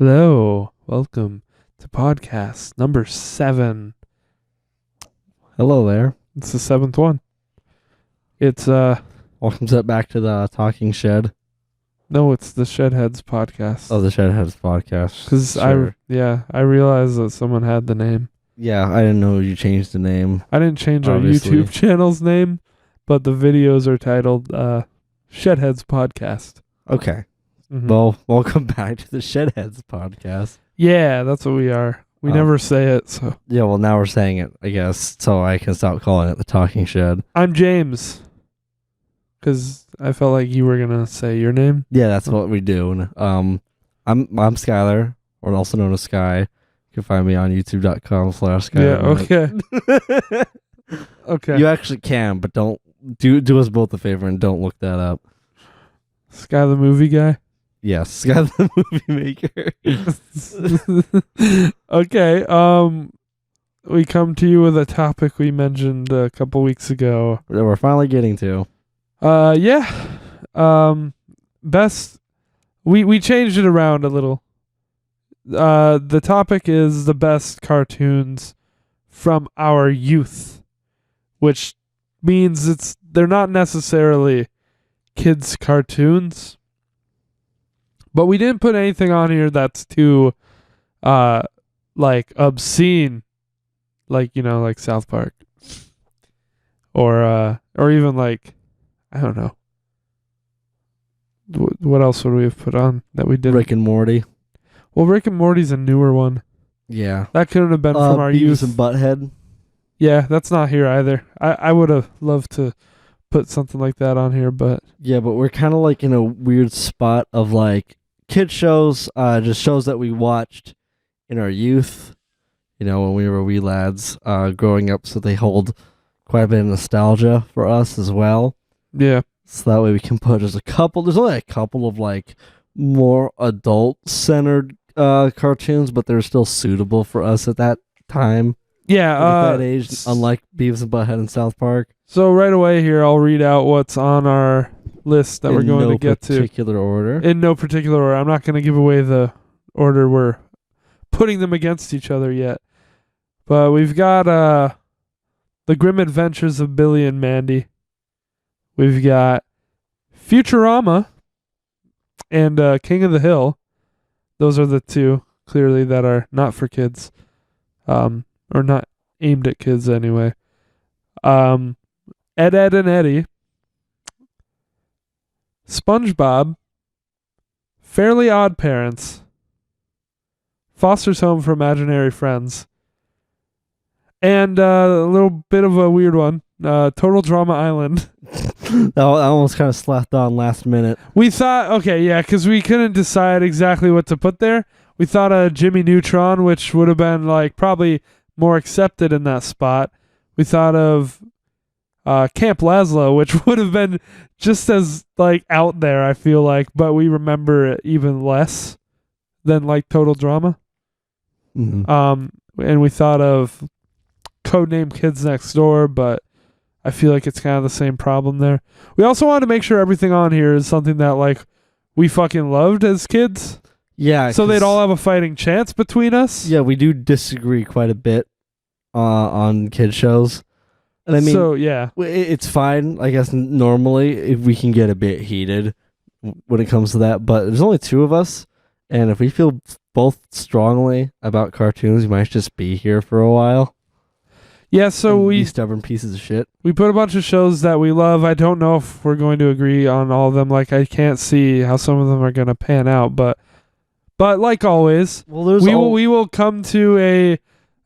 Hello, welcome to podcast number 7. Hello there. It's the 7th one. It's Welcome back to the Talking Shed. no, it's the Shedheads podcast. Oh, the Shedheads podcast. Because I realized that someone had the name. Yeah, I didn't know you changed the name. I didn't change our Obviously. YouTube channel's name, but the videos are titled Shedheads podcast. Okay. Mhm. Well, welcome back to the Shedheads podcast. Yeah, that's what we are. We never say it, so Yeah, well, now we're saying it, I guess, so I can stop calling it the Talking Shed. I'm James. Because I felt like you were gonna say your name. Yeah, that's what we do. I'm Skylar, or also known as Sky. You can find me on youtube.com/Sky. Yeah, okay. Okay. You actually can, but don't do us both a favor and don't look that up. Sky the movie guy. Yes, Sky the movie maker. Okay. We come to you with a topic we mentioned a couple weeks ago. That we're finally getting to. Yeah. Best. We changed it around a little. The topic is the best cartoons from our youth, which means they're not necessarily kids' cartoons. But we didn't put anything on here that's too, like obscene, like like South Park, or even like, I don't know. What else would we have put on that we didn't? Rick and Morty. Well, Rick and Morty's a newer one. Yeah. That couldn't have been from our Beavis youth. and Butthead. Yeah, that's not here either. I would have loved to put something like that on here, but Yeah, but we're kind of like in a weird spot of like kid shows, just shows that we watched in our youth, when we were wee lads, growing up, so they hold quite a bit of nostalgia for us as well. yeah. So that way we can put just there's only a couple of like more adult-centered cartoons, but they're still suitable for us at that time. Yeah, At that age, unlike Beavis and Butthead and South Park. So right away here, I'll read out what's on our list that we're going to get to. In no particular order. In no particular order. I'm not going to give away the order we're putting them against each other yet. But we've got The Grim Adventures of Billy and Mandy. We've got Futurama and King of the Hill. Those are the two, clearly, that are not for kids. Or not aimed at kids anyway. Ed, Edd and Eddy. SpongeBob. Fairly Odd Parents. Foster's Home for Imaginary Friends. And a little bit of a weird one. Total Drama Island. That almost kind of slapped on last minute. We thought, okay, yeah, because we couldn't decide exactly what to put there. We thought of Jimmy Neutron, which would have been like probably more accepted in that spot. We thought of Camp Lazlo, which would have been just as like out there, I feel like, but we remember it even less than like Total Drama. Mm-hmm. And we thought of Codename Kids Next Door, but I feel like it's kind of the same problem there. We also wanted to make sure everything on here is something that like we fucking loved as kids. Yeah. So they'd all have a fighting chance between us. Yeah, we do disagree quite a bit on kid shows. And I mean, so yeah, it's fine, I guess, normally if we can get a bit heated when it comes to that. But there's only two of us. And if we feel both strongly about cartoons, we might just be here for a while. yeah. So and we be stubborn pieces of shit. We put a bunch of shows that we love. I don't know if we're going to agree on all of them. Like, I can't see how some of them are going to pan out. But like always, Well, we will come to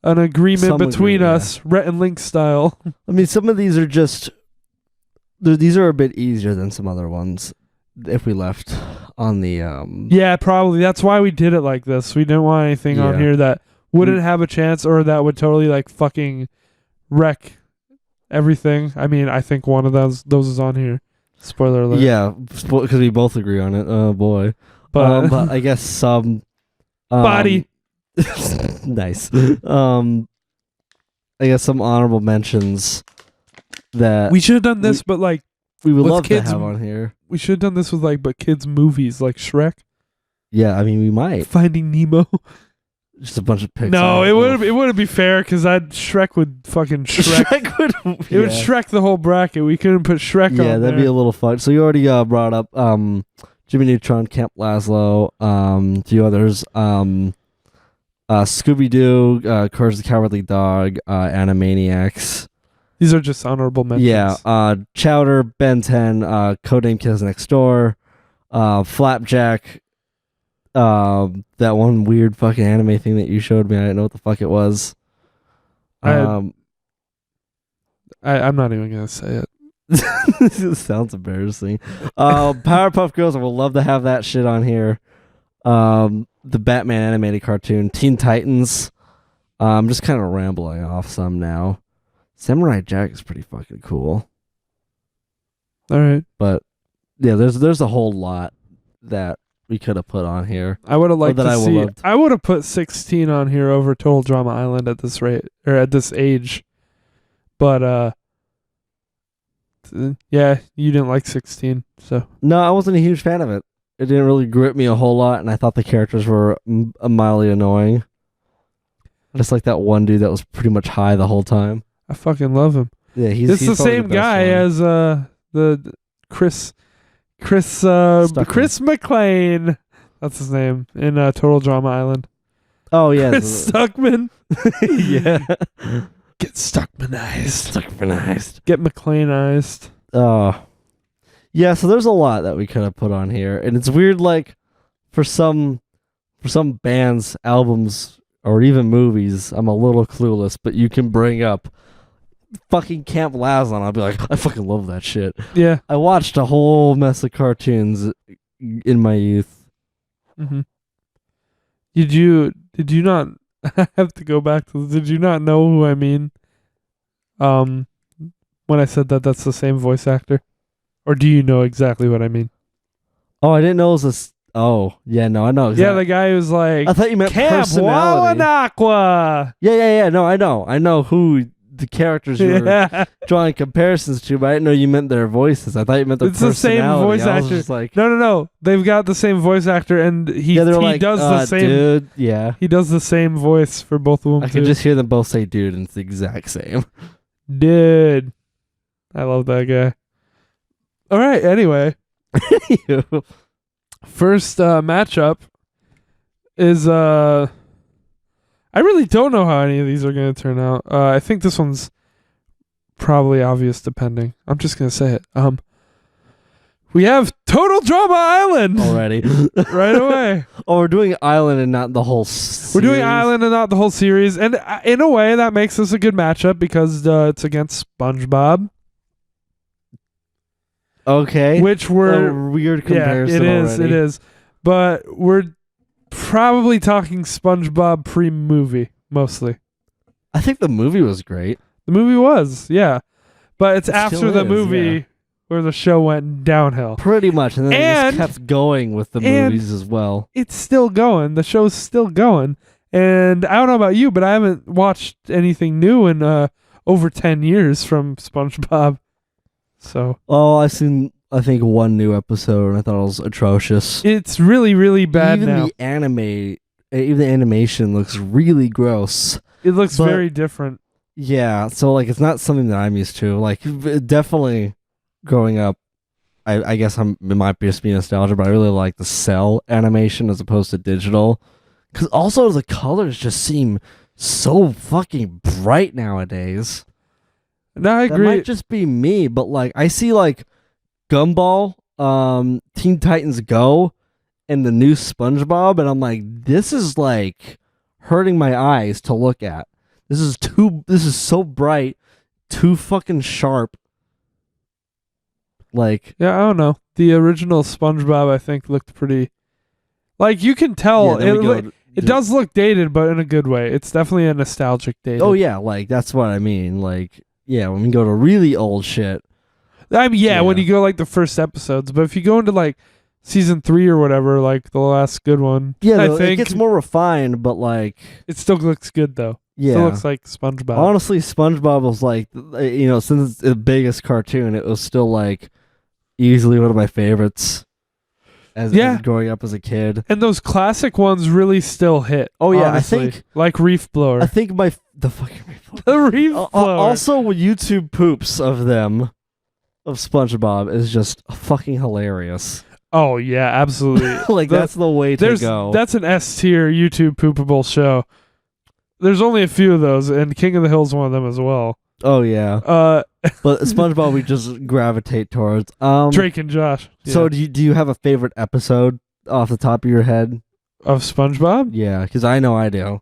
an agreement between us, Rhett and Link style. I mean, some of these are just these are a bit easier than some other ones. If we left on the Yeah, probably. That's why we did it like this. We didn't want anything on Yeah. here that wouldn't have a chance or that would totally like fucking wreck everything. I mean, I think one of those is on here. Spoiler alert. yeah, because we both agree on it. Oh boy. But I guess some body. Nice. I guess some honorable mentions that We should have done this, but like we would with love kids- to have on here. we should have done this with like but kids movies like Shrek. Yeah, I mean, we might. Finding Nemo. Just a bunch of Pixar. No, it wouldn't be fair because Shrek would fucking Shrek. Shrek would. It would Shrek the whole bracket. We couldn't put Shrek on Yeah, that'd be there. a little fun. So you already brought up Jimmy Neutron, Camp Lazlo, a few others. Scooby Doo, Courage the Cowardly Dog, Animaniacs. These are just honorable mentions. Yeah, Chowder, Ben 10, Codename Kids Next Door, Flapjack. That one weird fucking anime thing that you showed me, I didn't know what the fuck it was. I'm not even gonna say it. This sounds embarrassing. Powerpuff Girls, I would love to have that shit on here. The Batman animated cartoon, Teen Titans. I'm just kind of rambling off some now. Samurai Jack is pretty fucking cool. All right. But yeah, there's a whole lot that we could have put on here. I would have liked that to I see. loved. I would have put 16 on here over Total Drama Island at this rate or at this age, but yeah, you didn't like 16, so No, I wasn't a huge fan of it. It didn't really grip me a whole lot, and I thought the characters were mildly annoying. Just like that one dude that was pretty much high the whole time. I fucking love him. Yeah, he's the probably same best guy one. as the Chris McClane. That's his name in Total Drama Island. Oh yeah, Chris Stuckman. yeah. Get Stuckmanized. Stuckmanized. Get McClaneized. Yeah, so there's a lot that we could have put on here. And it's weird, like, for some bands, albums, or even movies, I'm a little clueless, but you can bring up fucking Camp Lazlo, and I'll be like, I fucking love that shit. Yeah. I watched a whole mess of cartoons in my youth. Mm-hmm. Did you not I have to go back to did you not know who I mean? When I said that's the same voice actor? Or do you know exactly what I mean? Oh, I didn't know it was oh, yeah, no, I know exactly. Yeah, the guy who's like I thought you meant Camp personality. Wawanakwa. Yeah, no, I know who the characters you were drawing comparisons to, but I didn't know you meant their voices. I thought you meant their It's the same personality. voice I was actor. just like, No. They've got the same voice actor, and he they're like, does the same. Dude, yeah. He does the same voice for both of them. I can just hear them both say "dude," and it's the exact same. Dude, I love that guy. All right. Anyway, first matchup is I really don't know how any of these are going to turn out. I think this one's probably obvious, depending. I'm just going to say it. We have Total Drama Island Already. right away. Oh, we're doing Island and not the whole series. We're doing Island and not the whole series, and in a way that makes this a good matchup because it's against SpongeBob. Okay. Which a weird comparison. Yeah, it already. is. But we're probably talking SpongeBob pre-movie mostly. I think the movie was great. The movie was, yeah. But it's It after still the is, movie yeah. where the show went downhill. Pretty much, and then they And- just kept going with the movies as well. It's still going. The show's still going. And I don't know about you, but I haven't watched anything new in over 10 years from SpongeBob. So Oh, I think one new episode, and I thought it was atrocious. it's really, really bad even now. Even the animation looks really gross. It looks but- very different. Yeah, so like it's not something that I'm used to. Like definitely growing up, I guess it might just be nostalgia, but I really like the cell animation as opposed to digital. Because also the colors just seem so fucking bright nowadays. No, I That agree. might just be me, but like I see like Gumball, Teen Titans Go, and the new SpongeBob, and I'm like, this is like hurting my eyes to look at. This is so bright, too fucking sharp. Like, Yeah, I don't know. The original SpongeBob, I think, looked pretty. Like you can tell, then we go it does look dated, but in a good way. It's definitely a nostalgic dated. Oh yeah, like that's what I mean. Like, yeah, when we go to really old shit. I mean, yeah, when Yeah. you go like the first episodes, but if you go into like season 3 or whatever, like the last good one, Yeah, I no, it think gets more refined, but like, it still looks good though. yeah. Still looks like SpongeBob. Honestly, SpongeBob was like, since it's the biggest cartoon, it was still like easily one of my favorites. as growing up as a kid. And those classic ones really still hit. Oh yeah, honestly. I think like Reef Blower. I think the fucking Reef Blower. The Reef Blower. Also, YouTube poops of SpongeBob is just fucking hilarious. Oh yeah, absolutely. That's the way to go. That's an S tier YouTube poopable show. There's only a few of those, and King of the Hill's one of them as well. Oh yeah. But SpongeBob we just gravitate towards. Drake and Josh. Yeah. So do you have a favorite episode off the top of your head of SpongeBob? Yeah, because I know I do.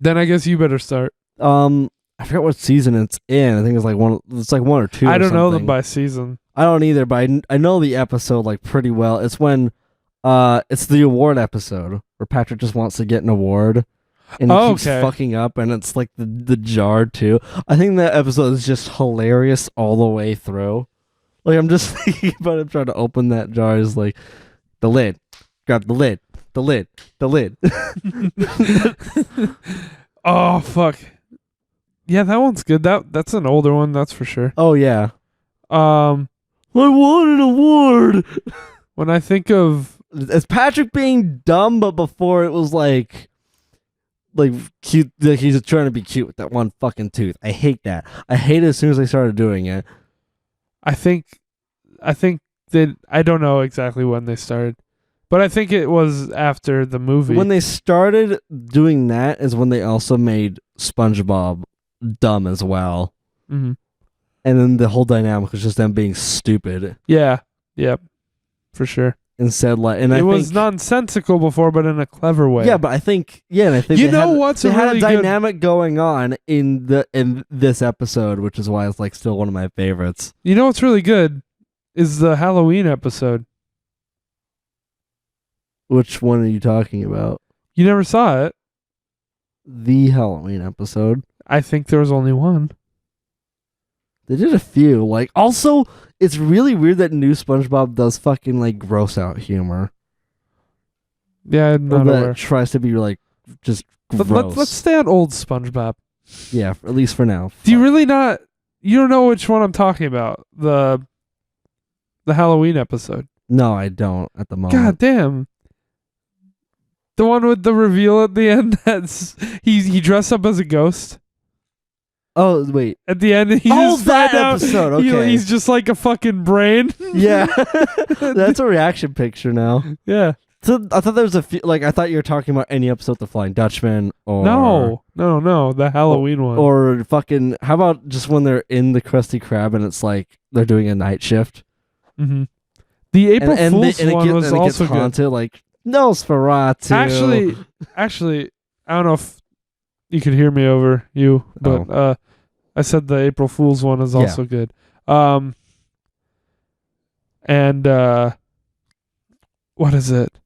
Then I guess you better start. I forgot what season it's in. I think it's like one. It's like one or two. I don't know them by season. I don't either, but I know the episode like pretty well. It's when it's the award episode where Patrick just wants to get an award. And he keeps fucking up, and it's like the jar too. I think that episode is just hilarious all the way through. Like I'm just thinking about him trying to open that jar. Is like the lid, grab the lid, the lid, the lid. Oh fuck! Yeah, that one's good. That's an older one, that's for sure. Oh yeah. I want an award. When I think of it's Patrick being dumb, but before it was like cute, like he's trying to be cute with that one fucking tooth. I hate that. I hate it as soon as they started doing it. I think that I don't know exactly when they started, but I think it was after the movie. When they started doing that is when they also made SpongeBob dumb as well. Mm-hmm. And then the whole dynamic was just them being stupid. Yeah. Yep. For sure. Instead, it was nonsensical before, but in a clever way. Yeah, but I think they had a dynamic going on in this episode, which is why it's like still one of my favorites. You know what's really good is the Halloween episode. Which one are you talking about? You never saw it. The Halloween episode. I think there was only one. They did a few. Like, also, it's really weird that new SpongeBob does fucking like gross out humor. Yeah, I'm not aware. Tries to be like just gross. But let's stay on old SpongeBob. Yeah, at least for now. Do you really not? You don't know which one I'm talking about? The Halloween episode. No, I don't at the moment. God damn. The one with the reveal at the end that's he dressed up as a ghost. Oh wait! At the end, that episode. Okay, he's just like a fucking brain. Yeah, that's a reaction picture now. Yeah. So I thought there was a few. Like I thought you were talking about any episode, The Flying Dutchman, or no, the Halloween one, or fucking. How about just when they're in the Krusty Krab and it's like they're doing a night shift. Mm-hmm. The April Fool's one was also haunted, good. Like Nosferatu. Actually, I don't know if you could hear me over you, but I said the April Fool's one is also good. And what is it?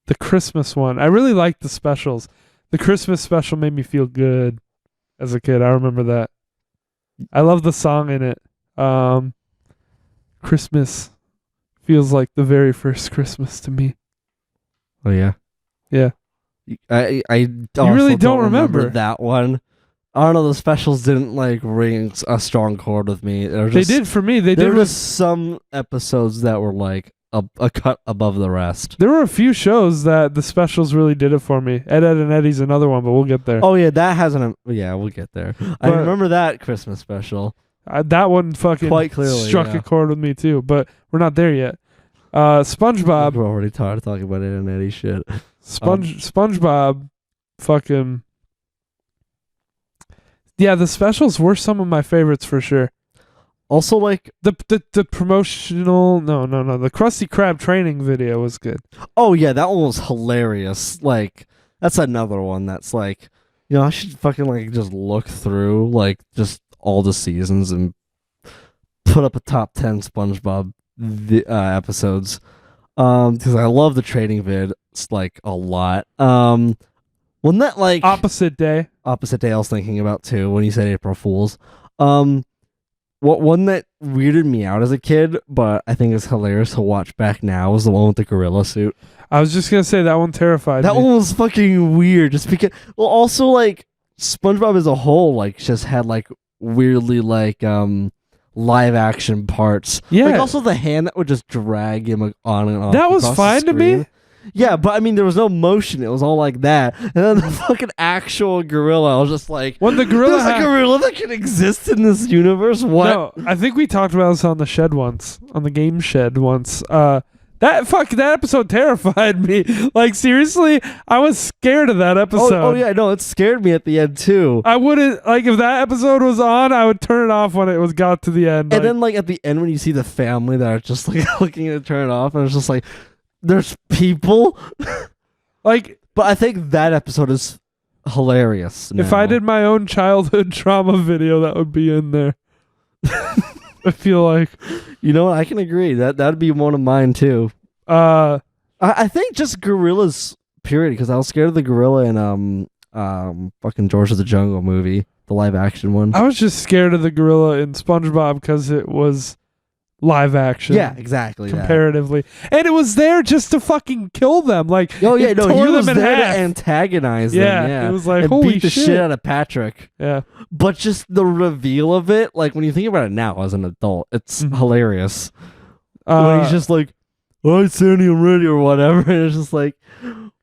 The Christmas one. I really liked the specials. The Christmas special made me feel good as a kid. I remember that. I love the song in it. Christmas feels like the very first Christmas to me. Oh yeah. Yeah. I you really don't remember that one. I don't know. The specials didn't like ring a strong chord with me. They did for me. There were some episodes that were like a cut above the rest. There were a few shows that the specials really did it for me. Ed, and Eddie's another one, but we'll get there. Oh yeah, that hasn't. Yeah, we'll get there. I remember that Christmas special. That one fucking quite clearly struck a chord with me too. But we're not there yet. SpongeBob. We're already tired of talking about Ed and Eddie shit. SpongeBob, fucking. Yeah, the specials were some of my favorites for sure. Also, like the promotional, no, the Krusty Krab training video was good. Oh yeah, that one was hilarious. Like that's another one that's like, I should fucking like just look through like just all the seasons and put up a top 10 SpongeBob episodes. Because I love the training vid. It's like a lot. When that like opposite day I was thinking about too when you said April Fools. What one that weirded me out as a kid, but I think is hilarious to watch back now was the one with the gorilla suit. I was just gonna say that one terrified me. That one was fucking weird. Just because, also like SpongeBob as a whole, like just had like weirdly like live action parts. Yeah. Like also the hand that would just drag him like, on and off. That was across fine the to me. screen. Yeah, but I mean, there was no motion. It was all like that. And then the fucking actual gorilla, I was just like, When the gorilla there's a gorilla that can exist in this universe? What? No, I think we talked about this on the shed once, on the game shed once. That episode terrified me. Like seriously, I was scared of that episode. Oh yeah, no, it scared me at the end too. I wouldn't like if that episode was on. I would turn it off when it was got to the end. And then like at the end when you see the family that are just like looking to turn it off, and it's just like, there's people. like But I think that episode is hilarious. if now. I did my own childhood trauma video, that would be in there. I feel like You know what? I can agree. That'd be one of mine too. I think just gorillas, period, because I was scared of the gorilla in fucking George of the Jungle movie, the live action one. I was just scared of the gorilla in SpongeBob because it was live action. Yeah, exactly. Comparatively, and it was there just to fucking kill them. Like, Oh yeah, it no, tore he was them in there half. to antagonize Yeah, them. Yeah, it was like, and holy beat the shit out of Patrick. Yeah, But just the reveal of it, like when you think about it now as an adult, it's Mhm. hilarious. When he's just like, "Oh, Sandy, I'm ready," or whatever, and it's just like,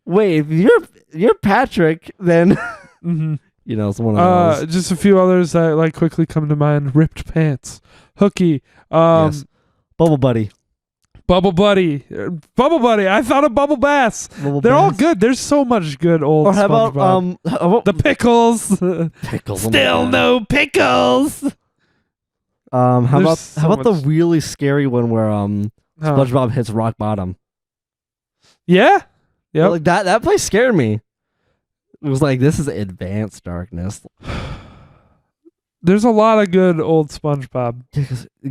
wait, if you're Patrick, then mhm. you know it's one of those. Just a few others that like quickly come to mind: Ripped Pants, Hooky, Yes. Bubble Buddy. Bubble Buddy, Bubble Buddy. I thought of Bubble Bass. Bubble They're all Bass. good. There's so much good old. Or how about SpongeBob. The pickles? pickles? Oh my Still God. no pickles. How There's about so how about the much- really scary one where Oh. SpongeBob hits rock bottom? Yeah. Yep. Like that place scared me. It was like, this is advanced darkness. There's a lot of good old SpongeBob.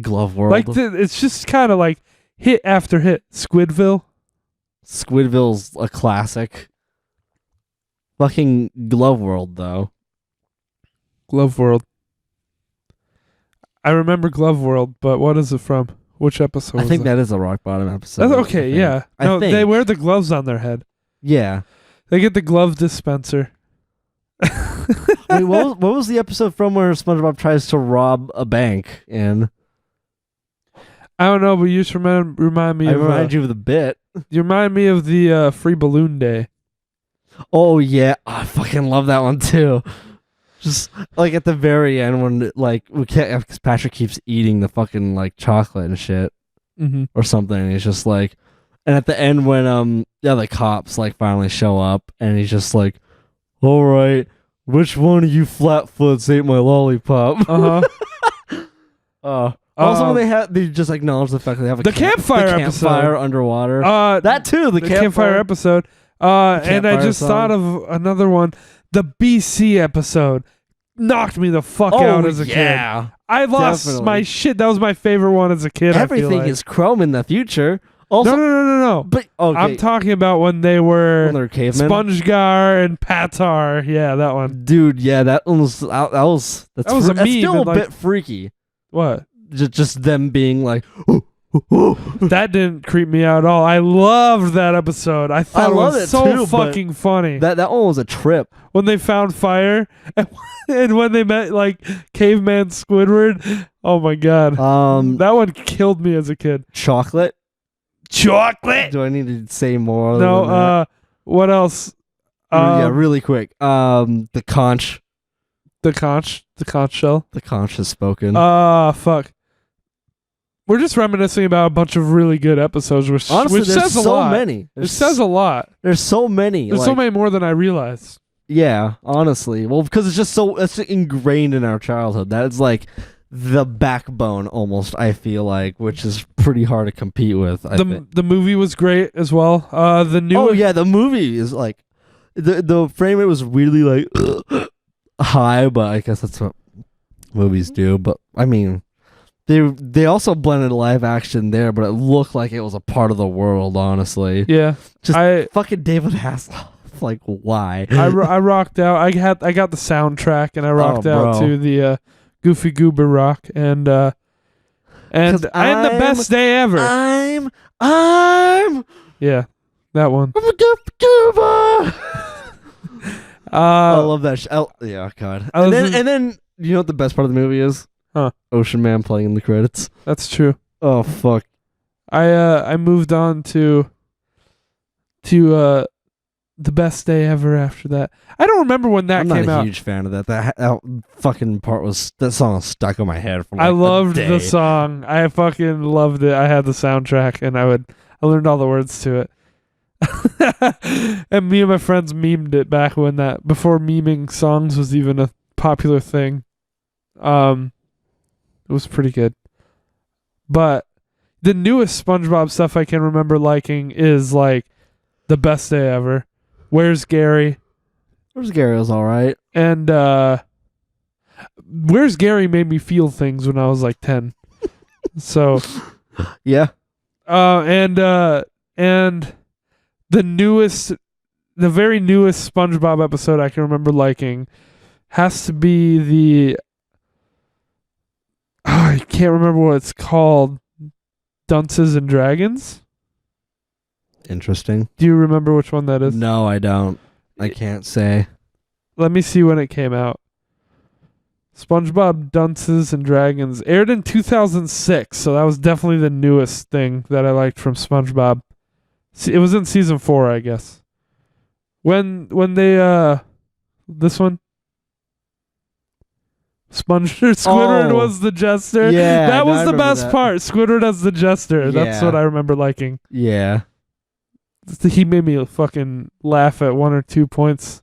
Glove World. Like it's just kind of like hit after hit. Squidville. Squidville's a classic. Fucking Glove World though. Glove World. I remember Glove World, but what is it from? Which episode? I was think that? that is a rock bottom episode. That's I okay. think. Yeah. I No, think. they wear the gloves on their head. Yeah. They get the glove dispenser. Wait, what was the episode from where SpongeBob tries to rob a bank? And I don't know, but you just remind me I of. remind you of the bit. You remind me of the Free Balloon Day. Oh yeah, I fucking love that one too. Just like at the very end when like we can't, because Patrick keeps eating the fucking like chocolate and shit Mm-hmm. or something. And he's just like, and at the end when the cops like finally show up and he's just like, all right, which one of you flatfoots ate my lollipop? Uh huh. Also, when they just acknowledge the fact that they have a The campfire the campfire episode. underwater. That too, the campfire episode. And I campfire just song. thought of another one. The BC episode knocked me the fuck out as a kid. I lost Definitely. my shit. That was my favorite one as a kid. I feel Everything like. is chrome in the future. Also, No. but okay, I'm talking about when they were when they're cavemen. SpongeGar and Patar. Yeah, that one. Dude, yeah, that was that's That was a that's meme still a and, like- bit freaky. What? Just them being like, That didn't creep me out at all. I loved that episode. I thought I it love was it so too, but fucking funny. that one was a trip. When they found fire and when they met like caveman Squidward. Oh my god. That one killed me as a kid. Chocolate. Chocolate. Do I need to say more? No, than that? what else? Yeah, really quick. The conch. The conch shell. The conch has spoken. Fuck. We're just reminiscing about a bunch of really good episodes, which Honestly, which there's says a so lot. many. It There's says a lot. There's so many. There's so many more than I realized. Yeah, honestly. Well, because it's just it's ingrained in our childhood. That's like the backbone almost, I feel like, which is pretty hard to compete with. I think. The movie was great as well. The new Oh yeah, the movie is like the frame rate was really like high, but I guess that's what movies do. But I mean, they also blended live action there, but it looked like it was a part of the world. Honestly, Yeah. just fucking David Hasselhoff. Like, why? I rocked out. I got the soundtrack and I rocked out bro. to the Goofy Goober rock and I had the best day ever. I'm Yeah, that one. a Goofy Goober. I Uh, love that. Yeah, God. I And was then you know what the best part of the movie is? Huh. Ocean Man playing in the credits. That's true. Oh fuck. I moved on to the best day ever after that. I don't remember when that I'm came not a out. huge fan of that. That fucking part that song was stuck in my head for like I a loved day. the song. I fucking loved it. I had the soundtrack and I learned all the words to it. And me and my friends memed it back before memeing songs was even a popular thing. It was pretty good. But the newest SpongeBob stuff I can remember liking is like the best day ever. Where's Gary? Where's Gary was all right. And Where's Gary made me feel things when I was like 10. So Yeah. And the very newest SpongeBob episode I can remember liking has to be I can't remember what it's called. Dunces and Dragons? Interesting. Do you remember which one that is? No, I don't. I can't say. Let me see when it came out. SpongeBob Dunces and Dragons aired in 2006, so that was definitely the newest thing that I liked from SpongeBob. It was in season 4, I guess. When they this one Squidward was the jester. Yeah, that was I the remember best that. part. Squidward as the jester. That's Yeah. what I remember liking. Yeah. He made me fucking laugh at 1 or 2 points.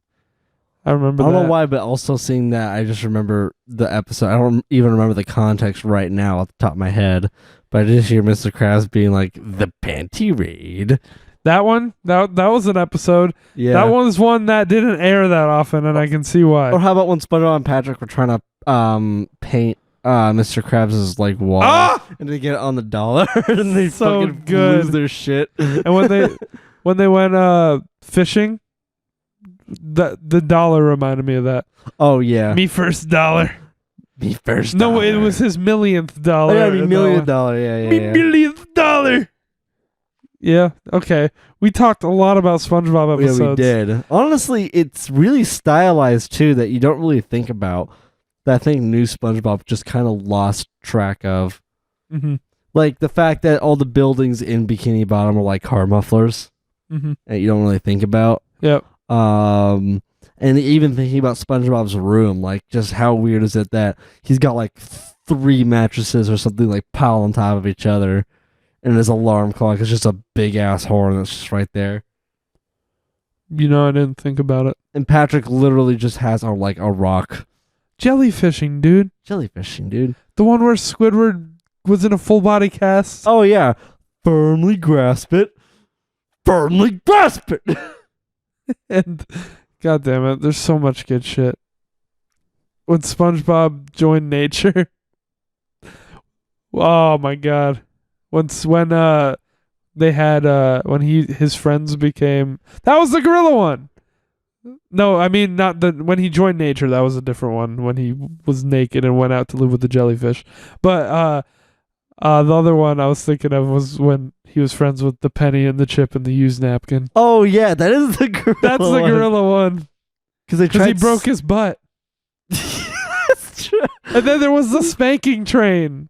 I remember I don't that. know why, but also seeing that, I just remember the episode. I don't even remember the context right now off the top of my head, but I just hear Mr. Krabs being like, the panty raid. That one, that was an episode. Yeah. That one's one that didn't air that often, and I can see why. Or how about when SpongeBob and Patrick were trying to paint Mr. Krabs' like wall, and they get it on the dollar, and they So fucking good. lose their shit. And when they went fishing, the dollar reminded me of that. Oh yeah, Me first dollar. me first. No, dollar. it was his millionth dollar. Oh yeah, in that $1 million. one. Yeah, Me yeah. millionth dollar. Yeah. Okay. We talked a lot about SpongeBob episodes. Yeah, we did. Honestly, it's really stylized too that you don't really think about. That I think new SpongeBob just kind of lost track of. Mm-hmm. Like the fact that all the buildings in Bikini Bottom are like car mufflers Mm-hmm. that you don't really think about. Yep. And even thinking about SpongeBob's room, like just how weird is it that he's got like 3 mattresses or something like piled on top of each other, and his alarm clock is just a big ass horn that's just right there. You know, I didn't think about it. And Patrick literally just has a rock. Jellyfishing, dude. Jellyfishing, dude. The one where Squidward was in a full body cast. Oh yeah. Firmly grasp it. Firmly grasp it. And god damn it, there's so much good shit. When SpongeBob joined nature. Oh my god. When they had when his friends became, that was the gorilla one. No, I mean not when he joined nature, that was a different one, when he was naked and went out to live with the jellyfish. But the other one I was thinking of was when he was friends with the penny and the chip and the used napkin. Oh yeah, that is the gorilla. That's the gorilla one. Because he broke his butt. That's true. And then there was the spanking train.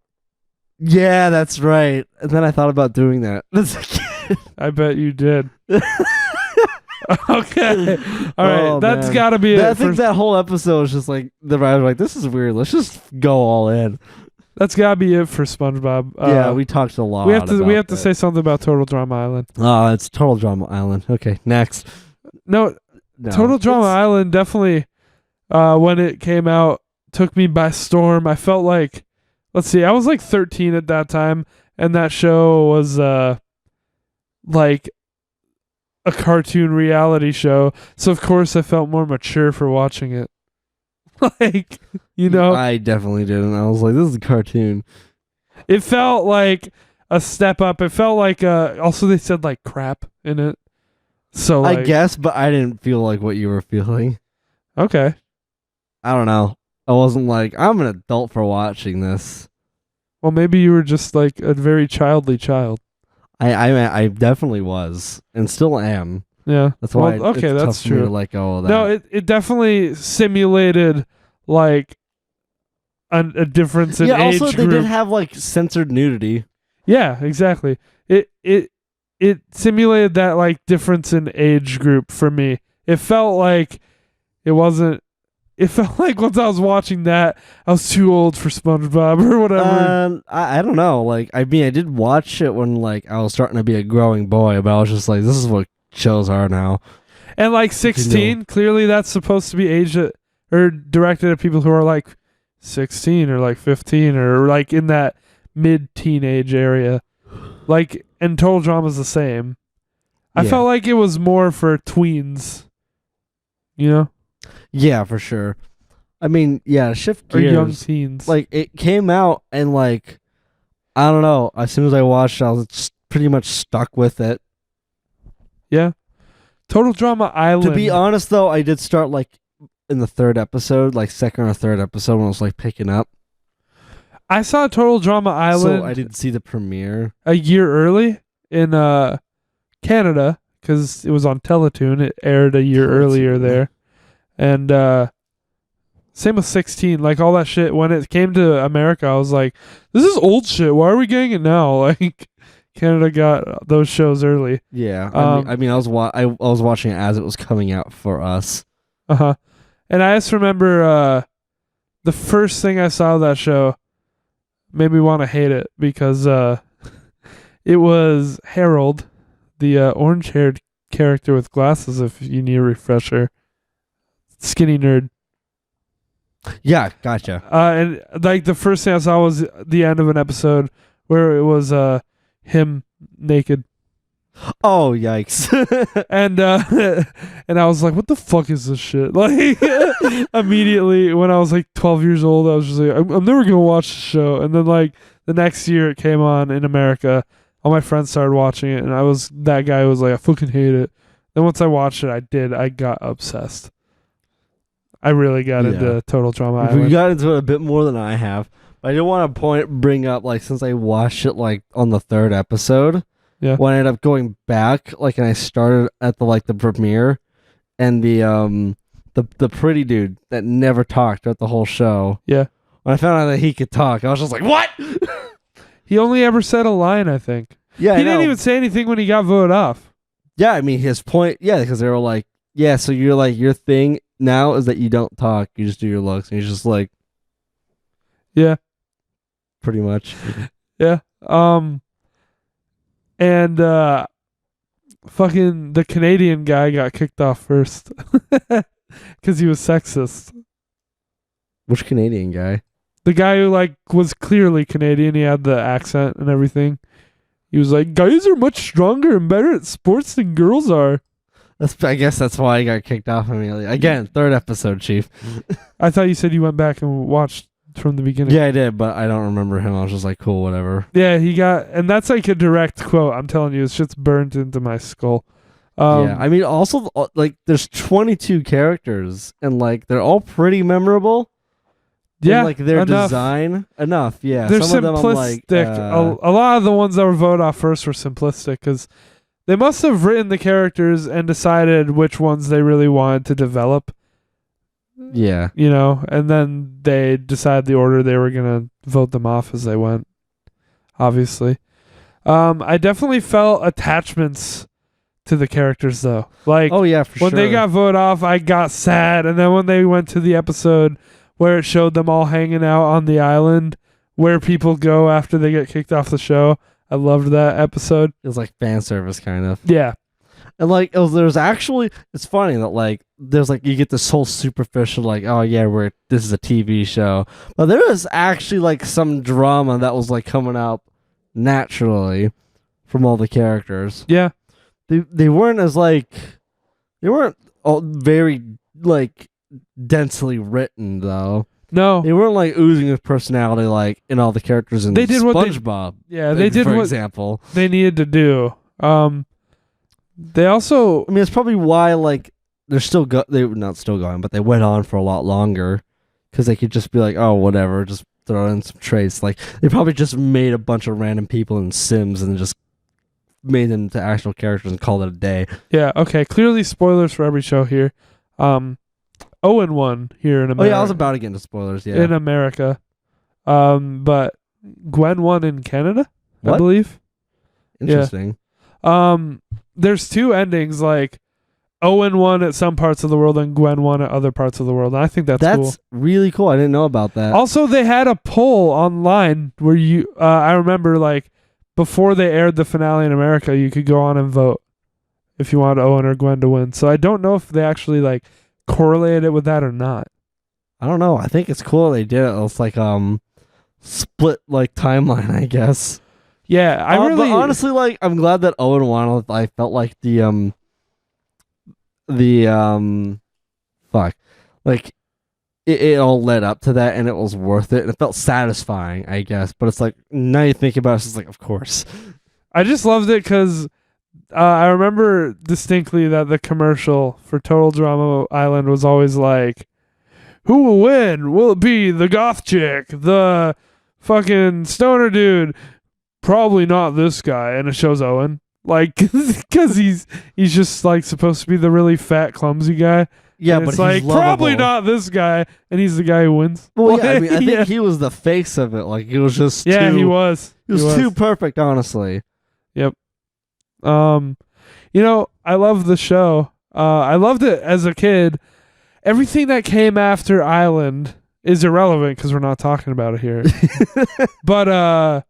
Yeah, that's right. And then I thought about doing that as a kid. I bet you did. Okay. All right. Oh, That's man. got to be it. I think that whole episode was just like the writer was like, this is weird. Let's just go all in. That's got to be it for SpongeBob. Yeah, we talked a lot. We have to about say something about Total Drama Island. Oh, it's Total Drama Island. Okay, next. No, Total Drama Island definitely, when it came out, took me by storm. I felt like, let's see, I was like 13 at that time, and that show was like a cartoon reality show. So of course I felt more mature for watching it. Like, you know, I definitely didn't. I was like, this is a cartoon. it felt like a step up. It felt like also they said like crap in it. So like, I guess, but I didn't feel like what you were feeling. okay. I don't know. I wasn't like, I'm an adult for watching this. Well, maybe you were just like a very childly child. I definitely was, and still am. Yeah. That's why. Well, okay, it's that's tough for me true. to let go of that. No, it definitely simulated like a difference in Yeah, age also they group. did have like censored nudity. Yeah, exactly. It simulated that like difference in age group for me. It felt like it wasn't. It felt like once I was watching that, I was too old for SpongeBob or whatever. I don't know. Like, I mean, I did watch it when like I was starting to be a growing boy, but I was just like, this is what shows are now. And like 16, clearly that's supposed to be aimed at or directed at people who are like 16 or like 15 or like in that mid-teenage area. Like, and Total Drama's the same. I Yeah. felt like it was more for tweens, you know, Yeah, for sure. I mean, yeah, shift or gears. young teens. Like, it came out and like, I don't know. As soon as I watched it, I was just pretty much stuck with it. yeah, Total Drama Island. To be honest, though, I did start like in the third episode, like second or third episode, when I was like picking up. I saw Total Drama Island. So I didn't see the premiere. A year early in Canada because it was on Teletoon. It aired a year earlier there, and same with 16. Like all that shit. When it came to America, I was like, "This is old shit. Why are we getting it now?" Like Canada got those shows early. Yeah, I was watching it as it was coming out for us. And I just remember the first thing I saw of that show made me want to hate it because it was Harold, the orange-haired character with glasses. If you need a refresher, skinny nerd. Yeah, gotcha. And like the first thing I saw was the end of an episode where it was him naked. Oh, yikes. And and I was like, what the fuck is this shit? Like immediately when I was like 12 years old, I was just like, I'm never gonna watch the show. And then like the next year it came on in America, all my friends started watching it, and I was that guy who was like, I fucking hate it. Then once I watched it, I got obsessed. I really got into Total Drama Island. We got into it a bit more than I have. But I did want to bring up, like, since I watched it like on the third episode, when I ended up going back, like, and I started at the premiere, and the pretty dude that never talked throughout the whole show. Yeah. When I found out that he could talk, I was just like, what? He only ever said a line, I think. Yeah, he didn't even say anything when he got voted off. Yeah, I mean, his point, because they were like, yeah, so you're like, your thing now is that you don't talk, you just do your looks, and he's just like, yeah, pretty much. Yeah. And fucking the Canadian guy got kicked off first because he was sexist. Which Canadian guy? The guy who like was clearly Canadian. He had the accent and everything. He was like, guys are much stronger and better at sports than girls are. I guess that's why I got kicked off immediately. Again, third episode, Chief. I thought you said you went back and watched from the beginning. Yeah, I did, but I don't remember him. I was just like, cool, whatever. Yeah, he got, and that's like a direct quote. I'm telling you, this shit's burned into my skull. Yeah, I mean, also, like, there's 22 characters, and like, they're all pretty memorable. Yeah, and, like their enough. Design, enough. Yeah, they're some simplistic. Of them I'm like, a lot of the ones that were voted off first were simplistic because they must have written the characters and decided which ones they really wanted to develop. Yeah, you know, and then they decided the order they were gonna vote them off as they went. Obviously, I definitely felt attachments to the characters though. Like, oh yeah, for when sure. they got voted off, I got sad, and then when they went to the episode where it showed them all hanging out on the island where people go after they get kicked off the show, I loved that episode. It was like fan service kind of. Yeah. And like there's actually, it's funny that like there's like you get this whole superficial like, oh yeah, this is a TV show, but there was actually like some drama that was like coming out naturally from all the characters. Yeah. They weren't as like, they weren't all very like densely written though. No, they weren't like oozing with personality like in all the characters in they did SpongeBob. They did for what example they needed to do. They also, I mean, it's probably why like they're not still going, but they went on for a lot longer because they could just be like, oh, whatever, just throw in some traits. Like they probably just made a bunch of random people in Sims and just made them to actual characters and called it a day. Yeah. Okay. Clearly, spoilers for every show here. 0-1 here in America. Oh yeah, I was about to get into spoilers. Yeah, in America. But Gwen won in Canada, I What? believe. Interesting. There's two endings, like Owen won at some parts of the world and Gwen won at other parts of the world. And I think that's cool. That's really cool. I didn't know about that. Also, they had a poll online where I remember, like, before they aired the finale in America, you could go on and vote if you wanted Owen or Gwen to win. So I don't know if they actually, like, correlated it with that or not. I don't know. I think it's cool they did it. It's like split like timeline, I guess. Yeah, But honestly, like, I'm glad that Owen won. I felt like fuck, like it all led up to that, and it was worth it, and it felt satisfying, I guess. But it's like, now you think about it, it's just like, of course. I just loved it because I remember distinctly that the commercial for Total Drama Island was always like, who will win? Will it be the goth chick, the fucking stoner dude? Probably not this guy. And it shows Owen, like, because he's just like supposed to be the really fat, clumsy guy. Yeah, and but it's he's like, lovable. probably not this guy, and he's the guy who wins. Well, yeah, I mean, I think Yeah. he was the face of it. Like, it was just Yeah, too, he was. It was too perfect, honestly. I love the show. I loved it as a kid. Everything that came after Island is irrelevant because we're not talking about it here. But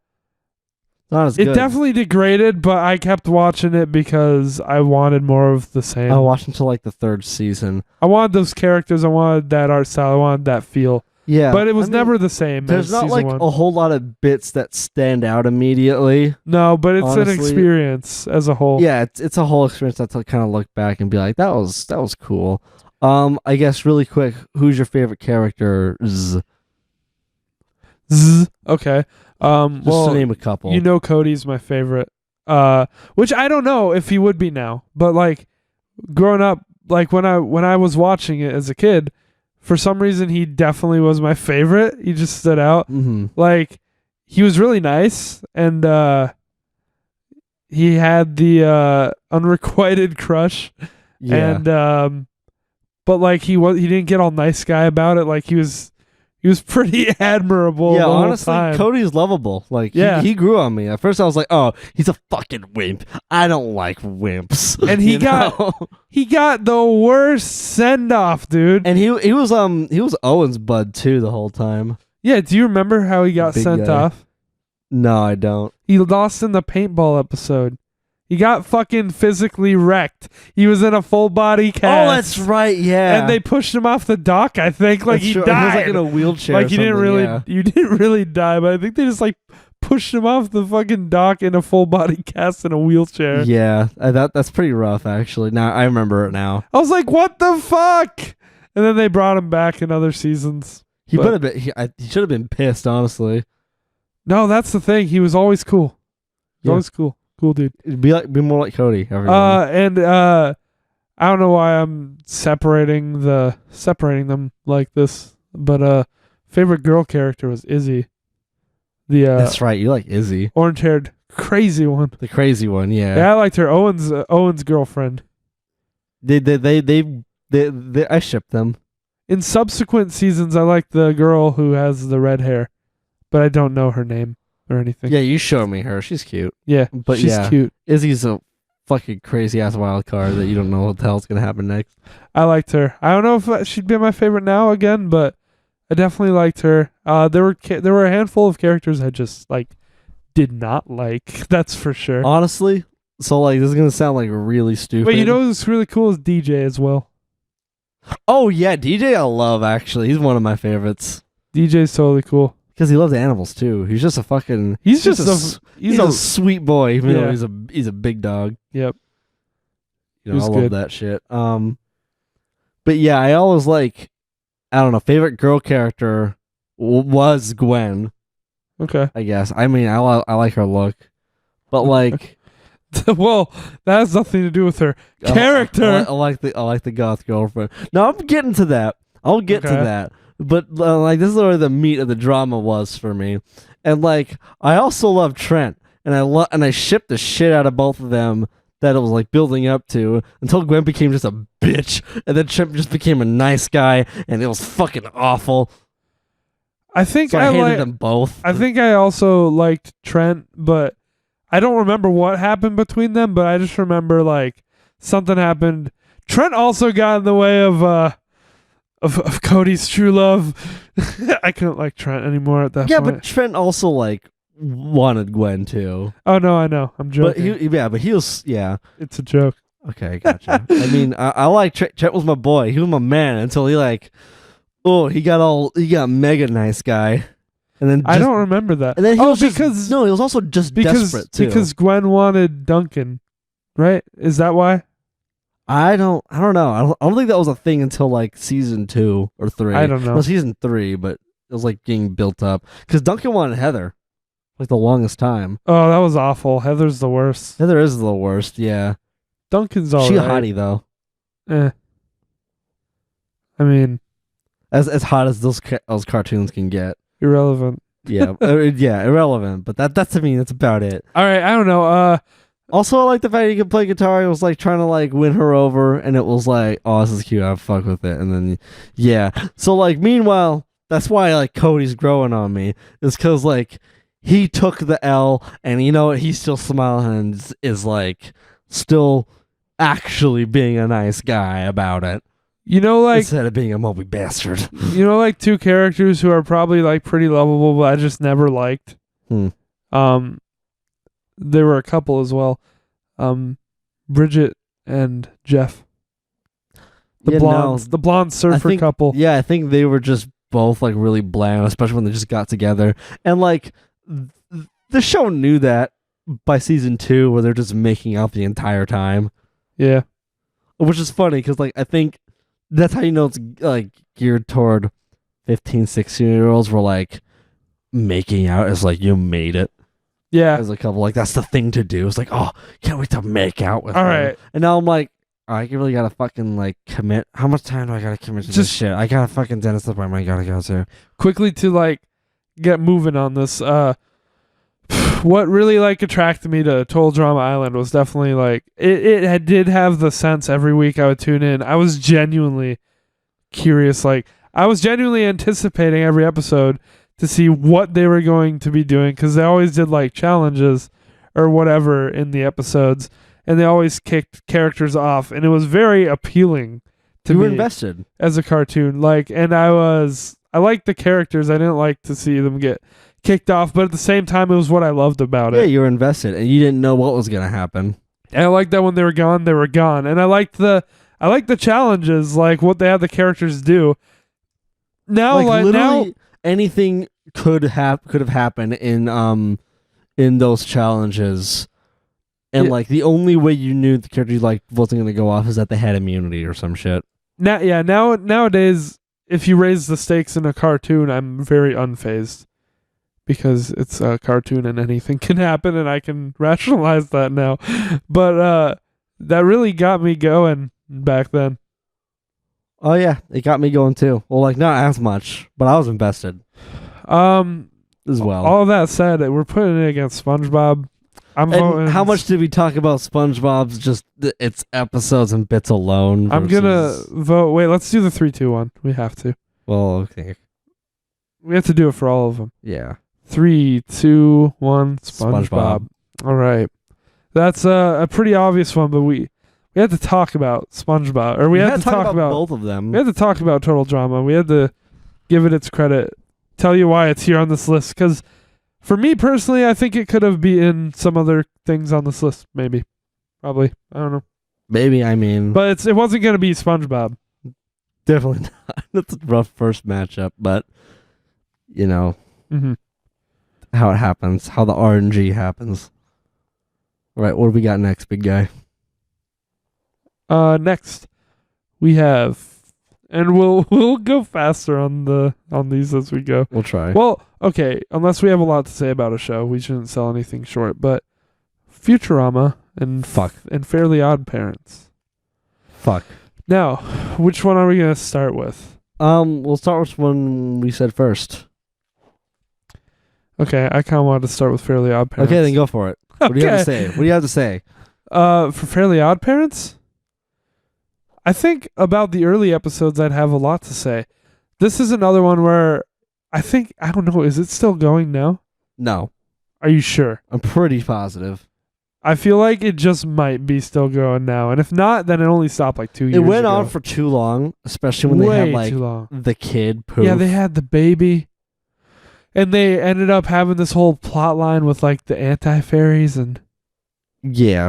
Not as it good. definitely degraded, but I kept watching it because I wanted more of the same. I watched until like the third season. I wanted those characters. I wanted that art style. I wanted that feel. Yeah, But it was I mean, never the same There's as not season like one. a whole lot of bits that stand out immediately. No, but it's an honestly. experience as a whole. Yeah, it's a whole experience to kind of look back and be like, that was cool. I guess really quick, who's your favorite character? Zzz. Okay. Just Well, to name a couple. you know Cody's my favorite. Which I don't know if he would be now, but like growing up, like when I was watching it as a kid, for some reason he definitely was my favorite. He just stood out. Mm-hmm. Like he was really nice, and he had the unrequited crush. Yeah. And but like he didn't get all nice guy about it. Like he was pretty admirable. Yeah, the whole honestly, time. Cody's lovable. Like, Yeah. he grew on me. At first, I was like, "Oh, he's a fucking wimp. I don't like wimps." And he You got- know? He got the worst send off, dude. and he was Owen's bud too the whole time. Yeah, do you remember how he got Big sent guy. off? No, I don't. He lost in the paintball episode. He got fucking physically wrecked. He was in a full body cast. Oh, that's right. Yeah, And they pushed him off the dock, I think. Like That's he true. died. He was like in a wheelchair. Like or you didn't something, really yeah. you didn't really die, but I think they just like pushed him off the fucking dock in a full body cast in a wheelchair. Yeah, that's pretty rough actually. Now I remember it now. I was like, what the fuck? And then they brought him back in other seasons. He But- would have been. He should have been pissed, honestly. No, that's the thing. He was always cool. He was Yeah. always cool. Cool dude. Be more like Cody. Everyone. I don't know why I'm separating them like this, but favorite girl character was Izzy. The That's right. You like Izzy, orange-haired crazy one. the crazy one. Yeah. Yeah, I liked her. Owen's girlfriend. They I shipped them. In subsequent seasons, I like the girl who has the red hair, but I don't know her name or anything. Yeah, you showed me her. She's cute. Yeah, But she's yeah. cute. Izzy's a fucking crazy ass wild card that you don't know what the hell's gonna happen next. I liked her. I don't know if she'd be my favorite now again, but I definitely liked her. There were a handful of characters I just like did not like. That's for sure. Honestly, so like this is gonna sound like really stupid. Wait, you know what's really cool is DJ as well. Oh yeah, DJ I love actually. He's one of my favorites DJ's totally cool. because he loves animals too. He's just a fucking. He's just He's a sweet boy, even though Yeah. he's a big dog. Yep. You know, He's I love good. that shit. But yeah, I always like. I don't know. Favorite girl character was Gwen. Okay. I guess. I mean, I like her look, but like Well, that has nothing to do with her character. I like the goth girlfriend. No, I'm getting to that. I'll get to Okay. that. But like this is where the meat of the drama was for me, and like I also love Trent, and I shipped the shit out of both of them that it was like building up to until Gwen became just a bitch, and then Trent just became a nice guy, and it was fucking awful. I think So I hated them both. I think I also liked Trent, but I don't remember what happened between them, but I just remember like something happened. Trent also got in the way of Cody's true love. I couldn't like Trent anymore at that Yeah, point. but Trent also like wanted Gwen too. Oh no, I know. I'm But joking. he was It's a joke. Okay, gotcha. I mean, I like Trent. Trent was my boy. He was my man until he got mega nice guy, and then I don't remember that. And then he was because he was also just desperate too. Because Gwen wanted Duncan, right? Is that why? I don't know. I don't think that was a thing until like season 2 or 3. I don't know. No, season 3, but it was like getting built up because Duncan wanted Heather, like the longest time. Oh, that was awful. Heather's the worst. Heather is the worst. Yeah, Duncan's all she right. hottie though. I mean, As hot as those cartoons can get. irrelevant. Yeah, irrelevant. But that's about it. All right, I don't know. Also, I like the fact he could play guitar. He was like trying to like win her over, and it was like, oh, this is cute. I fuck with it. And then, yeah. So like, meanwhile, that's why like Cody's growing on me is because like he took the L, and you know what? He's still smiling and is like still actually being a nice guy about it. You know, like Instead of being a mopey bastard. you know, like two characters who are probably like pretty lovable, but I just never liked. There were a couple as well. Bridget and Jeff. The blonde surfer couple. Yeah, I think they were just both like really bland, especially when they just got together. And like the show knew that by season 2, where they're just making out the entire time. Yeah. Which is funny because like I think that's how you know it's like geared toward 15, 16-year-olds were like making out as like you made it. Yeah. As a couple, like that's the thing to do. It's like, oh, can't wait to make out with All her. right. And now I'm like, I really gotta fucking like commit. How much time do I gotta commit to this shit? I got a fucking dentist appointment I gotta go to. Quickly to like get moving on this. What really like attracted me to Total Drama Island was definitely like it did have the sense every week I would tune in. I was genuinely curious. Like I was genuinely anticipating every episode to see what they were going to be doing because they always did like challenges or whatever in the episodes, and they always kicked characters off, and it was very appealing to me. You were me invested as a cartoon. Like, and I liked the characters. I didn't like to see them get kicked off, but at the same time, it was what I loved about it. Yeah, you were invested, and you didn't know what was gonna happen. And I liked that when they were gone, and I liked the challenges, like what they had the characters do. Now, literally anything could have happened in those challenges, and like the only way you knew the character you liked wasn't gonna go off is that they had immunity or some shit. Nowadays, if you raise the stakes in a cartoon, I'm very unfazed. Because it's a cartoon and anything can happen, and I can rationalize that now. But that really got me going back then. Oh yeah, it got me going too. Well, like not as much, but I was invested. As well. All that said, we're putting it against SpongeBob. I'm voting. How much did we talk about SpongeBob's just its episodes and bits alone? I'm gonna vote. Wait, let's do the 3, 2, 1. We have to. Well, okay. We have to do it for all of them. Yeah. 3, 2, 1. SpongeBob. All right. That's a pretty obvious one, but we had to talk about SpongeBob, or we had to talk about both of them. We had to talk about Total Drama. We had to give it its credit. Tell you why it's here on this list, because for me personally, I think it could have been in some other things on this list. Maybe, probably. I don't know. Maybe, I mean, but it wasn't going to be SpongeBob. Definitely not. That's a rough first matchup, but you know how it happens, how the RNG happens. All right, what do we got next, big guy? Next we have, and we'll go faster on these as we go. We'll try. Well, okay, unless we have a lot to say about a show, we shouldn't sell anything short. But Futurama and Fairly Odd Parents. Fuck. Now, which one are we gonna start with? We'll start with one we said first. Okay, I kind of wanted to start with Fairly Odd Parents. Okay, then go for it. What do you have to say? What do you have to say? For Fairly Odd Parents, I think about the early episodes I'd have a lot to say. This is another one where I don't know, is it still going now? No, Are you sure? I'm pretty positive. I feel like it just might be still going now. And if not, then it only stopped like 2 years It went ago. on for too long, especially when they Way had like too long. the kid poof. Yeah, they had the baby. And they ended up having this whole plot line with like the anti-fairies and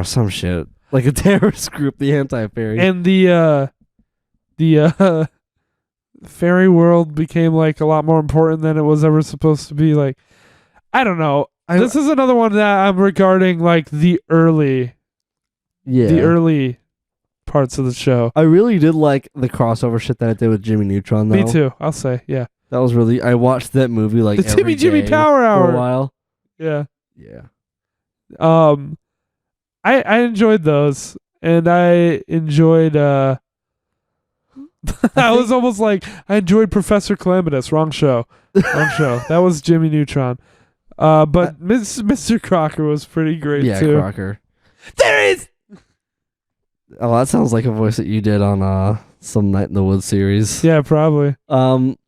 some shit. Like a terrorist group, the anti-fairy. and the fairy world became like a lot more important than it was ever supposed to be. Like, I don't know. This is another one that I'm regarding like the early parts of the show. I really did like the crossover shit that I did with Jimmy Neutron, though. Me too. I'll say, yeah. That was really. I watched that movie like The every Jimmy day Power for Hour. a while. Yeah. Yeah. I enjoyed those, and I enjoyed. I was almost like I enjoyed Professor Calamitous. Wrong show. That was Jimmy Neutron. But Mr. Crocker was pretty great too. Yeah, Crocker. There is. Oh, that sounds like a voice that you did on some Night in the Woods series. Yeah, probably. Fuck.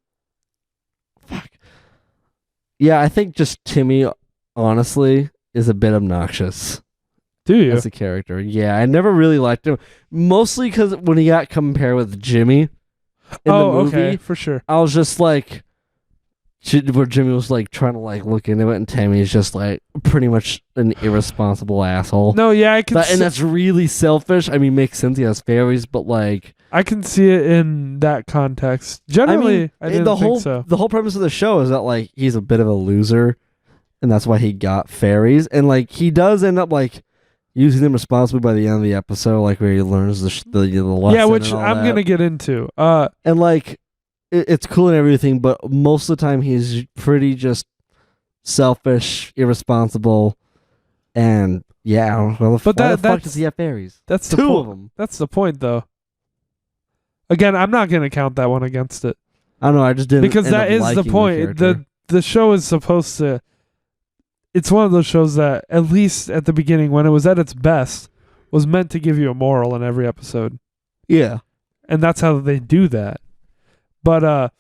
Yeah, I think just Timmy, honestly, is a bit obnoxious. Do you? As a character. Yeah, I never really liked him. Mostly because when he got compared with Jimmy in the movie, okay, for sure. I was just like, where Jimmy was like trying to like look into it, and Tammy's just like pretty much an irresponsible asshole. No, yeah, I can. And that's really selfish. I mean, makes sense. He has fairies, but like, I can see it in that context. Generally, I didn't think so. The whole premise of the show is that like he's a bit of a loser, and that's why he got fairies, and like he does end up like using them responsibly by the end of the episode, like where he learns the lesson. Yeah, which and all I'm that. gonna get into. And like it's cool and everything, but most of the time he's pretty just selfish, irresponsible, and yeah. Well, why the fuck does he have fairies? That's the two of them. That's the point, though. Again, I'm not gonna count that one against it. I don't know. I just didn't because that is the point. The show is supposed to. It's one of those shows that, at least at the beginning, when it was at its best, was meant to give you a moral in every episode. Yeah. And that's how they do that. But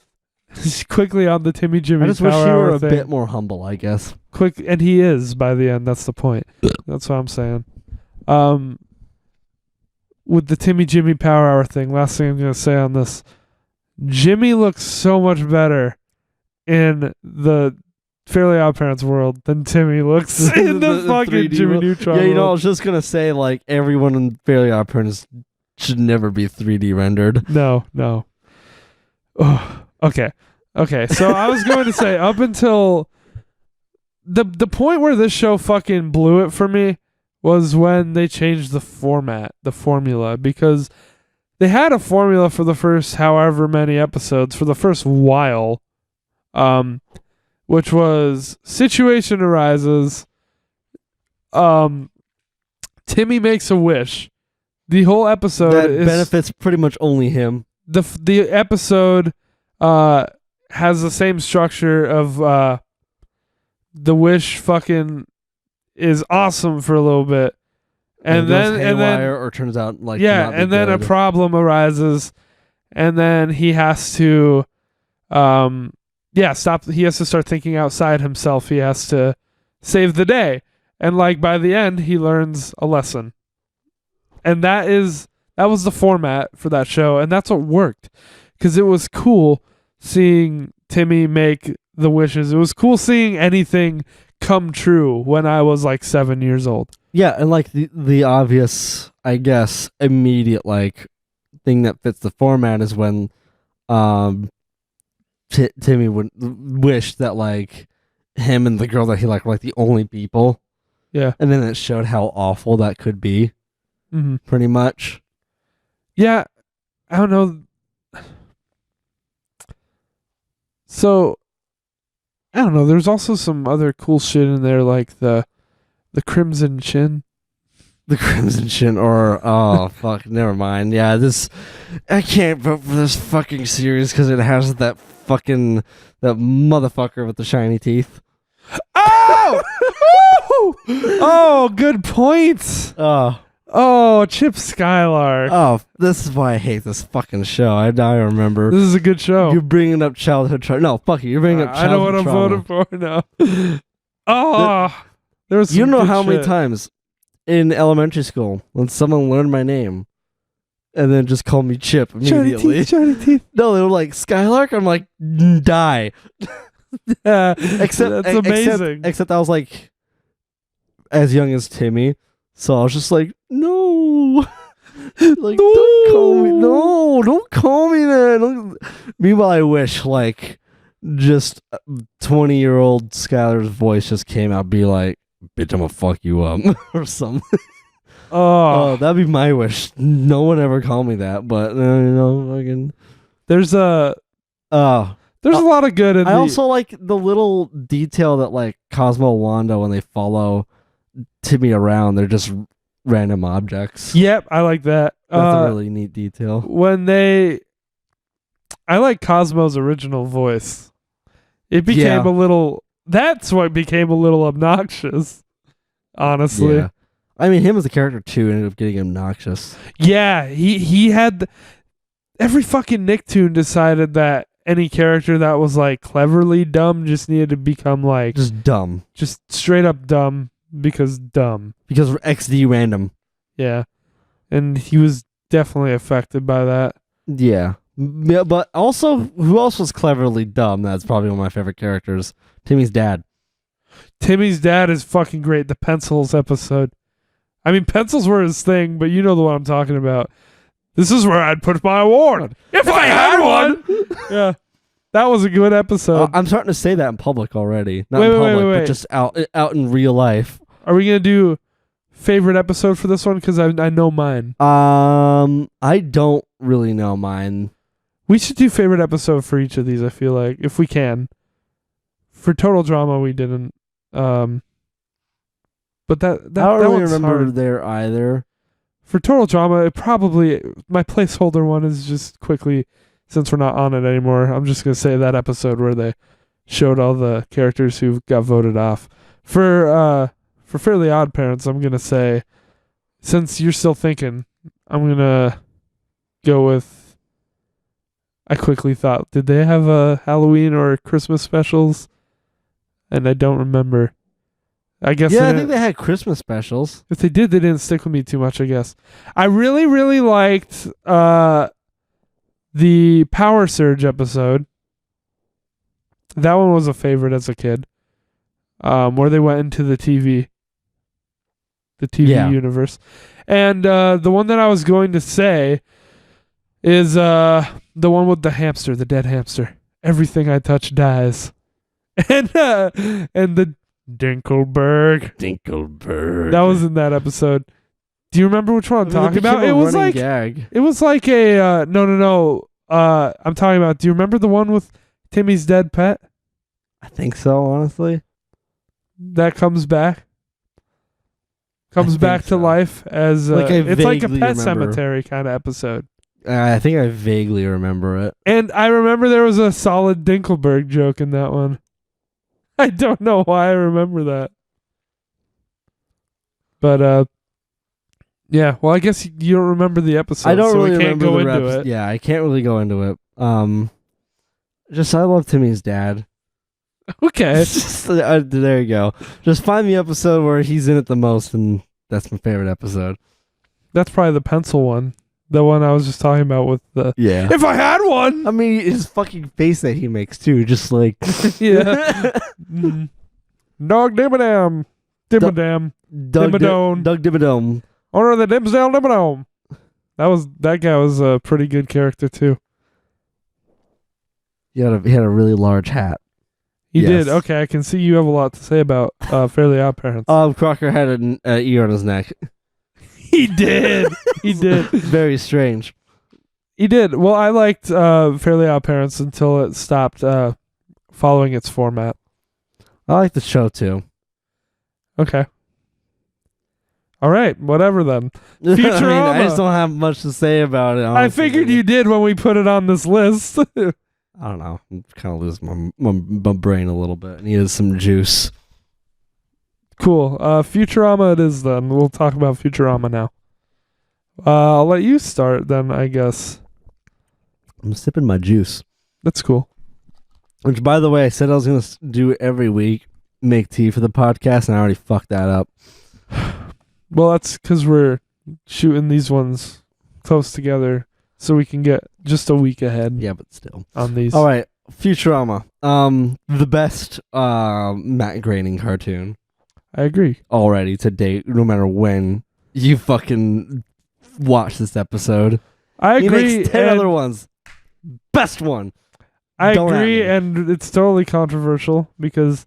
quickly on the Timmy Jimmy I just wish Power you were Hour a thing. bit more humble, I guess. And he is by the end. That's the point. That's what I'm saying. With the Timmy Jimmy Power Hour thing, last thing I'm going to say on this. Jimmy looks so much better in the Fairly Odd Parents world than Timmy looks in the fucking Jimmy Neutron world. world. I was just going to say, like, everyone in Fairly Odd Parents should never be 3D rendered. No. Oh, okay. So I was going to say, up until the point where this show fucking blew it for me was when they changed the formula, because they had a formula for the first however many episodes, for the first while, which was situation arises, Timmy makes a wish. The whole episode that benefits pretty much only him. The episode has the same structure of the wish fucking is awesome for a little bit, and then or turns out like and then a problem arises, and then he has to stop. He has to start thinking outside himself. He has to save the day, and like by the end he learns a lesson, and that was the format for that show, and that's what worked, because it was cool seeing Timmy make the wishes. It was cool seeing anything come true when I was like 7 years old. Yeah, and like the obvious, I guess, immediate like thing that fits the format is when Timmy would wish that like him and the girl that he liked were like the only people. Yeah. And then it showed how awful that could be. Mm-hmm. Pretty much. Yeah. I don't know. So, I don't know. There's also some other cool shit in there, like the Crimson Chin. The Crimson Chin, or oh fuck, never mind. Yeah, I can't vote for this fucking series because it has that motherfucker with the shiny teeth. Oh, oh, good point. Oh, Oh, Chip Skylark. Oh, this is why I hate this fucking show. I remember. This is a good show. You're bringing up childhood trauma. No, fuck you. You're bringing up I know what childhood I'm trauma. voting for now. Oh, there was some You know good how many shit. times in elementary school when someone learned my name and then just called me Chip immediately? Shiny teeth. No, they were like, Skylark? I'm like, die. Yeah, Except that's amazing. Except I was like as young as Timmy. So I was just like, no. Like, don't call me. No, don't call me that. Meanwhile, I wish, like, just 20-year-old Skylar's voice just came out, be like, bitch, I'm gonna fuck you up. Or something. Oh, That'd be my wish. No one ever called me that, but, fucking. there's a lot of good in I also like the little detail that, like, Cosmo and Wanda, when they follow Timmy around, they're just random objects. Yep, I like that. That's a really neat detail. I like Cosmo's original voice. It became that's what became a little obnoxious, honestly. Yeah. I mean, him as a character, too, ended up getting obnoxious. Yeah, he had every fucking Nicktoon decided that any character that was like cleverly dumb just needed to become like Just dumb. just straight up dumb because dumb. Because we're XD random. Yeah. And he was definitely affected by that. Yeah. Yeah, but also, who else was cleverly dumb? That's probably one of my favorite characters. Timmy's dad. Timmy's dad is fucking great. The pencils episode. I mean, pencils were his thing, but you know the one I'm talking about. This is where I'd put my award. If I had one! Yeah. That was a good episode. I'm starting to say that in public already. Not Wait, in wait, public, wait, but wait. just out in real life. Are we going to do favorite episode for this one? Because I know mine. I don't really know mine. We should do favorite episode for each of these, I feel like, if we can. For Total Drama, we didn't. But that I don't really one's remember hard. there either. For Total Drama, it probably my placeholder one is just quickly, since we're not on it anymore. I'm just gonna say that episode where they showed all the characters who got voted off. For Fairly Odd Parents, I'm gonna say, since you're still thinking, I'm gonna go with. I quickly thought, did they have a Halloween or Christmas specials? And I don't remember. I guess Yeah, I think they had Christmas specials. if they did, they didn't stick with me too much, I guess. I really, really liked the Power Surge episode. That one was a favorite as a kid. Where they went into the TV Yeah. universe. And the one that I was going to say is the one with the hamster, the dead hamster. Everything I touch dies. And the Dinkelberg. That was in that episode. Do you remember which one I'm talking about? It was like gag. it was like a no. I'm talking about. Do you remember the one with Timmy's dead pet I think so, honestly. that comes back? Comes think back to so. life as Like, I it's like a vaguely Pet remember. Cemetery kind of episode. I think I vaguely remember it. And I remember there was a solid Dinkelberg joke in that one. I don't know why I remember that. But yeah, well I guess you don't remember the episode, I don't so really we can't remember go the into reps. it. Yeah, I can't really go into it. Just I love Timmy's dad. Okay. There you go. Just find the episode where he's in it the most, and that's my favorite episode. That's probably the pencil one. The one I was just talking about with the Yeah. if I had one. I mean, his fucking face that he makes too, just like Yeah. Mm. Dog Dimmadam. Dimmadam. Dimmadome. Doug Dimmadome. Owner of the Dimsdale Dimmadome. That guy was a pretty good character too. He had a really large hat. He Yes. did. Okay, I can see you have a lot to say about Fairly Odd Parents. Crocker had an ear on his neck. He did. He did. Very strange. He did. Well, I liked Fairly Odd Parents until it stopped following its format. I like the show too. Okay. All right. Whatever then. I Futurama. I just don't have much to say about it. I honestly. figured you did when we put it on this list. I don't know. I'm kind of losing my brain a little bit. I needed some juice. Cool. Futurama it is then. We'll talk about Futurama now. I'll let you start then, I guess. I'm sipping my juice. That's cool. Which, by the way, I said I was going to do every week, make tea for the podcast, and I already fucked that up. Well, that's because we're shooting these ones close together so we can get just a week ahead Yeah, but still. on these. All right, Futurama. The best Matt Groening cartoon I agree. already to date, no matter when you fucking watch this episode. I He agree. makes 10 and other ones. Best one. I Don't at agree, me. and it's totally controversial because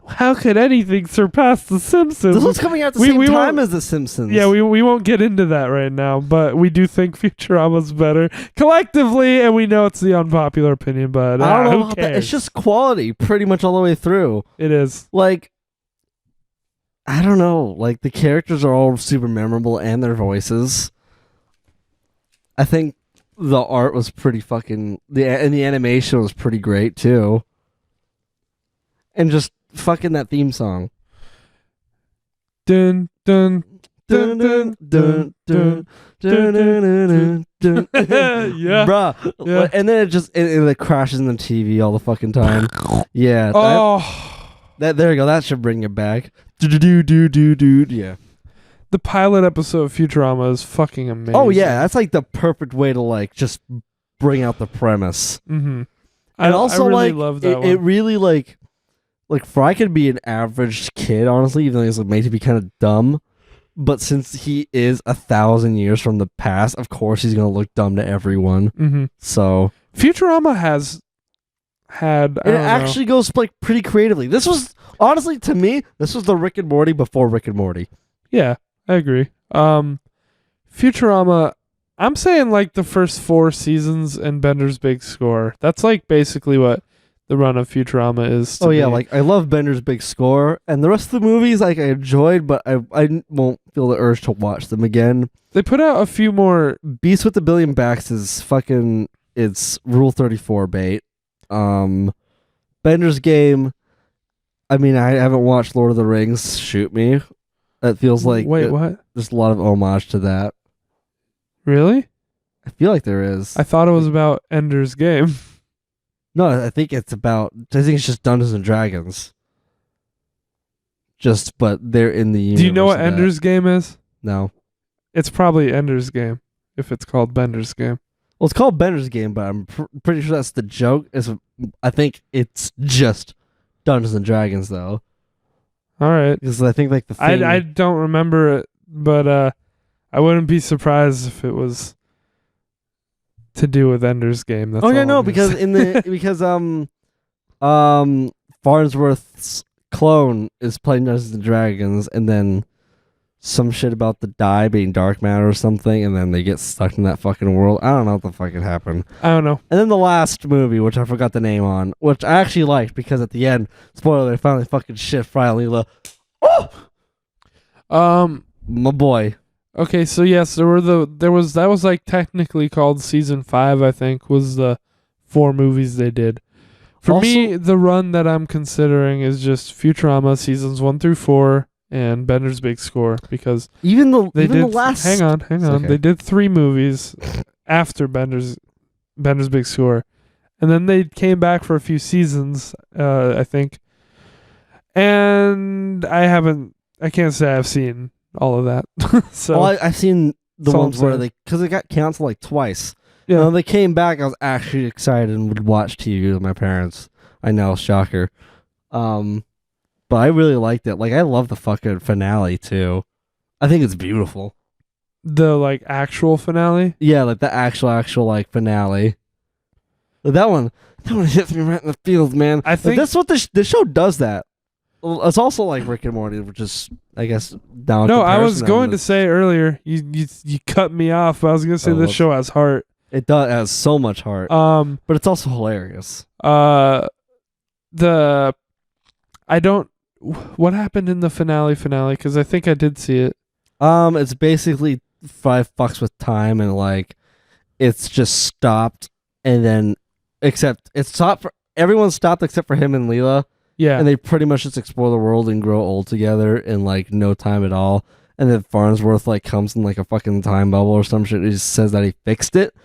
how could anything surpass The Simpsons? This one's coming out at the We- same we time won't- as The Simpsons. Yeah, we won't get into that right now, but we do think Futurama's better collectively, and we know it's the unpopular opinion, but I don't know who about cares? that. It's just quality pretty much all the way through. It is. Like, I don't know. Like, the characters are all super memorable and their voices. I think the art was pretty fucking... and the animation was pretty great, too. And just fucking that theme song. Dun dun dun dun dun dun. Yeah. Bruh. Yeah. And then it crashes in the TV all the fucking time. Yeah. Oh, There you go. That should bring it back. Do. Yeah. the pilot episode of Futurama is fucking amazing. Oh yeah, that's like the perfect way to like just bring out the premise. Mm-hmm. And also I really like love that it one. really like Fry could be an average kid, honestly, even though he's like, made to be kind of dumb. But since he is 1,000 years from the past, of course he's gonna look dumb to everyone. Mm-hmm. So Futurama has had. I it don't know. actually goes like pretty creatively. This was honestly to me, this was the Rick and Morty before Rick and Morty. Yeah, I agree. Futurama, I'm saying like the first 4 seasons and Bender's Big Score. That's like basically what the run of Futurama is. To Oh yeah, me. like I love Bender's Big Score, and the rest of the movies like I enjoyed, but I won't feel the urge to watch them again. they put out a few more. Beast with a Billion Backs is fucking it's Rule 34 bait. Bender's Game. I mean, I haven't watched Lord of the Rings. Shoot me. That feels like Wait, what? there's a lot of homage to that. Really? I feel like there is. I thought it was about Ender's Game. No, I think it's just Dungeons and Dragons. But they're in the universe. Do you know what of that. Ender's Game is? No. It's probably Ender's Game if it's called Bender's Game. Well, it's called Bender's Game, but I'm pretty sure that's the joke. I think it's just Dungeons and Dragons, though. All right. Because I think like the thing... I don't remember it, but I wouldn't be surprised if it was to do with Ender's Game. That's Oh yeah, all no, I'm gonna because say. in the Farnsworth's clone is playing Dungeons and Dragons, and then some shit about the dye being dark matter or something, and then they get stuck in that fucking world. I don't know what the fuck happened. I don't know. And then the last movie, which I forgot the name on, which I actually liked because at the end, spoiler, they finally fucking shit Fry and Leela. Oh, my boy. Okay, so yes, that was like technically called season 5, I think, was the 4 movies they did. For me, the run that I'm considering is just Futurama seasons 1 through 4 and Bender's Big Score, because Even the the last. hang on. okay. They did 3 movies after Bender's Big Score. And then they came back for a few seasons, I think. And I can't say I've seen all of that. So Well, I've seen the That's all ones I'm where saying. because it got canceled like twice. yeah. When they came back, I was actually excited and would watch TV with my parents. I know, shocker. But I really liked it. Like, I love the fucking finale too. I think it's beautiful. The like actual finale. Yeah, like the actual like finale. Like, that one hits me right in the feels, man. I Like, think that's what the show does. That well, it's also like Rick and Morty, which is I guess down. No, I was going to say earlier. You cut me off. But I was going to say Oh, this whoops. show has heart. It does has so much heart, but it's also hilarious. What happened in the finale? Because I think I did see it. It's basically 5 fucks with time, and like it's just stopped, and then except it's stopped for everyone stopped except for him and Leela, Yeah. and they pretty much just explore the world and grow old together in like no time at all. and then Farnsworth like comes in like a fucking time bubble or some shit. He just says that he fixed it.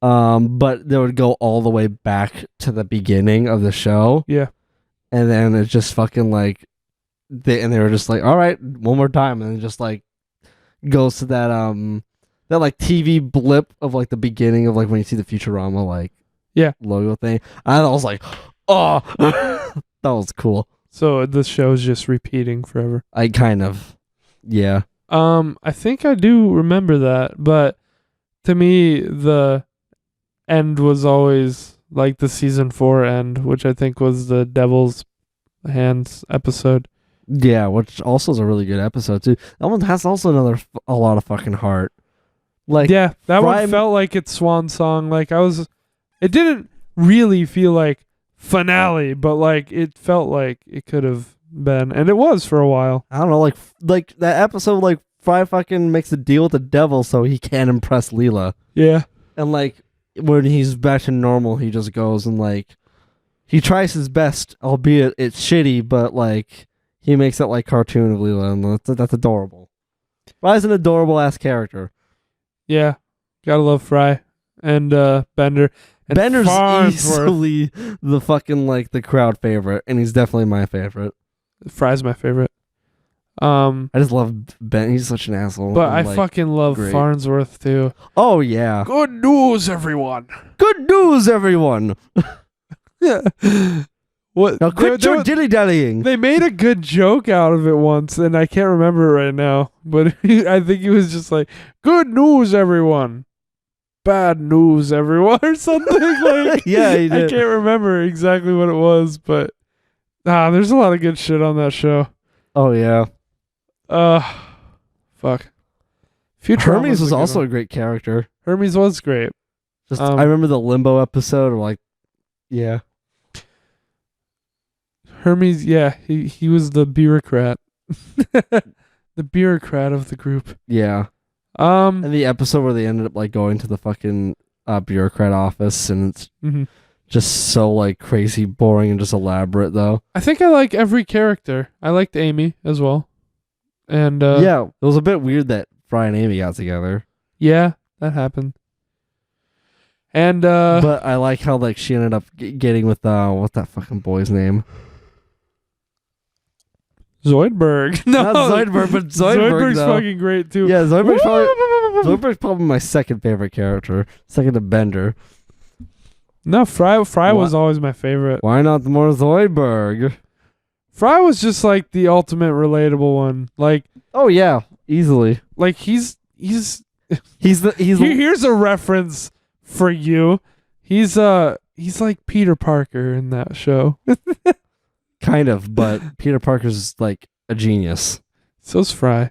But they would go all the way back to the beginning of the show. Yeah. And then it's just fucking like they were just like, all right, one more time, and then just like goes to that like TV blip of like the beginning of like when you see the Futurama like logo thing. And I was like, oh, that was cool. So the show's just repeating forever. I kind of, yeah. I think I do remember that, but to me the end was always like the season 4 end, which I think was the Devil's Hands episode. Yeah, which also is a really good episode too. That one has also a lot of fucking heart. Like, yeah, that one felt like its swan song. Like it didn't really feel like finale, but like it felt like it could have been, and it was for a while. I don't know, like that episode, like Fry fucking makes a deal with the devil so he can't impress Leela. Yeah, and like when he's back to normal, he just goes and like he tries his best, albeit it's shitty, but like he makes that like cartoon of Leela, and that's adorable. Fry's an adorable ass character. Yeah, gotta love Fry and Bender. And Bender's Farnsworth. easily the fucking like the crowd favorite, and he's definitely my favorite. Fry's my favorite. I just love Ben. He's such an asshole. But I fucking love Farnsworth too. Oh yeah. Good news, everyone. Good news, everyone. Yeah. What? Now quit your dilly dallying. They made a good joke out of it once, and I can't remember it right now. But I think he was just like, "Good news, everyone. Bad news, everyone," or something like. Yeah, he did. I can't remember exactly what it was, but there's a lot of good shit on that show. Oh yeah. Fuck. Hermes was also a great character. Hermes was great. Just I remember the Limbo episode, or like, yeah. Hermes, yeah, he was the bureaucrat. The bureaucrat of the group. Yeah. And the episode where they ended up like going to the fucking bureaucrat office, and it's just so like crazy boring and just elaborate though. I think I like every character. I liked Amy as well. And yeah, it was a bit weird that Fry and Amy got together. Yeah, that happened. And but I like how like she ended up getting with what's that fucking boy's name? Zoidberg. No, not Zoidberg, but Zoidberg's though. Fucking great too. Yeah, Zoidberg's probably my second favorite character, second to Bender. No, Fry was always my favorite. Why not more Zoidberg? Fry was just like the ultimate relatable one. Like, oh yeah, easily. Like here's a reference for you. He's like Peter Parker in that show. Kind of, but Peter Parker's like a genius. So's Fry.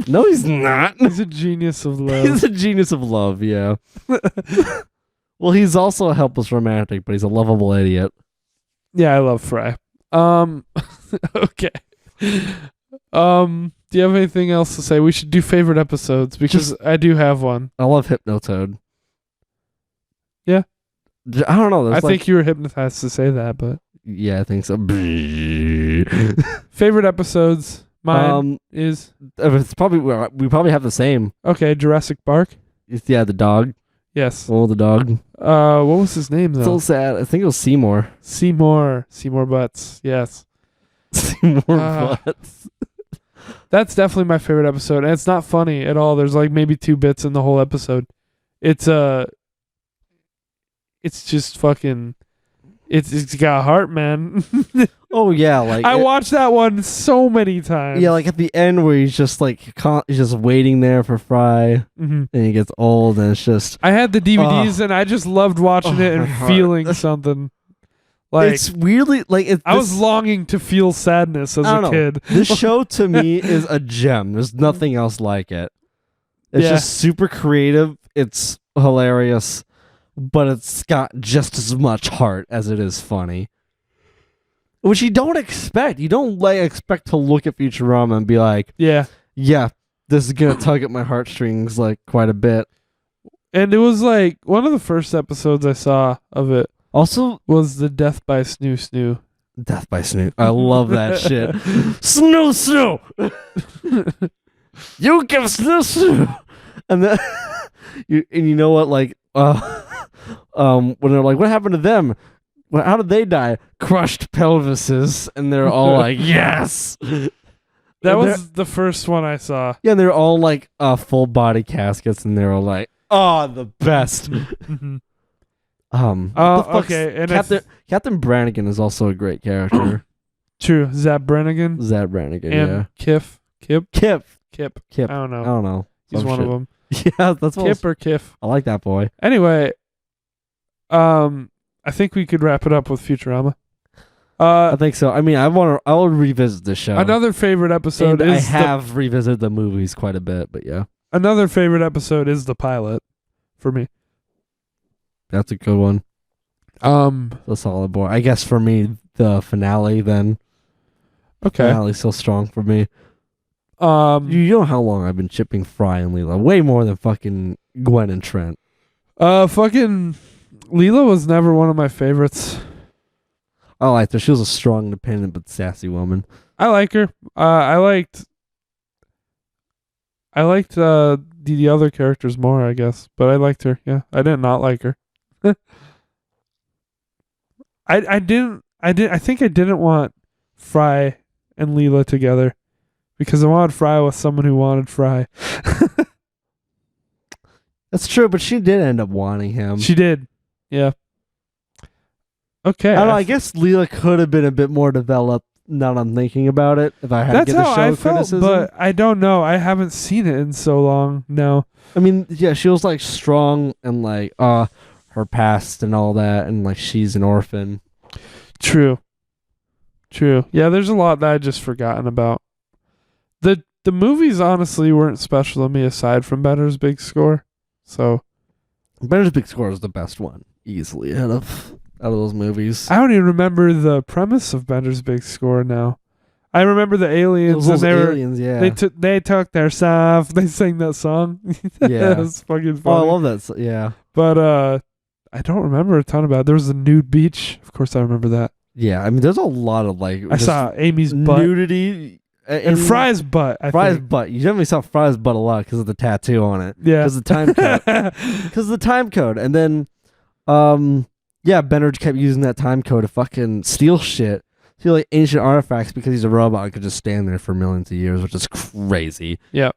No, he's not. He's a genius of love. He's a genius of love, yeah. Well, he's also a helpless romantic, but he's a lovable idiot. Yeah, I love Fry. Okay. Do you have anything else to say? We should do favorite episodes because I do have one. I love Hypnotoad. Yeah. I don't know. I think you were hypnotized to say that, but yeah, I think so. Favorite episodes. Mine is. It's probably we probably have the same. Okay, Jurassic Park. Yeah, the dog. Yes. Oh, the dog. What was his name though? Still sad. I think it was Seymour. Seymour Butts. Yes. Seymour Butts. That's definitely my favorite episode, and it's not funny at all. There's like maybe 2 bits in the whole episode. It's just fucking. It's got heart, man. Oh yeah, like I watched that one so many times. Yeah, like at the end where he's just like he's just waiting there for Fry, and he gets old, and it's just. I had the DVDs, and I just loved watching it and feeling something. Like it's weirdly like I was longing to feel sadness as a kid. This show to me is a gem. There's nothing else like it. It's just super creative. It's hilarious. But it's got just as much heart as it is funny. Which you don't expect. You don't expect to look at Futurama and be like, yeah, this is going to tug at my heartstrings like quite a bit. And it was like one of the first episodes I saw of it. Also was the Death by Snoo Snoo. Death by Snoo. I love that shit. Snoo Snoo. You give this, and then you know what, like when they're like, what happened to them? Well, how did they die? Crushed pelvises, and they're all like, yes. That was the first one I saw. Yeah, and they're all like full body caskets, and they're all like, oh, the best. Mhm. What the fuck's- Okay, and Captain Brannigan is also a great character. true. Zap Brannigan Zach Brannigan, and yeah. Kip. Kip. I don't know. I don't know. He's Some one shit. of them. Yeah, that's what Kip or Kiff. I like that boy. Anyway, I think we could wrap it up with Futurama. I think so. I mean, I will revisit this show. Another favorite episode And is I have revisited the movies quite a bit, but yeah, another favorite episode is the pilot for me. that's a good one. The solid boy. I guess for me, the finale then. Okay. Finale's so strong for me. You You know how long I've been chipping Fry and Leela? Way more than fucking Gwen and Trent. fucking Leela was never one of my favorites. I liked her. She was a strong, independent, but sassy woman. I like her. I liked the other characters more, I guess, but I liked her. Yeah, I did not like her. I think I didn't want Fry and Leela together because I wanted Fry with someone who wanted Fry. That's true, but she did end up wanting him. She did. Yeah. Okay. I don't know. I guess Leela could have been a bit more developed. Now that I'm thinking about it, if I had That's to give the how show I felt, criticism. but I don't know. I haven't seen it in so long now. I mean, yeah, she was like strong and like her past and all that, and like she's an orphan. True. Yeah, there's a lot that I just forgotten about. The movies honestly weren't special to me aside from Bender's Big Score. So Bender's Big Score is the best one, easily out of those movies. I don't even remember the premise of Bender's Big Score now. I remember the aliens and Those they were aliens, yeah. they took their stuff. They sang that song. Yeah. It was fucking Oh, I funny. love that. Yeah, But I don't remember a ton about it. There was a nude beach. Of course, I remember that. yeah. I mean, there's a lot of like I just saw Amy's butt nudity and Fry's butt. I Fry's think. butt. You definitely saw Fry's butt a lot because of the tattoo on it. Yeah. Because the time code. Because the time code, and then, yeah, Bender kept using that time code to fucking steal shit, steal like ancient artifacts because he's a robot and could just stand there for millions of years, which is crazy. Yeah.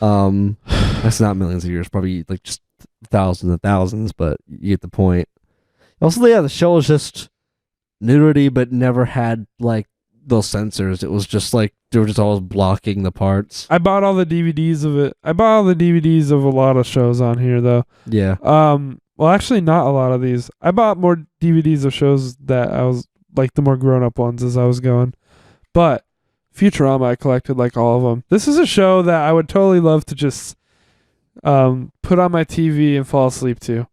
That's not millions of years, probably like just thousands and thousands, but you get the point. Also, yeah, the show was just nudity, but never had like those censors. It was just like they were just always blocking the parts. I bought all the DVDs of it. I bought all the DVDs of a lot of shows on here though. Yeah. Well, actually, not a lot of these. I bought more DVDs of shows that I was like the more grown-up ones as I was going. But Futurama, I collected like all of them. This is a show that I would totally love to just put on my TV and fall asleep to.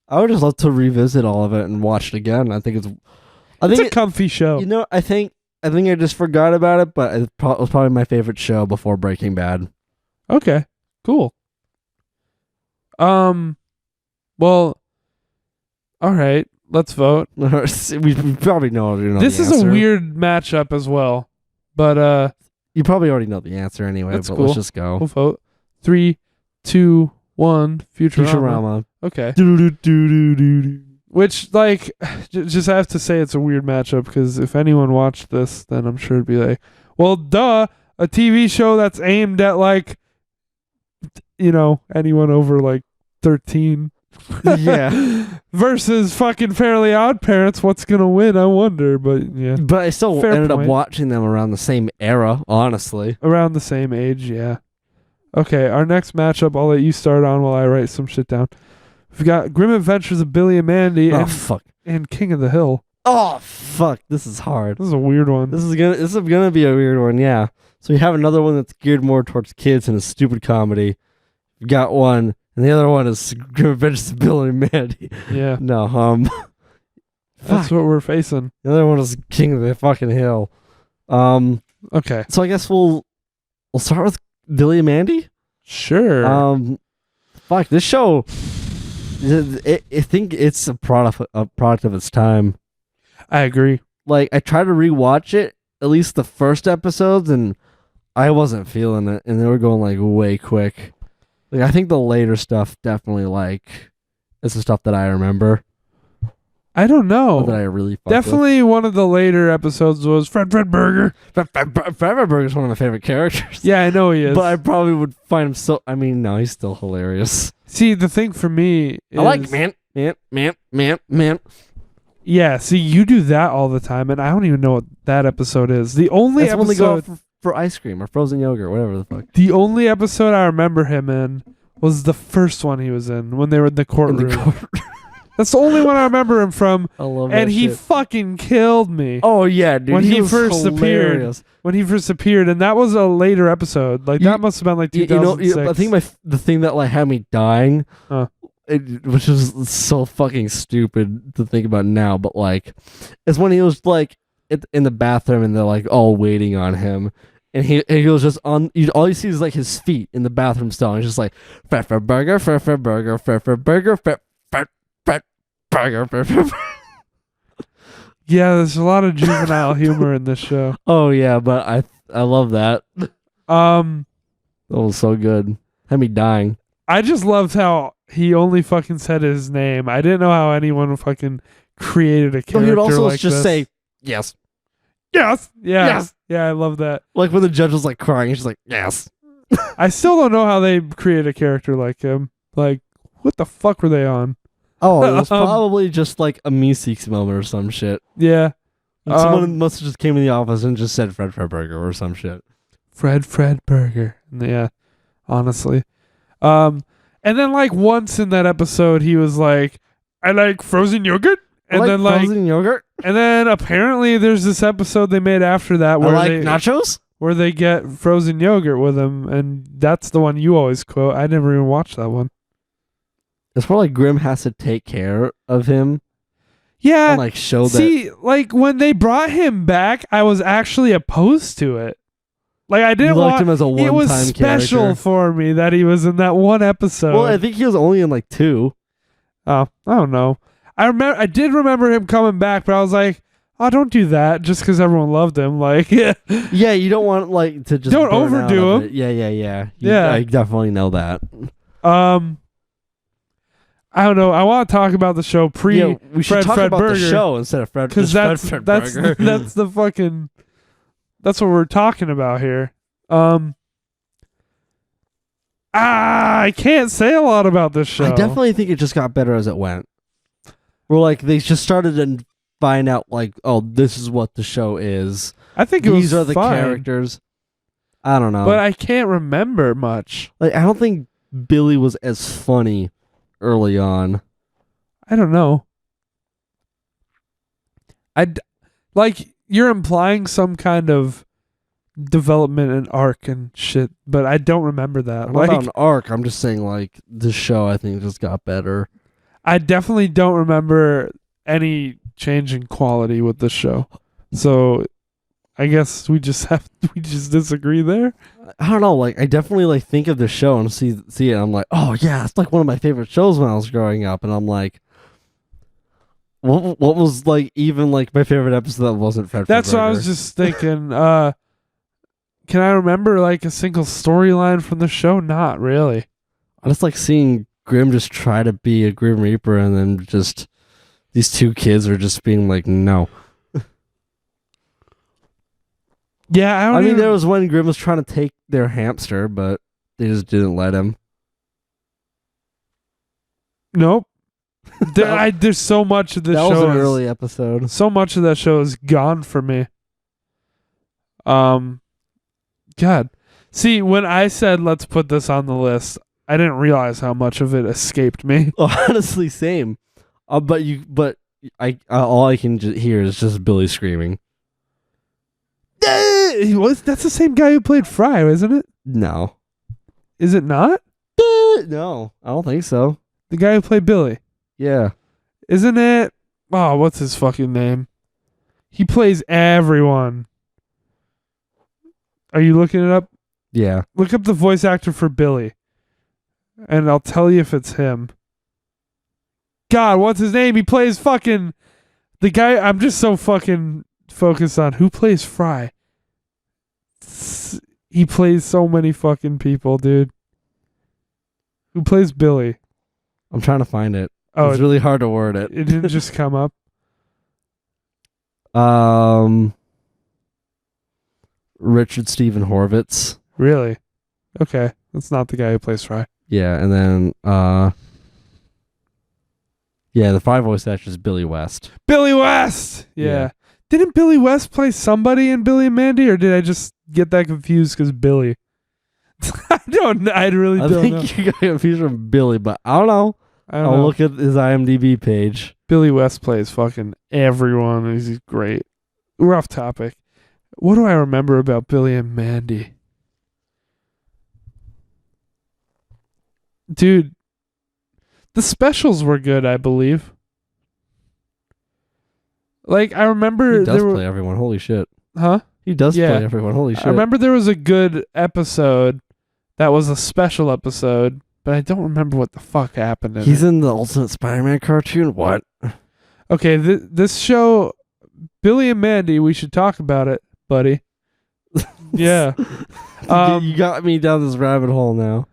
I would just love to revisit all of it and watch it again. I think it's It's a comfy show. you know, I think I just forgot about it, but it was probably my favorite show before Breaking Bad. Okay, cool. Well, all right. Let's vote. we probably know. This the is answer. a weird matchup as well, but You probably already know the answer anyway. That's but cool. let's just go. we'll vote. 3, 2, 1. Futurama. Okay. Which, like, just have to say it's a weird matchup because if anyone watched this, then I'm sure it'd be like, well, duh, a TV show that's aimed at, like, anyone over, like, 13. Yeah. Versus fucking Fairly Odd Parents. What's going to win? I wonder. But, yeah. But I still Fair ended point. up watching them around the same era, honestly. Around the same age, yeah. Okay, our next matchup, I'll let you start on while I write some shit down. We've got Grim Adventures of Billy and Mandy Oh, fuck. and King of the Hill. Oh, fuck. This is hard. This is a weird one. This is gonna be a weird one, yeah. So we have another one that's geared more towards kids and a stupid comedy. We got one, and the other one is Grim Adventures of Billy and Mandy. Yeah, No, that's fuck. what we're facing. The other one is King of the fucking Hill. Okay, So I guess we'll start with Billy and Mandy. sure. Fuck, this show. I think it's a product of its time. I agree. Like I tried to rewatch it, at least the first episodes, and I wasn't feeling it, and they were going like way quick. Like I think the later stuff definitely like is the stuff that I remember. I don't know. Or that I really fucked Definitely one of the later episodes was Fred Burger. with. Fred Burger's one of my favorite characters. Yeah, I know he is. But I probably would find him so. I mean, no, he's still hilarious. See, the thing for me is... I like man. Yeah, see, you do that all the time, and I don't even know what that episode is. The only That's when they go episode... out for ice cream or frozen yogurt, whatever the fuck. The only episode I remember him in was the first one he was in, when they were in the courtroom. That's the only one I remember him from. I love that And he shit. fucking killed me. Oh yeah, dude. When he was first hilarious. When he first appeared, and that was a later episode. Like, that must have been like 2006. I think the thing that like had me dying, which is so fucking stupid to think about now, but like, is when he was like in the bathroom and they're like all waiting on him. And he was just on. All you see is like his feet in the bathroom stall. And he's just like burger, burger, burger. Yeah, there's a lot of juvenile humor in this show. Oh yeah, but I love that. That was so good. Had me dying. I just loved how he only fucking said his name. I didn't know how anyone fucking created a character He would also like just this. say yes. Yes. Yeah. Yes. Yeah, I love that. Like when the judge was like crying, he's just like yes. I still don't know how they create a character like him. Like, what the fuck were they on? Oh, it was probably just like a Meeseeks moment or some shit. Yeah. Someone must have just came in the office and just said Fred Burger or some shit. Fred Burger. Yeah, honestly. And then like once in that episode, he was like, "I like frozen yogurt," and then like frozen yogurt. And then apparently there's this episode they made after that where nachos, where they get frozen yogurt with him, and that's the one you always quote. I never even watched that one. It's more like Grimm has to take care of him. Yeah. And like show that. See, like when they brought him back, I was actually opposed to it. Like I didn't want him as a one-time It was special character. for me that he was in that one episode. Well, I think he was only in like 2. Oh, I don't know. I did remember him coming back, but I was like, oh, don't do that just because everyone loved him. Like, yeah, you don't want like to just don't burn overdo out of him. it. Yeah. Yeah. I definitely know that. I don't know. I want to talk about the show we should talk about Burger, the show instead of Fred. because that's the fucking that's what we're talking about here. I can't say a lot about this show. I definitely think it just got better as it went. We're like they just started to find out like, oh, this is what the show is. I think these are the fine, characters. I don't know, but I can't remember much. like I don't think Billy was as funny early on. I don't know. Like you're implying some kind of development and arc and shit, but I don't remember that. I'm Like, not about an arc. I'm just saying like the show I think just got better. I definitely don't remember any change in quality with the show. So I guess we just disagree there. I don't know, like I definitely like think of the show and see it and I'm like, oh yeah, it's like one of my favorite shows when I was growing up, and I'm like, what was like even like my favorite episode that wasn't Fred That's Burger? what I was just thinking. Can I remember like a single storyline from the show? Not really. I just like seeing Grimm just try to be a Grim Reaper and then just these 2 kids are just being like, no. Yeah, I mean, there was when Grimm was trying to take their hamster, but they just didn't let him. Nope. There's so much of this That show. was an early episode. So much of that show is gone for me. God. See, when I said let's put this on the list, I didn't realize how much of it escaped me. Honestly, same. But all I can hear is just Billy screaming. That's the same guy who played Fry, isn't it? No. Is it not? No, I don't think so. The guy who played Billy. Yeah. Isn't it? Oh, what's his fucking name? He plays everyone. Are you looking it up? Yeah. Look up the voice actor for Billy. And I'll tell you if it's him. God, what's his name? He plays fucking... The guy... I'm just so fucking focused on who plays Fry. He plays so many fucking people, dude. Who plays Billy? I'm trying to find it. Oh, It's really hard to word it. it didn't just come up. Richard Stephen Horvitz. Really? Okay, that's not the guy who plays Fry. Yeah, and then the Fry voice actor is Billy West. Billy West. Yeah. Didn't Billy West play somebody in Billy and Mandy, or did I just get that confused because Billy? I really I don't know. think you got confused from Billy, but I don't know. I don't I'll know. look at his IMDb page. Billy West plays fucking everyone. And he's great. We're off topic. What do I remember about Billy and Mandy? Dude, the specials were good, I believe. Like, I remember He does play everyone. Holy shit. Huh? He does play everyone. Holy shit. I remember there was a good episode that was a special episode, but I don't remember what the fuck happened in He's it. in the Ultimate Spider-Man cartoon? What? Okay, this show, Billy and Mandy, we should talk about it, buddy. Yeah. You got me down this rabbit hole now.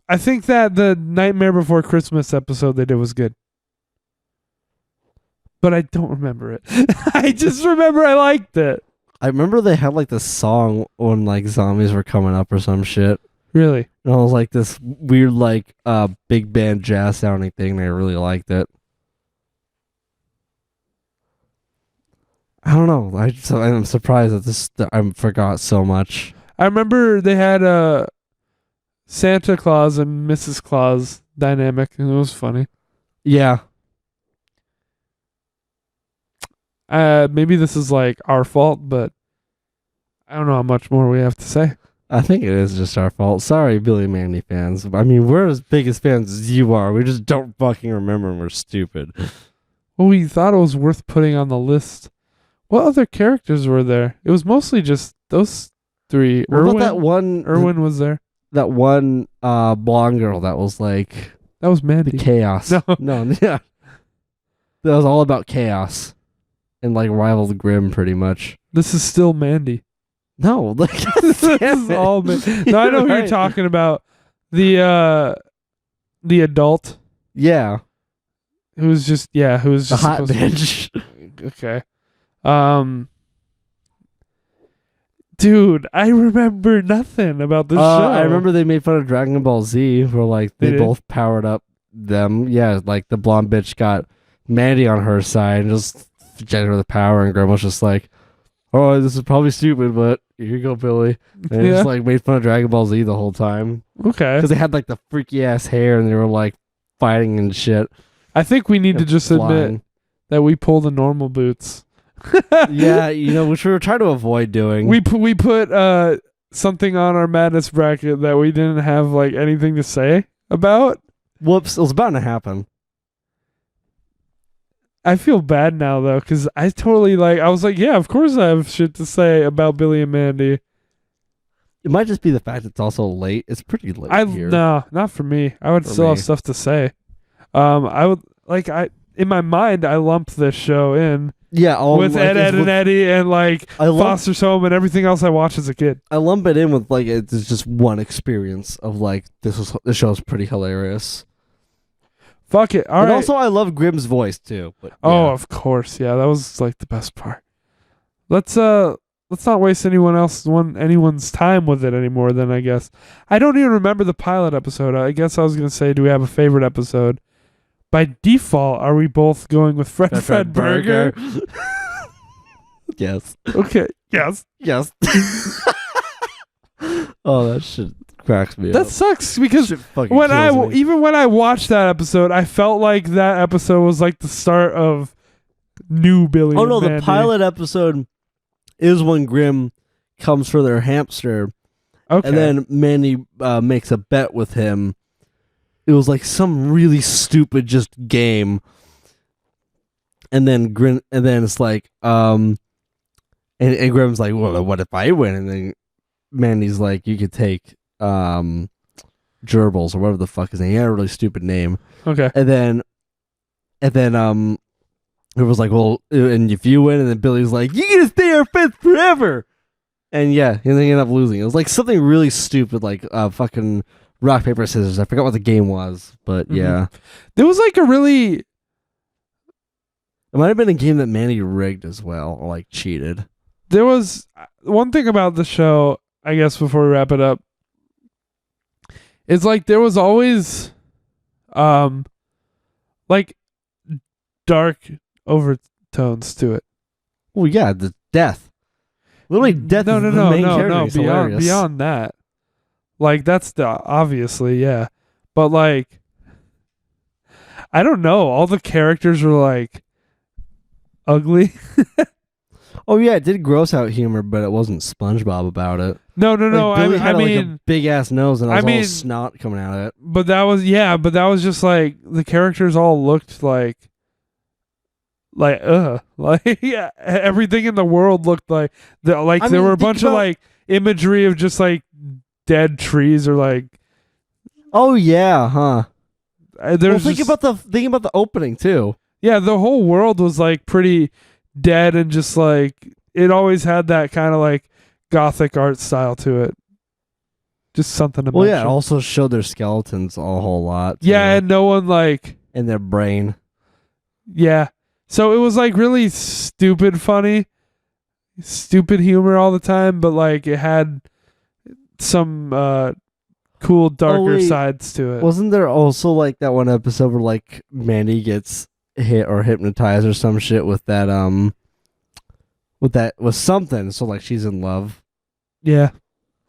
I think that the Nightmare Before Christmas episode they did was good. But I don't remember it. I just remember I liked it. I remember they had like this song when like zombies were coming up or some shit. Really? And it was like this weird like big band jazz sounding thing and I really liked it. I don't know. I'm surprised that I forgot so much. I remember they had a Santa Claus and Mrs. Claus dynamic, and it was funny. Yeah. Maybe this is like our fault, but I don't know how much more we have to say. I think it is just our fault. Sorry, Billy and Mandy fans. I mean, we're as big as fans as you are. We just don't fucking remember and we're stupid. Well, we thought it was worth putting on the list. What other characters were there? It was mostly just those three. What about that one? Irwin was there. That one blonde girl that was like That was Mandy. chaos. No, yeah. That was all about chaos and like rivaled Grimm pretty much. This is still Mandy. No, like This is all Mandy. No, I know who you're talking about. The adult Yeah, who was just the hot supposed to- bitch. Okay. Dude, I remember nothing about this show. I remember they made fun of Dragon Ball Z, where like They they did? both powered up them. Yeah, like the blonde bitch got Mandy on her side and just generated her the power, and Grimm was just like, "Oh, this is probably stupid, but here you go, Billy." And Yeah. just like made fun of Dragon Ball Z the whole time Okay. because they had like the freaky ass hair and they were like fighting and shit. I think we need to just admit Flying. that we pull the normal boots. Yeah, which we were trying to avoid doing. We put something on our madness bracket that we didn't have like anything to say about. Whoops, it was bound to happen. I feel bad now though, because I was like, yeah, of course I have shit to say about Billy and Mandy. It might just be the fact it's also late. It's pretty late here. No, not for me. I would For still have me. stuff to say. In my mind I lumped this show in Yeah, with Ed, and Eddie and like I lump, Foster's Home and everything else I watched as a kid. I lump it in with like it's just one experience of like this show's pretty hilarious. Fuck it. All and right. also I love Grimm's voice too. But Oh, yeah. of course. Yeah, that was like the best part. Let's not waste anyone's time with it anymore then, I guess. I don't even remember the pilot episode. I guess I was going to say, do we have a favorite episode? By default, are we both going with Fred Burger? Yes. Okay. Yes. Yes. Oh, that shit cracks me That up. sucks because Shit fucking when kills me. even when I watched that episode, I felt like that episode was like the start of new Billy. Oh and no, the Mandy. pilot episode is when Grimm comes for their hamster, Okay. and then Mandy makes a bet with him. It was like some really stupid just game, and then it's like and Grimm's like, well, what if I win? And then Mandy's like, you could take gerbils or whatever the fuck his name. He had a really stupid name. Okay. And then it was like, well, and if you win, and then Billy's like, you gonna stay our friends forever. And yeah, and they end up losing. It was like something really stupid, like fucking rock paper scissors. I forgot what the game was, but yeah, There was like a really it might have been a game that Manny rigged as well, or like cheated. there was one thing about the show, I guess before we wrap it up, is like there was always like dark overtones to it. Oh yeah, the death. Literally, death. No, is no, the no, main no, character. no. He's Beyond hilarious. beyond that, like that's the obviously, yeah. But like, I don't know. All the characters were like ugly. Oh yeah, it did gross out humor, but it wasn't SpongeBob about it. No, no, no. Like, Billy I had like mean, a big ass nose and I all mean- snot coming out of it. but that was but that was just like the characters all looked like like yeah, everything in the world looked like there I there mean, were a think bunch of about- like imagery of just like dead trees or like Oh yeah, huh? there's Think about the opening too. yeah, the whole world was like pretty dead and just like it always had that kind of like gothic art style to it. Just something to Well, yeah, it mention. also showed their skeletons a whole lot. Yeah, too, and no one like and their brain. yeah. So it was like really stupid funny, stupid humor all the time, but like it had some cool darker wait. sides to it. Wasn't there also like that one episode where like Mandy gets hit or hypnotized or some shit with that with something? So like she's in love. Yeah.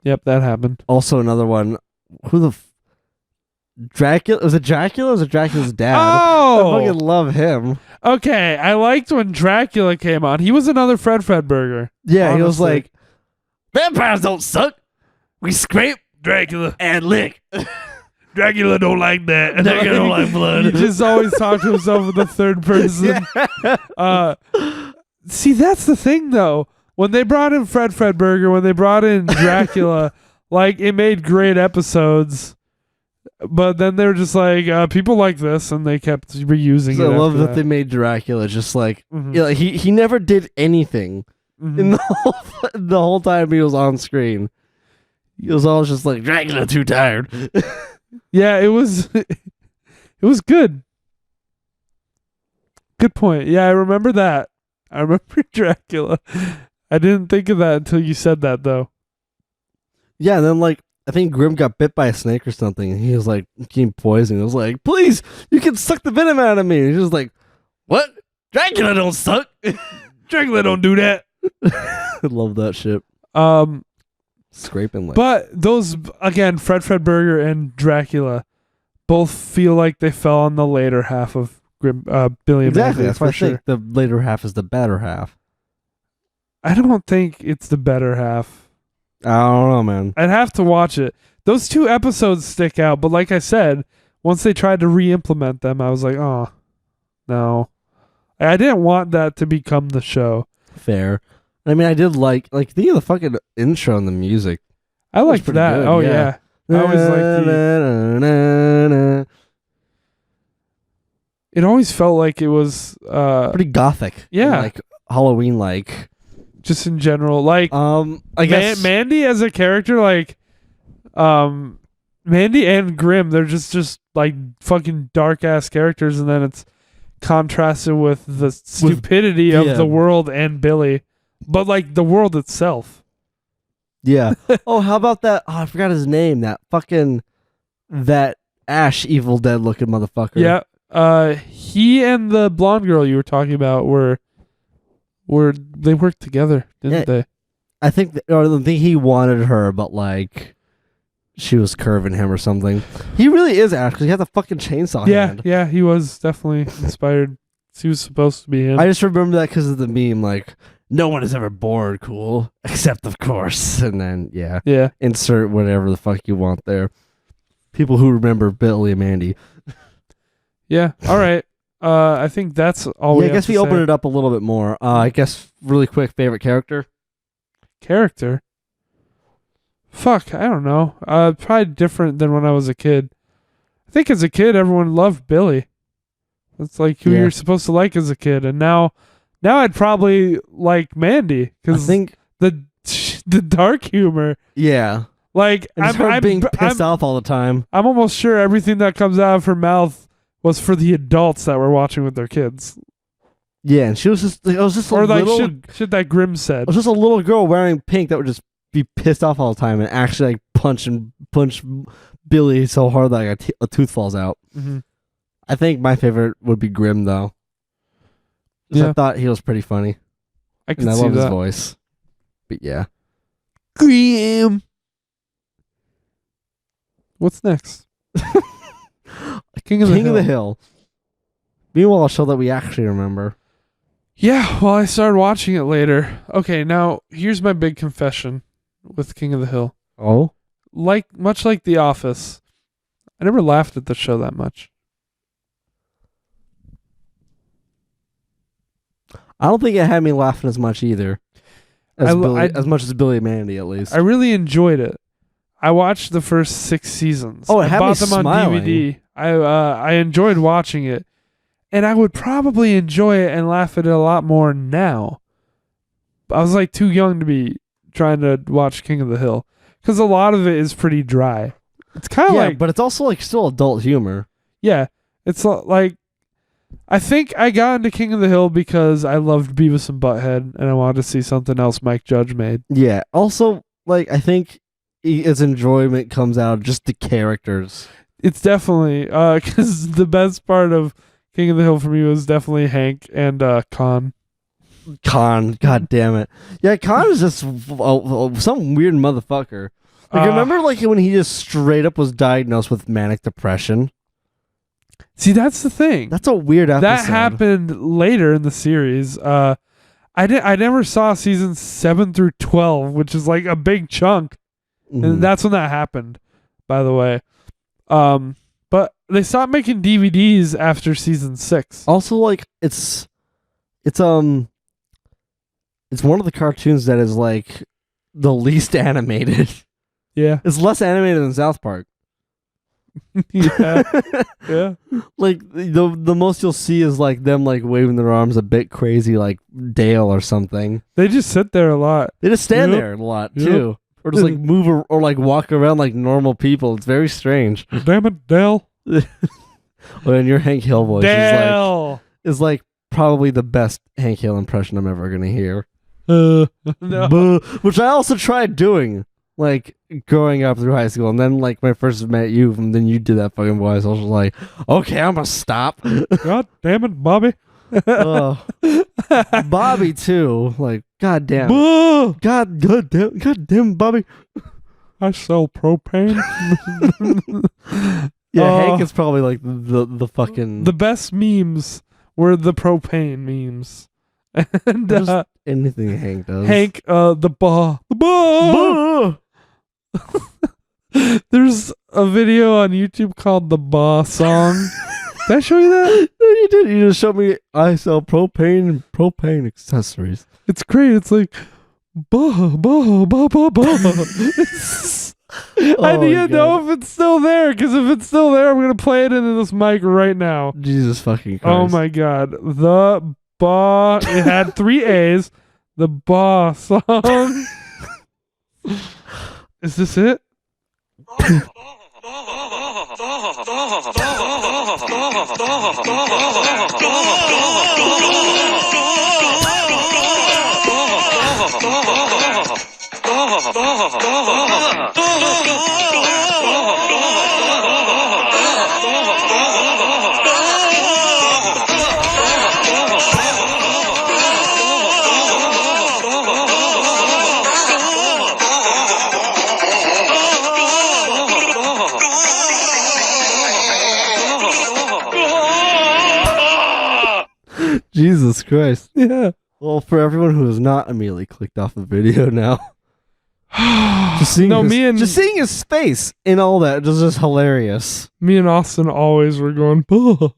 Yep, that happened. Also another one. Who the Dracula? Was it Dracula? Or was it Dracula's dad? I Oh, fucking love him. okay. I liked when Dracula came on. He was another Fred Fredberger. Yeah, he was Honestly. like, vampires don't suck. We scrape Dracula. and lick. Dracula don't like that. Dracula don't like blood. He just always talked to himself in the third person. See, that's the thing though. When they brought in Fred Fredberger, when they brought in Dracula, like it made great episodes. But then they were just like, people like this, and they kept reusing it. I love after that they made Dracula just like Mhm. yeah, like, he never did anything Mhm. in the whole time he was on screen. He was always just like Dracula too tired. Yeah, it was it was good. Good point. Yeah, I remember that. I remember Dracula. I didn't think of that until you said that though. Yeah, and then like I think Grim got bit by a snake or something, and he was like getting poisoned. It was like, please, you can suck the venom out of me. And he was like, what? Dracula don't suck. Dracula don't do that. I love that shit. Scraping like But those again, Fred Fredberger and Dracula both feel like they fell on the later half of Billy and exactly. Mandy, That's why for I sure. think the later half is the better half. I don't think it's the better half. I don't know, man. I'd have to watch it. Those two episodes stick out, but like I said, once they tried to re-implement them, I was like, oh, no. I didn't want that to become the show. Fair. I mean, I did like think of the fucking intro and the music. I liked pretty that. good, Oh, yeah. yeah. I always liked the It always felt like it was pretty gothic. Yeah. Like Halloween like. just in general. Like, I guess Mandy as a character, like, Mandy and Grimm, they're just like fucking dark ass characters, and then it's contrasted with the stupidity of yeah. the world and Billy, but like the world itself. Yeah. Oh, how about that? Oh, I forgot his name. That Ash Evil Dead looking motherfucker. Yeah. He and the blonde girl you were talking about were they worked together, didn't they? I think he wanted her, but like she was curving him or something. He really is Ash because he had the fucking chainsaw hand. Yeah, he was definitely inspired. He was supposed to be him. I just remember that because of the meme, like, no one is ever bored, cool, except of course. And then, yeah. insert whatever the fuck you want there. People who remember Billy and Mandy. Yeah. All right. I think that's all I guess we open it up a little bit more. I guess really quick, favorite character? Character? Fuck, I don't know. Probably different than when I was a kid. I think as a kid, everyone loved Billy. That's like who you're supposed to like as a kid. And now I'd probably like Mandy I because think the the dark humor. Yeah. Like And just her being pissed off all the time. I'm almost sure everything that comes out of her mouth was for the adults that were watching with their kids. Yeah, and she was just, it was just Or a like little, shit that Grimm said. it was just a little girl wearing pink that would just be pissed off all the time and actually like punch Billy so hard that like a tooth falls out. Mm-hmm. I think my favorite would be Grimm though. I thought he was pretty funny. I can and I see love that. his voice. But yeah. Grimm. What's next? King of the Hill. Meanwhile, a show that we actually remember. Yeah, well, I started watching it later. Okay, now here's my big confession with King of the Hill. Oh? Much like The Office, I never laughed at the show that much. I don't think it had me laughing as much either. As much as Billy and Mandy, at least. I really enjoyed it. I watched the first 6 seasons. Oh, it had I me bought them smiling. on DVD. I enjoyed watching it, and I would probably enjoy it and laugh at it a lot more now. I was like too young to be trying to watch King of the Hill because a lot of it is pretty dry. It's kind of like, but it's also like still adult humor. yeah, it's like I think I got into King of the Hill because I loved Beavis and Butthead, and I wanted to see something else Mike Judge made. Yeah. Also, like I think its enjoyment comes out of just the characters. It's definitely because the best part of King of the Hill for me was definitely Hank and Con. God damn it. Yeah, Con is just some weird motherfucker. Like, remember like when he just straight up was diagnosed with manic depression? See, that's the thing. That's a weird episode. That happened later in the series. I never saw seasons 7 through 12, which is like a big chunk. And that's when that happened, by the way. But they stopped making DVDs after season 6. Also, like it's one of the cartoons that is like the least animated. Yeah. It's less animated than South Park. Yeah. Yeah. Like the most you'll see is like them like waving their arms a bit crazy like Dale or something. They just sit there a lot. They just stand there a lot too. Or just like move or like walk around like normal people. It's very strange. Damn it, Dale. Well, and your Hank Hill voice is like probably the best Hank Hill impression I'm ever gonna hear. No. Which I also tried doing, like growing up through high school, and then like when I first met you, and then you did that fucking voice. I was like, okay, I'm gonna stop. God damn it, Bobby. Bobby too. Like, god damn. God damn, Bobby. I sell propane. Yeah, Hank is probably like the fucking the best memes were the propane memes. And anything Hank does. Hank, the ba. There's a video on YouTube called the Ba Song. Did I show you that? No, you did. You just showed me I sell propane accessories. It's great. It's like ba. I need to know if it's still there, because if it's still there, I'm gonna play it into this mic right now. Jesus fucking Christ. Oh my god. The Ba. It had 3 A's. The Ba Song. Is this it? Jesus Christ. Yeah. Well, for everyone who has not immediately clicked off the video now, just seeing his face in all that is just hilarious. Me and Austin always were going, "Bah."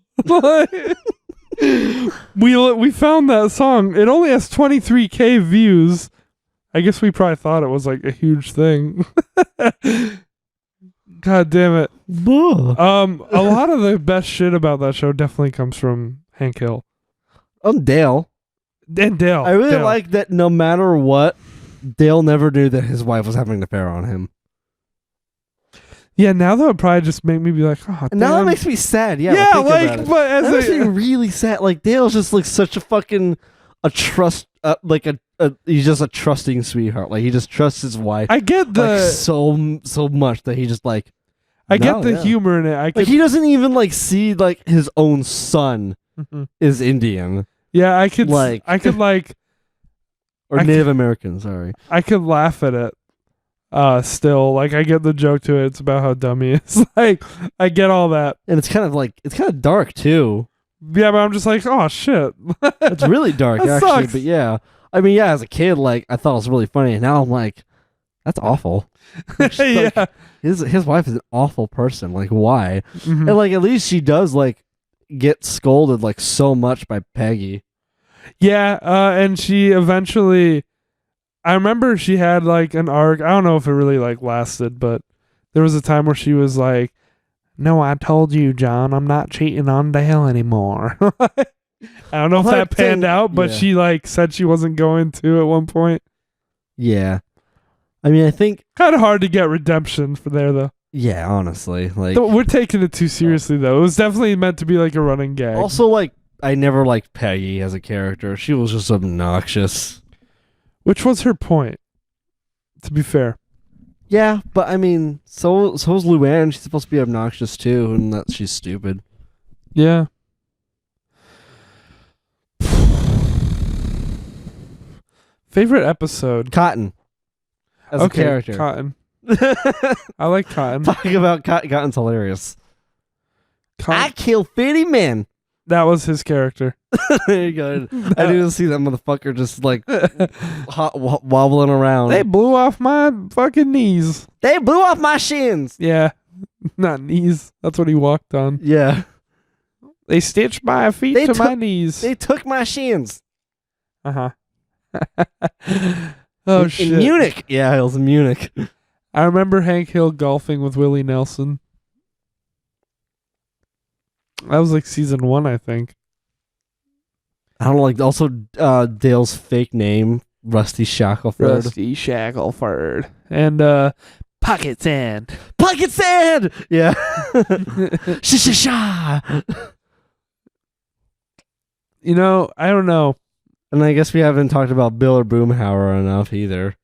we found that song. It only has 23K views. I guess we probably thought it was like a huge thing. God damn it. Bah. A lot of the best shit about that show definitely comes from Hank Hill. Dale. And Dale. I really like that no matter what, Dale never knew that his wife was having an affair on him. Yeah, now that would probably just make me be like, oh, And now that damn. makes me sad. Yeah, Yeah, think like, about it. but as That makes me a, really sad. Like Dale's just like such a fucking he's just a trusting sweetheart. Like he just trusts his wife I get the like so much that he just like I get no, the yeah. humor in it. I Like could, he doesn't even like see like his own son Mhm. is Indian yeah, I could like- I could like or I Native American. Sorry. I could laugh at it. Still, like I get the joke to it. It's about how dumb he is. Like I get all that. And it's kind of dark too. Yeah, but I'm just like, oh shit. It's really dark That actually. sucks. But yeah, I mean, yeah, as a kid, like I thought it was really funny, and now I'm like, that's awful. Just, like, Yeah. his wife is an awful person. Like why? Mhm. And like at least she does like get scolded like so much by Peggy. Yeah, and she eventually I remember she had like an arc. I don't know if it really like lasted, but there was a time where she was like, "No, I told you, John, I'm not cheating on Dale anymore." I don't know if Well, that that panned thing- out, but yeah. she like said she wasn't going to at one point. Yeah, I mean, I think Kind of hard to get redemption for there though. yeah, honestly, like We're taking it too seriously though. It was definitely meant to be like a running gag. also like I never liked Peggy as a character. She was just obnoxious. Which was her point, to be fair. Yeah, but I mean, so's Luann. She's supposed to be obnoxious too, and that she's stupid. Yeah. Favorite episode? Cotton as a character. Cotton. I like Cotton. Talking about Cotton's hilarious. I Cotton. kill 50 men. That was his character. There you go. I didn't even see that motherfucker just like wobbling around. They blew off my fucking knees. They blew off my shins. Yeah. Not knees. That's what he walked on. Yeah. They stitched my feet They to my took- knees. They took my shins. Uh-huh. Oh, in shit. Munich. Yeah, it was in Munich. I remember Hank Hill golfing with Willie Nelson. That was like season 1, I think. I don't know, like also Dale's fake name, Rusty Shackleford. Rusty Shackleford. And Pocket Sand. Pocket sand. Yeah. Sha. You know, I don't know. And I guess we haven't talked about Bill or Boomhauer enough either.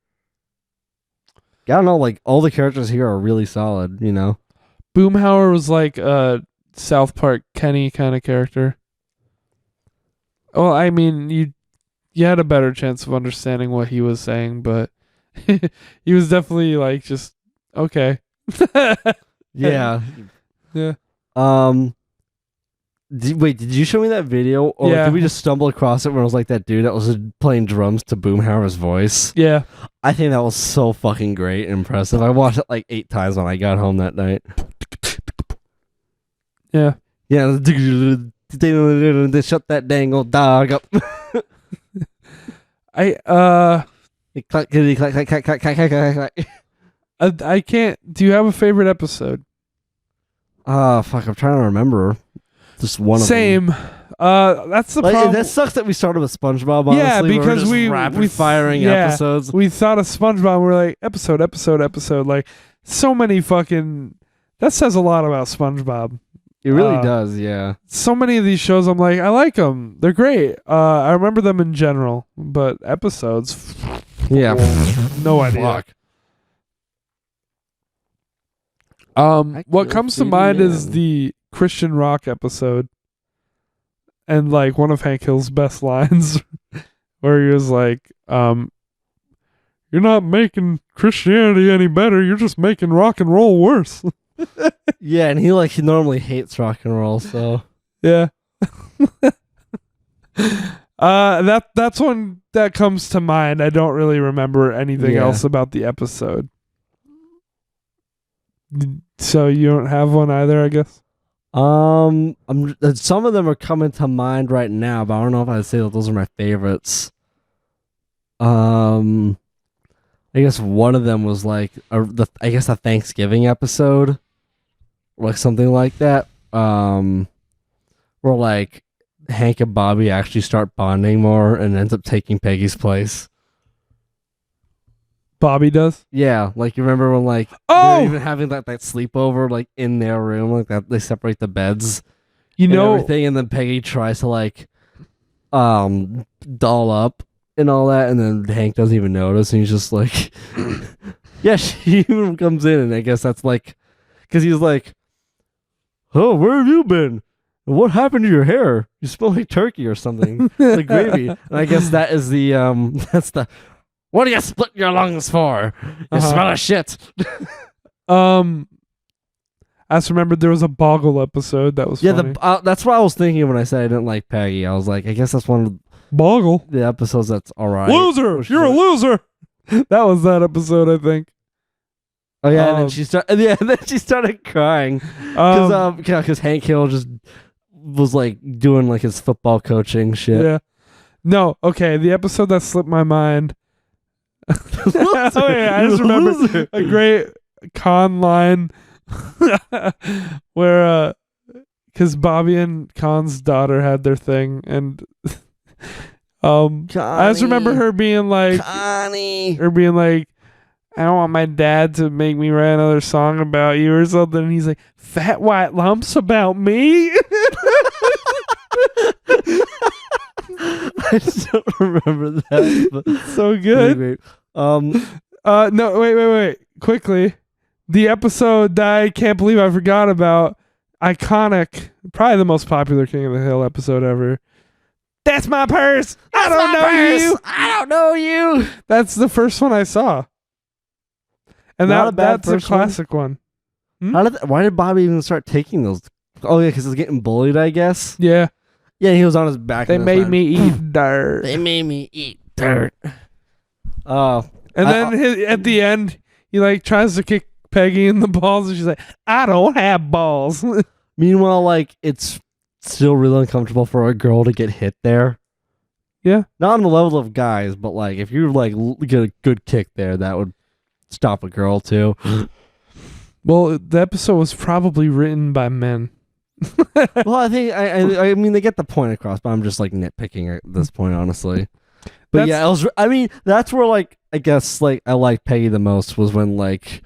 I don't know, like all the characters here are really solid, you know. Boomhauer was like a South Park Kenny kind of character. Well, I mean, you had a better chance of understanding what he was saying, but he was definitely like just okay. Yeah. Yeah. Wait, did you show me that video? Or Yeah. did we just stumble across it when it was like that dude that was playing drums to Boomhauer's voice? Yeah. I think that was so fucking great and impressive. I watched it like 8 times when I got home that night. Yeah. Yeah. They shut that dang old dog up. I Clack, clack, clack, clack, clack, clack, clack, clack. I can't. Do you have a favorite episode? Fuck, I'm trying to remember. Just one of them. Same. That's the Like, problem. that sucks that we started with SpongeBob, honestly. Yeah, where we're because just we rapid firing yeah. episodes. We thought of SpongeBob and we're like, episode. Like, so many fucking. That says a lot about SpongeBob. It really does, yeah. So many of these shows, I'm like, I like them. They're great. I remember them in general, but episodes, Yeah. no idea. Fuck. What killed comes to 50 mind is men. the Christian rock episode, and like one of Hank Hill's best lines, where he was like, "You're not making Christianity any better. You're just making rock and roll worse." Yeah, and he normally hates rock and roll, so Yeah. That's one that comes to mind. I don't really remember anything Yeah. else about the episode. So you don't have one either, I guess. some of them are coming to mind right now, but I don't know if I'd say that those are my favorites. I guess one of them was like a Thanksgiving episode, like something like that. Where like Hank and Bobby actually start bonding more and ends up taking Peggy's place. Bobby does. Yeah, like you remember when like Oh! they're even having that sleepover like in their room, like that they separate the beds You and know, everything, and then Peggy tries to like doll up and all that, and then Hank doesn't even notice, and he's just like, yeah, she even comes in, and I guess that's like, because he's like, oh, where have you been? What happened to your hair? You smell like turkey or something, like gravy. And I guess that is the that's the. What do you split your lungs for? You smell like shit. I just remembered there was a Boggle episode that was funny. That's what I was thinking when I said I didn't like Peggy. I was like, I guess that's one of Boggle. the episodes that's all right. Loser! You're a loser! That was that episode, I think. Oh yeah, and then she started. Yeah, and then she started crying because Hank Hill just was like doing like his football coaching shit. Yeah. No, okay. The episode that slipped my mind. Oh, yeah, I just remember a great con line where because Bobby and Khan's daughter had their thing, and I just remember her being like, Connie. I don't want my dad to make me write another song about you or something. And he's like, fat white lumps about me. I just don't remember that. But so good. No, wait. Quickly. The episode that I can't believe I forgot about, iconic, probably the most popular King of the Hill episode ever. That's my purse. I don't know you. I don't know you. That's the first one I saw. And that's a classic one. Why did Bobby even start taking those? Oh yeah, because he was getting bullied, I guess. Yeah. Yeah, he was on his back. They made me eat dirt. They made me eat dirt. Oh. And then at the end, he like tries to kick Peggy in the balls, and she's like, I don't have balls. Meanwhile, like, it's still really uncomfortable for a girl to get hit there. Yeah. Not on the level of guys, but like, if you like get a good kick there, that would stop a girl too. Well, the episode was probably written by men. Well, I think I mean they get the point across, but I'm just like nitpicking at this point, honestly. But that's where like I guess like I liked Peggy the most was when like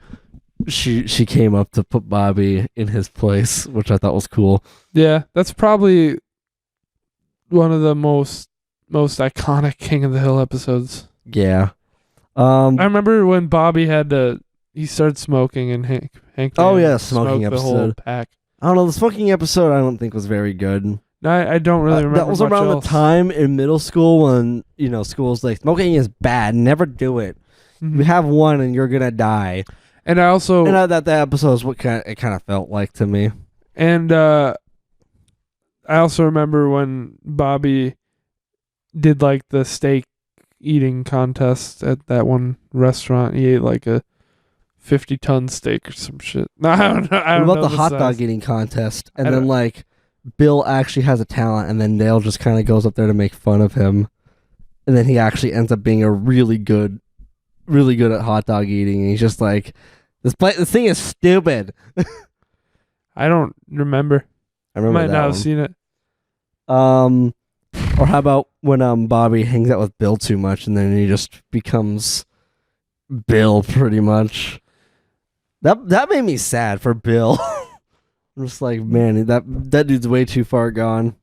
she came up to put Bobby in his place, which I thought was cool. Yeah, that's probably one of the most iconic King of the Hill episodes. Yeah. I remember when Bobby he started smoking and Hank oh yeah, smoking episode. The whole pack. I don't know, the smoking episode I don't think was very good. I don't really remember. That was around the time in middle school when, school's like, smoking is bad, never do it. Mm-hmm. You have one and you're gonna die. And that episode is what it kind of felt like to me. And I also remember when Bobby did like the steak eating contest at that one restaurant. He ate like a 50-ton steak or some shit. No, I don't know. What about the hot dog eating contest? And then like Bill actually has a talent, and then Dale just kind of goes up there to make fun of him, and then he actually ends up being a really good at hot dog eating. And he's just like, this thing is stupid. I don't remember. I remember might that not have one. seen it. Or how about when Bobby hangs out with Bill too much, and then he just becomes Bill pretty much. That made me sad for Bill. I'm just like, man, that dude's way too far gone.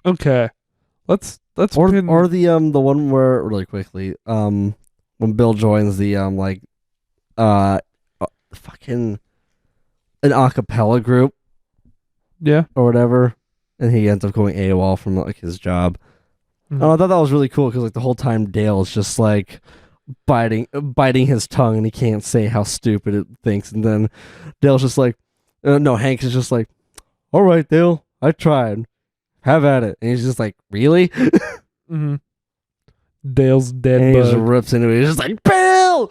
Okay, let's or the one where really quickly when Bill joins the fucking an acapella group, yeah, or whatever, and he ends up going AWOL from like his job. Mm-hmm. I thought that was really cool because like the whole time Dale is just like biting his tongue and he can't say how stupid it thinks, and then Dale's just like, no, Hank is just like, all right, Dale, I tried, have at it, and he's just like, really? Mm-hmm. Dale's dead. And he just rips into it. He's just like, Bill.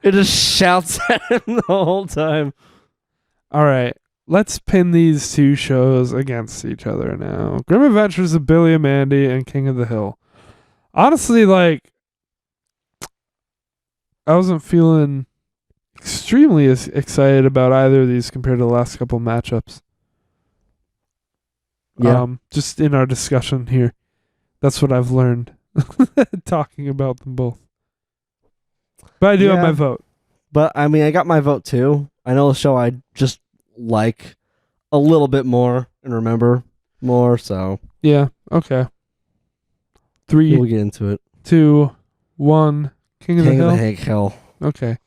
It just shouts at him the whole time. All right, let's pin these two shows against each other now. Grim Adventures of Billy and Mandy and King of the Hill. Honestly, like, I wasn't feeling extremely excited about either of these compared to the last couple matchups. Yeah. Just in our discussion here. That's what I've learned talking about them both. But I do have Yeah. my vote. But I mean, I got my vote too. I know the show I just like a little bit more and remember more, so Yeah. Okay. 3, we'll get into it. 2, 1. King of the King of Hill. the Hank Hill. Okay.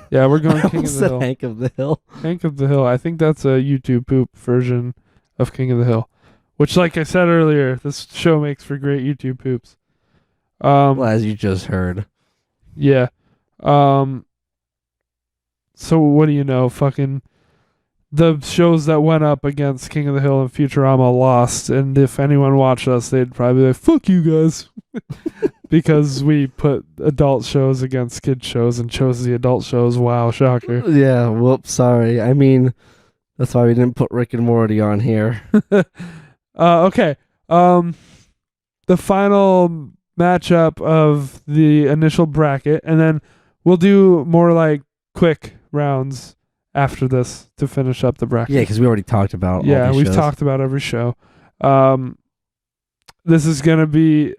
Yeah, we're going I King of almost the said Hill. Hank of the Hill. Hank of the Hill. I think that's a YouTube poop version of King of the Hill. Which, like I said earlier, this show makes for great YouTube poops. Well, as you just heard. Yeah. So what do you know? Fucking the shows that went up against King of the Hill and Futurama lost, and if anyone watched us, they'd probably be like, "Fuck you guys," because we put adult shows against kid shows and chose the adult shows. Wow, shocker. Yeah, whoops, sorry. I mean, that's why we didn't put Rick and Morty on here. Okay. The final matchup of the initial bracket, and then we'll do more like quick rounds after this to finish up the bracket. Yeah, because we already talked about Yeah, all these we've shows. talked about every show. This is gonna be.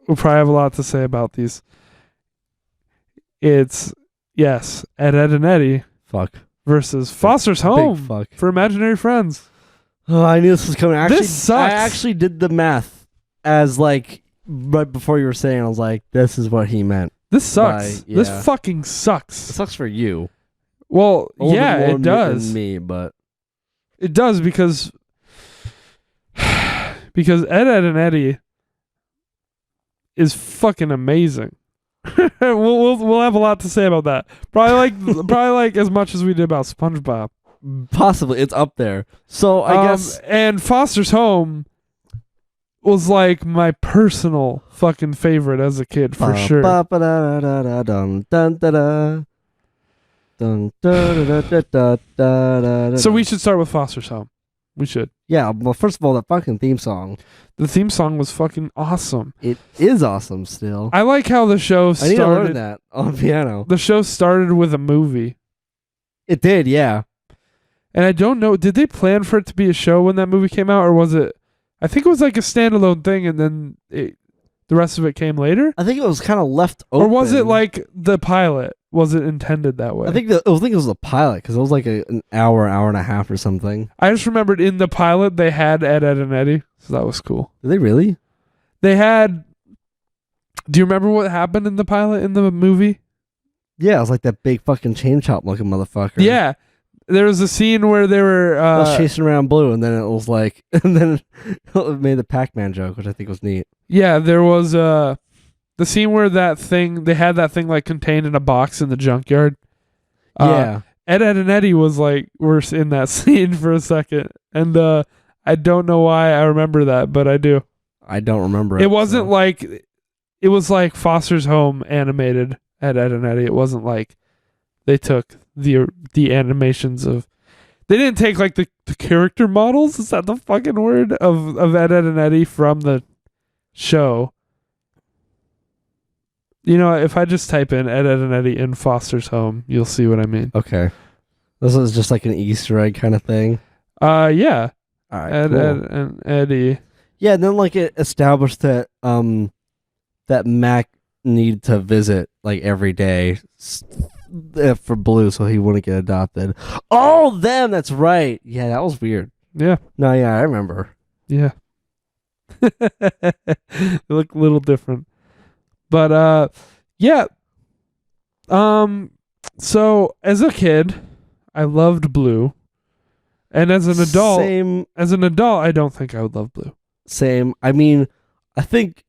We'll probably have a lot to say about these. It's Ed, Ed, and Eddie Fuck. versus Foster's Home Big fuck. for Imaginary Friends. Oh, I knew this was coming. Actually, This sucks. I actually did the math as like right before you were saying. I was like, "This is what he meant." This sucks. Yeah. This fucking It sucks. sucks for you. Well, A little yeah, bit more it does. than me, but It does because Ed, Ed, and Eddie is fucking amazing. we'll have a lot to say about that. Probably like as much as we did about SpongeBob. possibly it's up there. So I guess and Foster's Home was like my personal fucking favorite as a kid for sure. So we should start with Foster's Home. We should. Yeah, well, first of all, that fucking theme song. The theme song was fucking awesome. It is awesome still. I like how the show I need to learn started. that on piano. The show started with a movie. It did, yeah. And I don't know, did they plan for it to be a show when that movie came out, or was it? I think it was like a standalone thing, and then the rest of it came later. I think it was kind of left open. Or was it like the pilot? Was it intended that way? I think it was the pilot because it was like an hour and a half or something. I just remembered in the pilot they had Ed, Ed, and Eddie, so that was cool. Did they really? They had. Do you remember what happened in the pilot in the movie? Yeah, it was like that big fucking chain chomp looking motherfucker. Yeah, there was a scene where they were. I was chasing around Blue, and then it was like, and then it made the Pac-Man joke, which I think was neat. Yeah, there was the scene where they had that thing like contained in a box in the junkyard. Yeah. Ed, Ed, and Eddie were in that scene for a second, and I don't know why I remember that, but I do. I don't remember it. It wasn't like it was like Foster's Home animated Ed, Ed, and Eddie. It wasn't like they took the animations of. They didn't take like the character models. Is that the fucking word of Ed, Ed, and Eddie from the show? You know, if I just type in Ed, Ed, and Eddie in Foster's Home, you'll see what I mean. Okay. This is just like an Easter egg kind of thing. Yeah. All right. Ed, Cool. Ed, and Eddie. Yeah, and then like it established that that Mac needed to visit like every day for Blue so he wouldn't get adopted. Oh, them, that's right. Yeah, that was weird. Yeah. No, yeah, I remember. Yeah. They look a little different. But yeah. So as a kid, I loved Blue. And as an adult, I don't think I would love Blue. Same. I mean, I think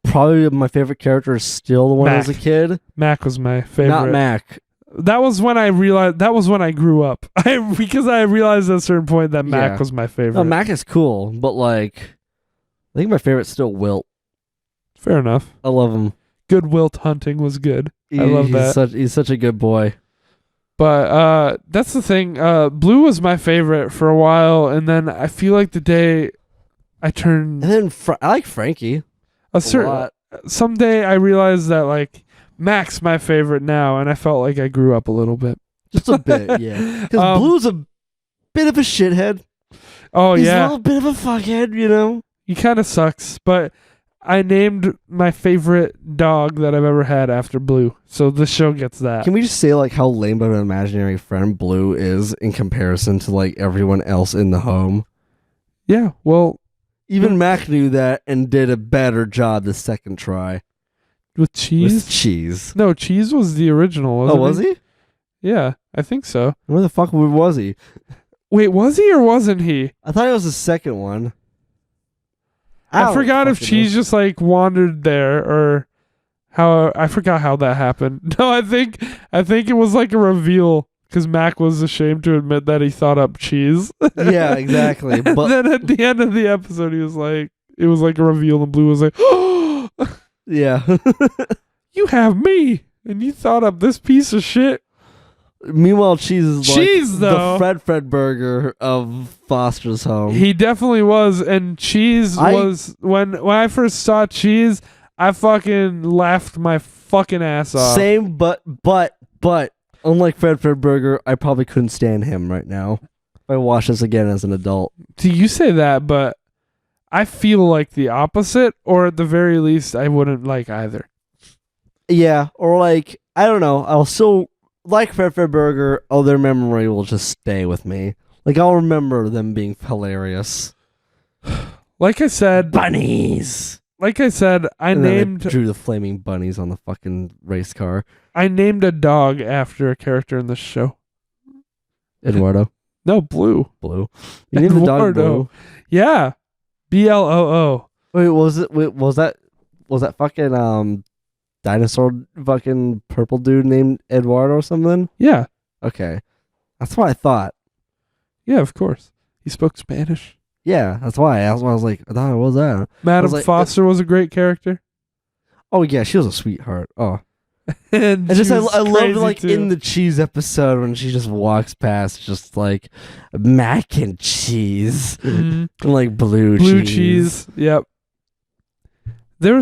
probably my favorite character is still the one Mac. as a kid. Mac was my favorite. Not Mac. That was when I realized. That was when I grew up. Because I realized at a certain point that Mac Yeah. was my favorite. No, Mac is cool, but like, I think my favorite's still Wilt. Fair enough. I love him. Good Wilt hunting was good. I love that. He's such a good boy. But that's the thing. Blue was my favorite for a while, and then I feel like the day I turned And then I like Frankie a certain lot. someday I realized that like Mac's my favorite now, and I felt like I grew up a little bit. Just a bit, yeah. Because Blue's a bit of a shithead. Oh He's a yeah, little bit of a fuckhead, you know? he kind of sucks, but I named my favorite dog that I've ever had after Blue. So the show gets that. Can we just say like how lame of an imaginary friend Blue is in comparison to like everyone else in the home? Yeah, well, Even Mac knew that and did a better job the second try. with Cheese? With Cheese. No, Cheese was the original, wasn't Oh, was he? Yeah, I think so. Where the fuck was he? Wait, was he or wasn't he? I thought it was the second one. I forgot if fucking Cheese just like wandered there or how. I forgot how that happened. No, I think it was like a reveal because Mac was ashamed to admit that he thought up Cheese. Yeah, exactly. And But then at the end of the episode, he was like, it was like a reveal, and Blue was like, "Oh, yeah. you have me, and you thought up this piece of shit." Meanwhile, Cheese is like Cheese, though. the Fred Burger of Foster's home. He definitely was, and Cheese was when I first saw Cheese, I fucking laughed my fucking ass off. Same, but unlike Fred Burger, I probably couldn't stand him right now. If I watch this again as an adult. Do you say that? But I feel like the opposite, or at the very least, I wouldn't like either. Yeah, or like I don't know. I'll still like Fred Burger. Oh, their memory will just stay with me. Like I'll remember them being hilarious. Like I said, Bunnies. I And then they named drew the flaming bunnies on the fucking race car. I named a dog after a character in this show. Eduardo. No, Blue. Blue. You named the dog Eduardo. Blue. Yeah, BLOO. Wait, was that fucking dinosaur fucking purple dude named Eduardo or something? Yeah, Okay. That's what I thought. yeah, of course. He spoke Spanish. Yeah, that's why. That's why I was like, I thought it was that. Madam like, Foster was a great character. Oh yeah, she was a sweetheart. Oh. And I just she I was loved crazy, like too. in the cheese episode when she just walks past just like mac and cheese. Mhm. And like blue cheese. Yep. There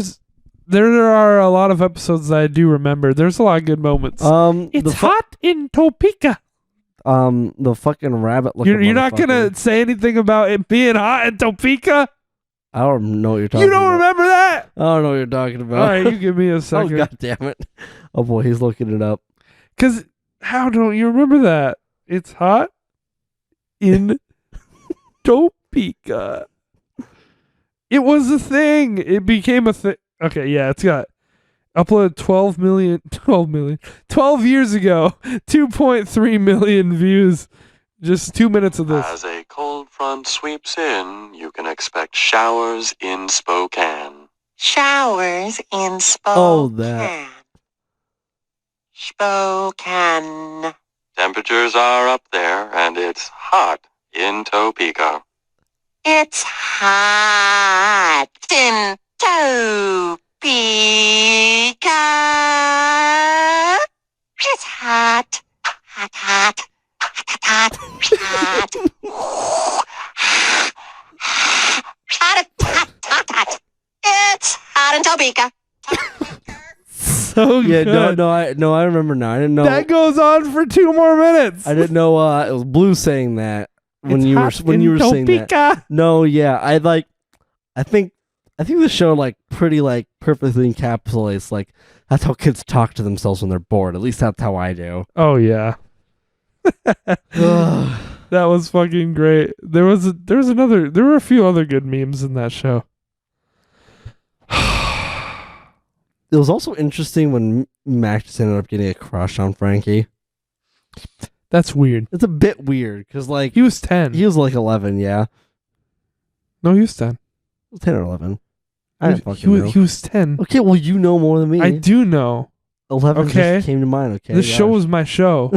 are a lot of episodes that I do remember. There's a lot of good moments. It's hot in Topeka. The fucking rabbit looking You're not gonna say anything about it being hot in Topeka? I don't know what you're talking You don't about. remember that? I don't know what you're talking about. All right, you give me a Oh second. god damn it. Oh boy, he's looking it up. Because how don't you remember that? It's hot in Topeka. It was a thing. It became a thing. Okay, yeah, it's got uploaded 12 years ago, 2.3 million views. Just 2 minutes of this. As a cold front sweeps in, you can expect showers in Spokane. Showers in Spokane. Oh, that. Spokane. Temperatures are up there, and it's hot in Topeka. It's hot in Topeka. It's hot, hot, hot, hot, hot, hot. Hot, hot, hot, hot. It's hot in Topeka. So Yeah, good. I remember now. I didn't know That goes on for 2 more minutes. I didn't know it was Blue saying that when It's you were hot in saying that. Topeka. No, yeah, I think the show like pretty like perfectly encapsulates like that's how kids talk to themselves when they're bored. At least that's how I do. Oh yeah. Ugh. That was fucking great. There were a few other good memes in that show. It was also interesting when Max just ended up getting a crush on Frankie. That's weird. It's a bit weird because like He was 10. he was like 11, yeah, No, he was 10. 10 or 11. I didn't He fucking know. was 10. Okay, well you know more than me. I do know. 11 Okay. just came to mind. Okay, This show gosh. was my show.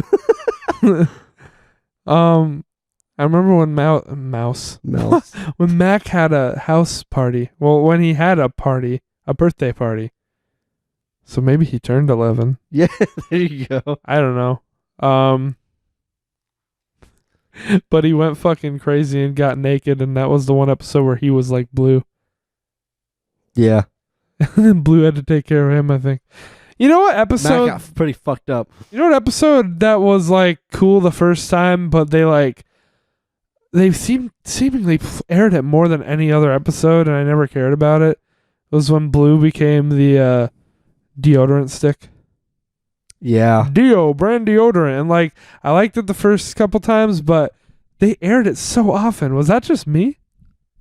I remember when Mouse. when Mac had a house party. Well, when he had a birthday party. So maybe he turned 11. Yeah, there you go. I don't know. But he went fucking crazy and got naked, and that was the one episode where he was like Blue. Yeah, And then Blue had to take care of him, I think. You know what Mac episode? got pretty fucked up. You know what episode that was like cool the first time, but they seemingly aired it more than any other episode, and I never cared about it. was when blue became the deodorant stick. Yeah. Brand deodorant. And like I liked it the first couple times, but they aired it so often. Was that just me?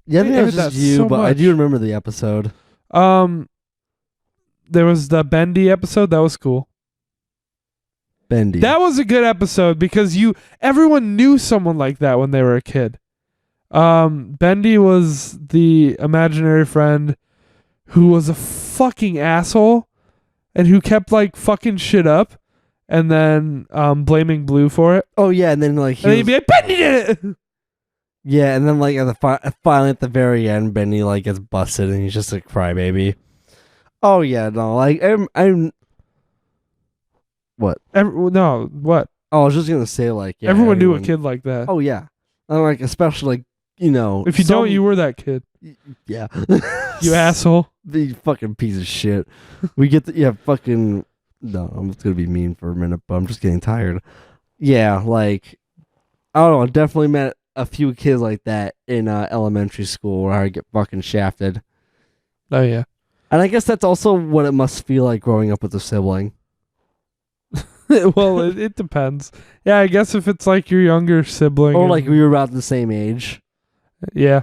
Yeah, I think They that was aired just that you, so but I much. do remember the episode. There was the Bendy episode. That was cool. Bendy. That was a good episode because everyone knew someone like that when they were a kid. Bendy was the imaginary friend who was a fucking asshole and who kept like fucking shit up and then blaming Blue for it. Oh yeah, and then like And then he'd be like, Bendy did it. yeah, and then like finally at the very end, Bendy like gets busted and he's just a crybaby. Oh yeah, no, like I'm what? No, what? Oh, I was just gonna say like yeah, Everyone knew a kid like that. Oh yeah, and like especially like if you don't, you were that kid. yeah, You asshole. the fucking piece of shit. We get fucking no. I'm just gonna be mean for a minute, but I'm just getting tired. Yeah, like I don't know. I definitely met a few kids like that in elementary school where I get fucking shafted. Oh yeah. And I guess that's also what it must feel like growing up with a sibling. Well, it depends. Yeah, I guess if it's like your younger sibling, Or like we were about the same age yeah,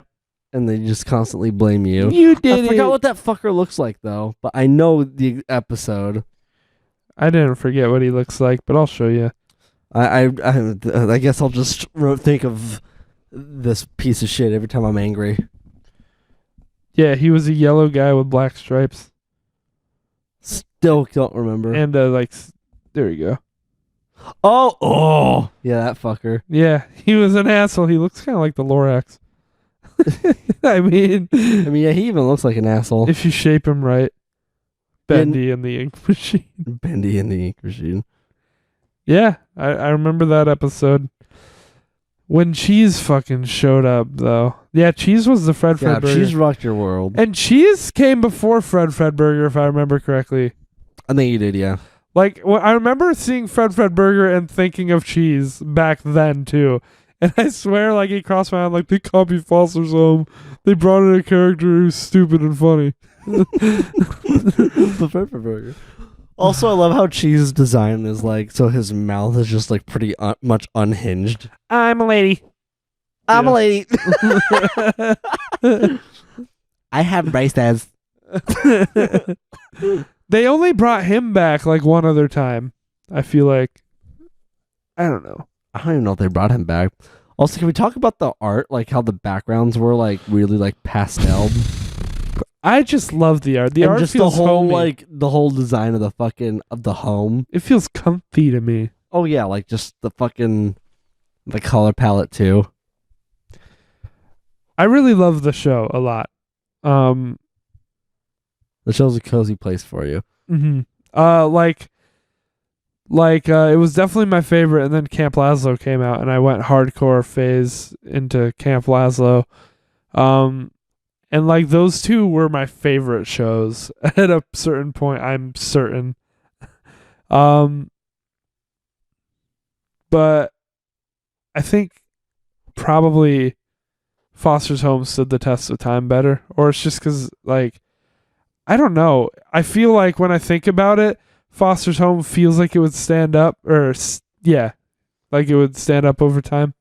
and they just constantly blame you. you did I forgot what that fucker looks like though, but I know the episode. I didn't forget what he looks like, but I'll show you. I guess I'll just think of this piece of shit every time I'm angry. Yeah, he was a yellow guy with black stripes, Still don't remember. and there you go. Oh, yeah, that fucker. Yeah, he was an asshole. He looks kind of like the Lorax. I mean, Yeah, he even looks like an asshole. if you shape him right, Bendy and the Ink Machine. Bendy in the ink machine. Yeah, I remember that episode. When Cheese fucking showed up, though. Yeah, Cheese was the Fred Yeah, Burger. she's rocked your world. And Cheese came before Fred Burger, if I remember correctly. I think you did, yeah. Like, I remember seeing Fred Burger and thinking of Cheese back then, too. And I swear, like, he crossed my mind, like, they copied Foster's Home. They brought in a character who's stupid and funny. The Fred Burger. Also, I love how Cheese's design is like, so his mouth is just like pretty much unhinged. I'm a lady. I'm Yeah. a lady. I have braces. They only brought him back, like, one other time. I feel like. I don't know. I don't even know if they brought him back. Also, can we talk about the art? Like how the backgrounds were like really like pastel. I just love the art. The and art just feels the whole homey. like the whole design of the home. It feels comfy to me. Oh yeah, like just the color palette too. I really love the show a lot. The show's a cozy place for you. Mm-hmm. It was definitely my favorite, and then Camp Lazlo came out, and I went hardcore phase into Camp Lazlo. And like those two were my favorite shows at a certain point, I'm certain. But I think probably Foster's Home stood the test of time better, or it's just because, like, I don't know. I feel like when I think about it, Foster's Home feels like it would stand up, like it would stand up over time.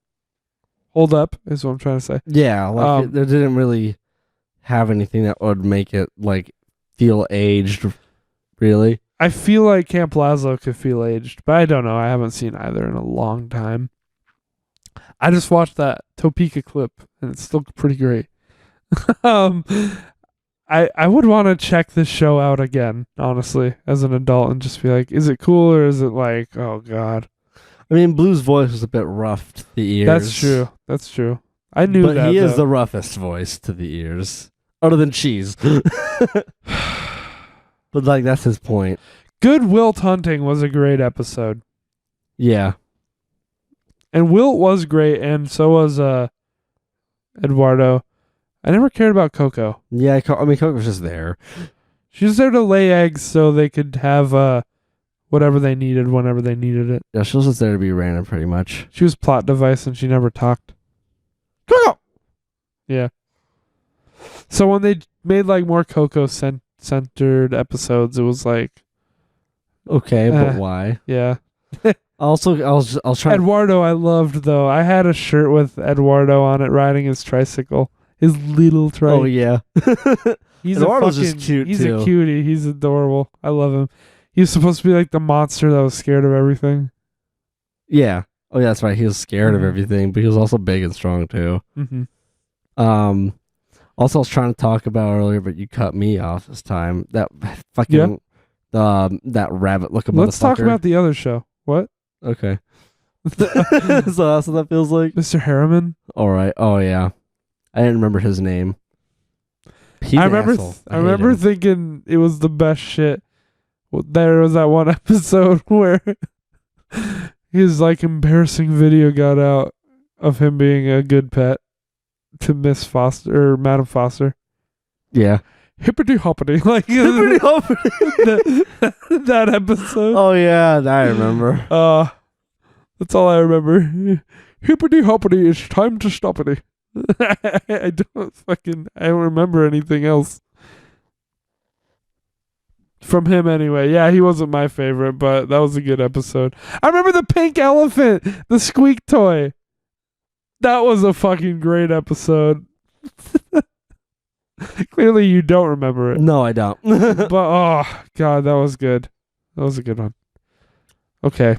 Hold up is what I'm trying to say. Yeah, like there didn't really have anything that would make it like feel aged, really. I feel like Camp Lazlo could feel aged, but I don't know. I haven't seen either in a long time. I just watched that Topeka clip, and it's still pretty great. I would want to check this show out again, honestly, as an adult, and just be like, is it cool or is it like, oh god? I mean, Blue's voice was a bit rough to the ears. That's true. I knew but that. He is though. the roughest voice to the ears, other than Cheese. But like that's his point. Good Wilt Hunting was a great episode, Yeah. and Wilt was great, and so was Eduardo. I never cared about Coco. Yeah, Coco was just there. She was there to lay eggs so they could have whatever they needed whenever they needed it. Yeah, she was just there to be random, pretty much. She was plot device and she never talked. Coco! Yeah. So when they made like more Coco centered episodes, it was like, Okay, but why? yeah. Also, I was trying. Eduardo, I loved though. I had a shirt with Eduardo on it riding his tricycle, his little tricycle. Oh yeah. He's Eduardo's a fucking, just cute he's too. a cutie. He's adorable. I love him. He was supposed to be like the monster that was scared of everything. Yeah. Oh yeah, that's right. He was scared of Mhm. everything, but he was also big and strong too. Mm-hmm. Also, I was trying to talk about earlier, but you cut me off this time. That fucking that rabbit looking motherfucker. Let's talk about the other show. What? Okay. So that's what that feels like. Mr. Harriman? All right. Oh yeah, I didn't remember his name. He's I an remember. asshole. I remember hate him. thinking it was the best shit. Well, there was that one episode where his like embarrassing video got out of him being a good pet to Miss Foster or Madam Foster. Yeah. Hippity hoppity, like Hippity hoppity. that episode. Oh yeah, I remember. That's all I remember. Hippity hoppity, it's time to stop it. I don't remember anything else from him anyway. Yeah, he wasn't my favorite, but that was a good episode. I remember the pink elephant, the squeak toy. That was a fucking great episode. Clearly you don't remember it. No, I don't. But oh god, that was good. That was a good one. Okay.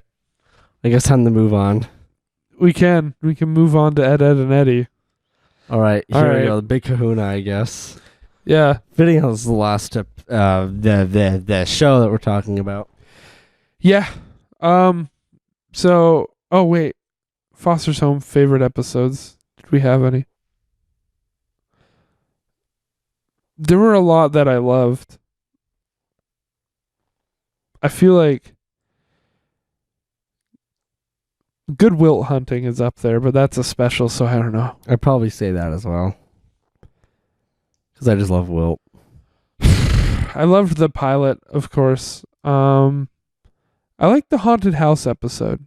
I guess time to move on. We can move on to Ed, and Eddie. All right, here All we right. go. The big kahuna, I guess. Yeah. Fitting out is the last step. The show that we're talking about. Yeah. So, oh wait, Foster's Home favorite episodes. Did we have any? There were a lot that I loved. I feel like Good Wilt Hunting is up there, but that's a special, so I don't know. I'd probably say that as well. Because I just love Wilt. I loved the pilot, of course. I like the haunted house episode,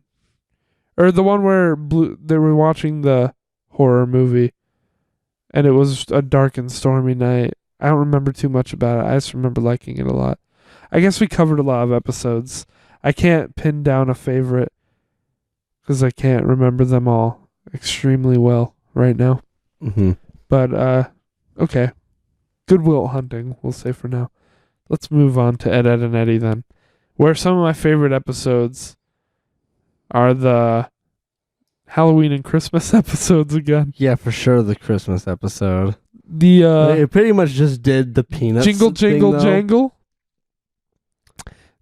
or the one where they were watching the horror movie, and it was a dark and stormy night. I don't remember too much about it. I just remember liking it a lot. I guess we covered a lot of episodes. I can't pin down a favorite because I can't remember them all extremely well right now. Mm-hmm. But okay, Good Will Hunting, we'll say for now. Let's move on to Ed, and Eddie then, where some of my favorite episodes are the Halloween and Christmas episodes again. Yeah, for sure, the Christmas episode. The It pretty much just did the Peanuts Jingle thing, Jingle though. Jangle.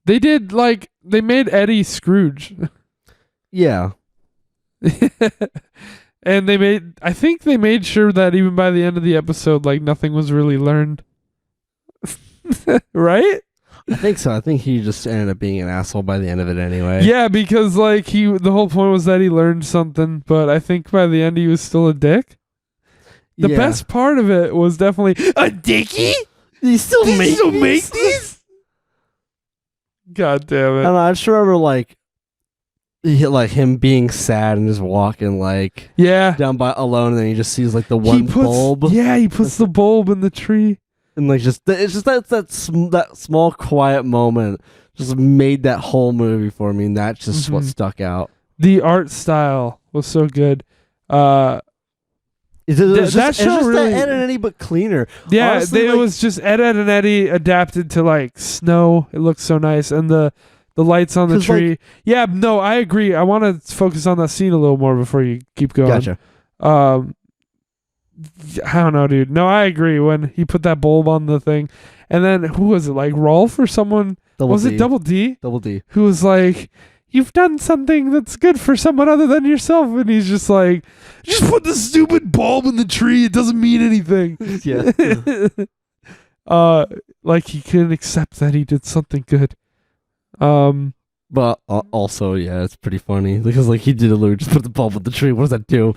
They did they made Eddie Scrooge. Yeah. And I think they made sure that even by the end of the episode, nothing was really learned. Right? I think so. I think he just ended up being an asshole by the end of it anyway. Yeah, because the whole point was that he learned something, but I think by the end he was still a dick. The best part of it was definitely a dickie. He still Make make these. God damn I it! don't know, I just remember him being sad and just walking Yeah, down by alone, and then he just sees the one bulb. Yeah, he puts the bulb in the tree. And it's just that small quiet moment just made that whole movie for me, and that's just what stuck out. The art style was so good. It's that show just really- that Ed and Eddie, but cleaner. Yeah, Honestly, it was just Ed, and Eddie adapted to snow. It looked so nice, and the lights on the 'Cause, tree. Yeah, no, I agree. I want to focus on that scene a little more before you keep going. Gotcha. I don't know, dude. No, I agree. When he put that bulb on the thing, and then who was it? Rolf or someone? Was it Double D? Double D. Who was like, "You've done something that's good for someone other than yourself," and he's just like, "Just put the stupid bulb in the tree. It doesn't mean anything." Yeah. He couldn't accept that he did something good. But also, yeah, it's pretty funny because he did allude, just put the bulb in the tree. What does that do?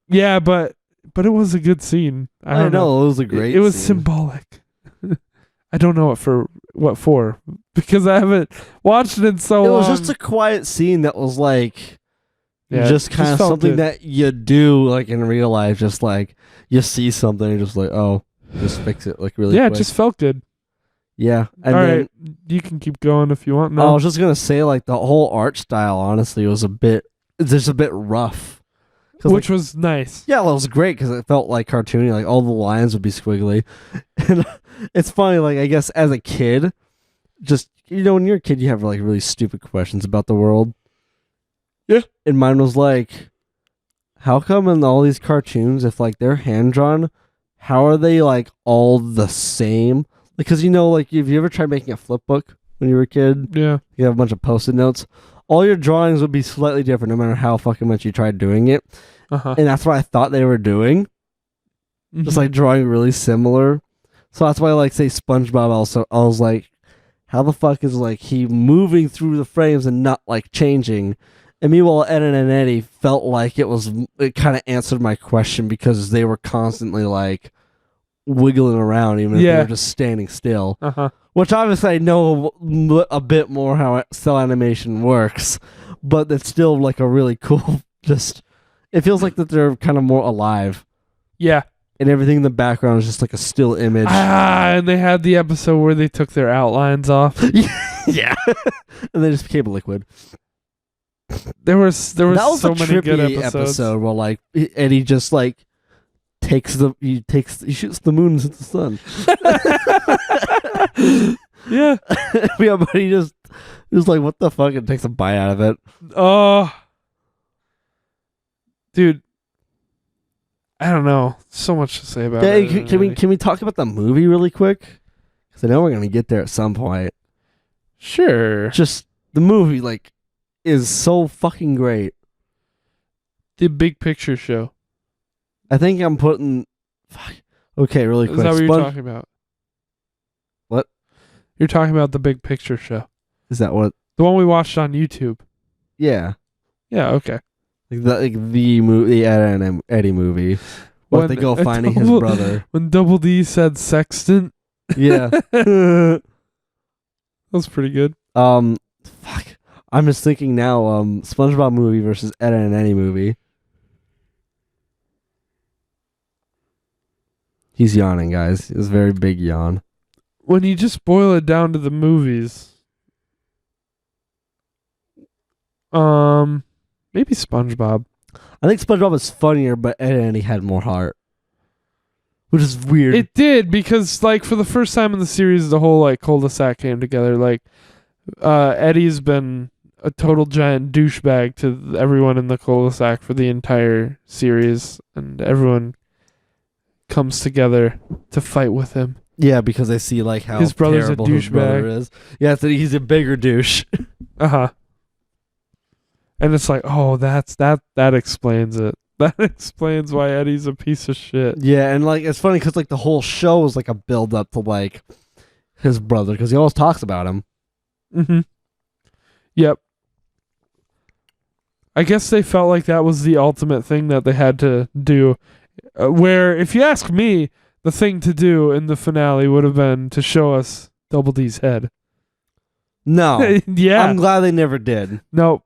Yeah, but it was a good scene. I don't know. It was a great. It was scene. symbolic. I don't know what for because I haven't watched it in so long. It was just a quiet scene that was just kind of felt something good. that you do in real life. Just you see something, and you're just oh, Just fix it like really Yeah, it quick. just felt good. Yeah. And All then right, you can keep going if you want. I No. was just gonna say like the whole art style honestly was just a bit rough. 'Cause, Which like, was nice. yeah, well, it was great because it felt like cartoony. Like all the lines would be squiggly, and it's funny. Like I guess as a kid, just when you're a kid, you have like really stupid questions about the world. Yeah. And mine was like, how come in all these cartoons, if like they're hand drawn, how are they like all the same? Because like if you ever tried making a flip book when you were a kid, Yeah. you have a bunch of post-it notes. All your drawings would be slightly different no matter how fucking much you tried doing it. Uh-huh. And that's what I thought they were doing. Just like drawing really similar. So that's why like say SpongeBob also I was like, how the fuck is like he moving through the frames and not like changing? And meanwhile Ed and Eddie felt like it kind of answered my question because they were constantly like wiggling around even if they were just standing still. Uh-huh. Which obviously I know a bit more how cell animation works, but it's still like a really cool it feels like that they're kind of more alive. Yeah. And everything in the background is just like a still image. And they had the episode where they took their outlines off. Yeah. And they just became liquid. There was so many good trippy episodes. episode where like Eddie just like he shoots the moon into the sun. Yeah. Yeah, but he just like what the fuck and takes a bite out of it. Oh. Dude. I don't know. So much to say about it. Can we talk about the movie really quick? Because I know we're gonna get there at some point. Sure. Just the movie like is so fucking great. The Big Picture Show. I think I'm putting. Okay, really quick. Is that what you're talking about? What? You're talking about The Big Picture Show. Is that what? The one we watched on YouTube. Yeah. Yeah, okay. The movie, the Ed and Eddie movie. What they go finding his brother. When Double D said sextant. Yeah. That was pretty good. Fuck. I'm just thinking now, SpongeBob movie versus Ed and Eddie movie. He's yawning, guys. It's a very big yawn. When you just boil it down to the movies, maybe SpongeBob. I think SpongeBob was funnier, but Ed and Eddie had more heart, which is weird. It did because, like, for the first time in the series, the whole like cul-de-sac came together. Like, Eddie's been a total giant douchebag to everyone in the cul-de-sac for the entire series, and everyone comes together to fight with him. Yeah, because they see like how his brother's terrible a his brother douchebag. is. Yeah, so he's a bigger douche. Uh-huh. And it's like, oh, that explains it. That explains why Eddie's a piece of shit. Yeah, and like it's funny because like the whole show is like a build up to like his brother because he always talks about him. Mm-hmm. Yep. I guess they felt like that was the ultimate thing that they had to do. Where, if you ask me, the thing to do in the finale would have been to show us Double D's head. No. Yeah. I'm glad they never did. Nope,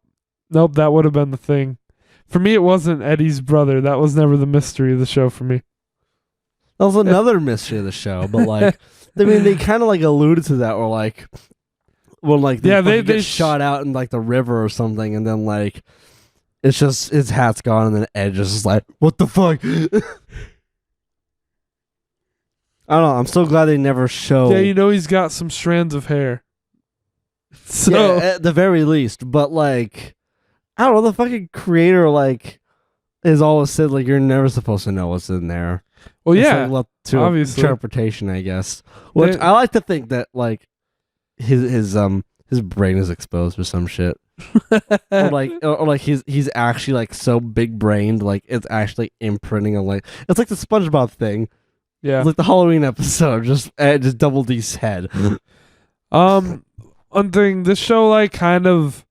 that would have been the thing. For me, it wasn't Eddie's brother. That was never the mystery of the show for me. That was another mystery of the show, but like, I mean, they kind of like alluded to that, or like, when like they get shot out in like the river or something, and then like, it's just his hat's gone, and then Ed just is like, what the fuck? I don't know. I'm so glad they never show. Yeah, he's got some strands of hair. So yeah, at the very least, but like, I don't know. The fucking creator like has always said like you're never supposed to know what's in there. Well, It's, yeah, like, left to obviously. interpretation, I guess. Which I like to think that like his brain is exposed or some shit, or like he's actually like so big brained, like it's actually imprinting on like it's like the SpongeBob thing. Yeah, It's like the Halloween episode, just Double D's head. One thing, this show like kind of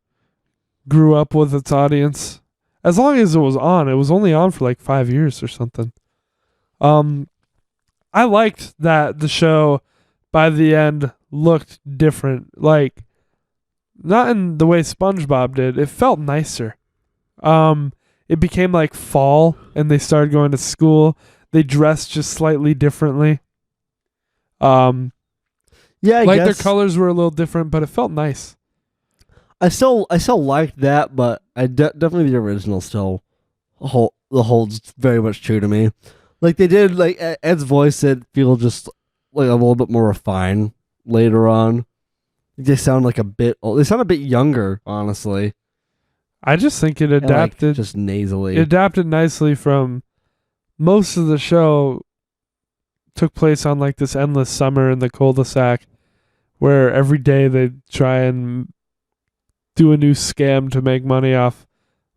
grew up with its audience. As long as it was only on for like 5 years or something. I liked that the show by the end looked different. Like, not in the way SpongeBob did. It felt nicer. It became like fall and they started going to school. They dressed just slightly differently. Yeah, I like guess. their colors were a little different, but it felt nice. I still liked that, but I definitely the original still holds very much true to me. Like they did, like Ed's voice did feel just like a little bit more refined later on. They sound like a bit old. They sound a bit younger, honestly. I just think it And, like, adapted. just nasally. It adapted nicely from most of the show. Took place on like this endless summer in the cul-de-sac, where every day they try and do a new scam to make money off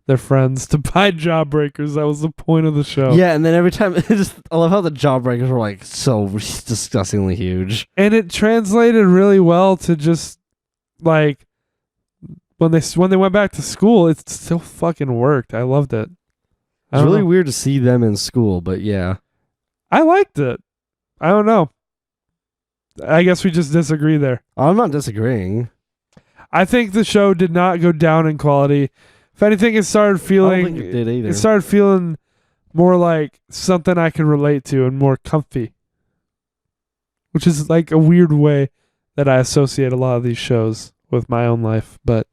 their friends to buy jawbreakers. That was the point of the show. Yeah, and then every time, I love how the jawbreakers were like so disgustingly huge. And it translated really well to just like when they went back to school, it still fucking worked. I loved it. It's really weird to see them in school, but yeah. I liked it. I don't know. I guess we just disagree there. I'm not disagreeing. I think the show did not go down in quality. If anything, it started I feeling don't think it did either. it started feeling more like something I could relate to and more comfy. Which is like a weird way that I associate a lot of these shows with my own life, but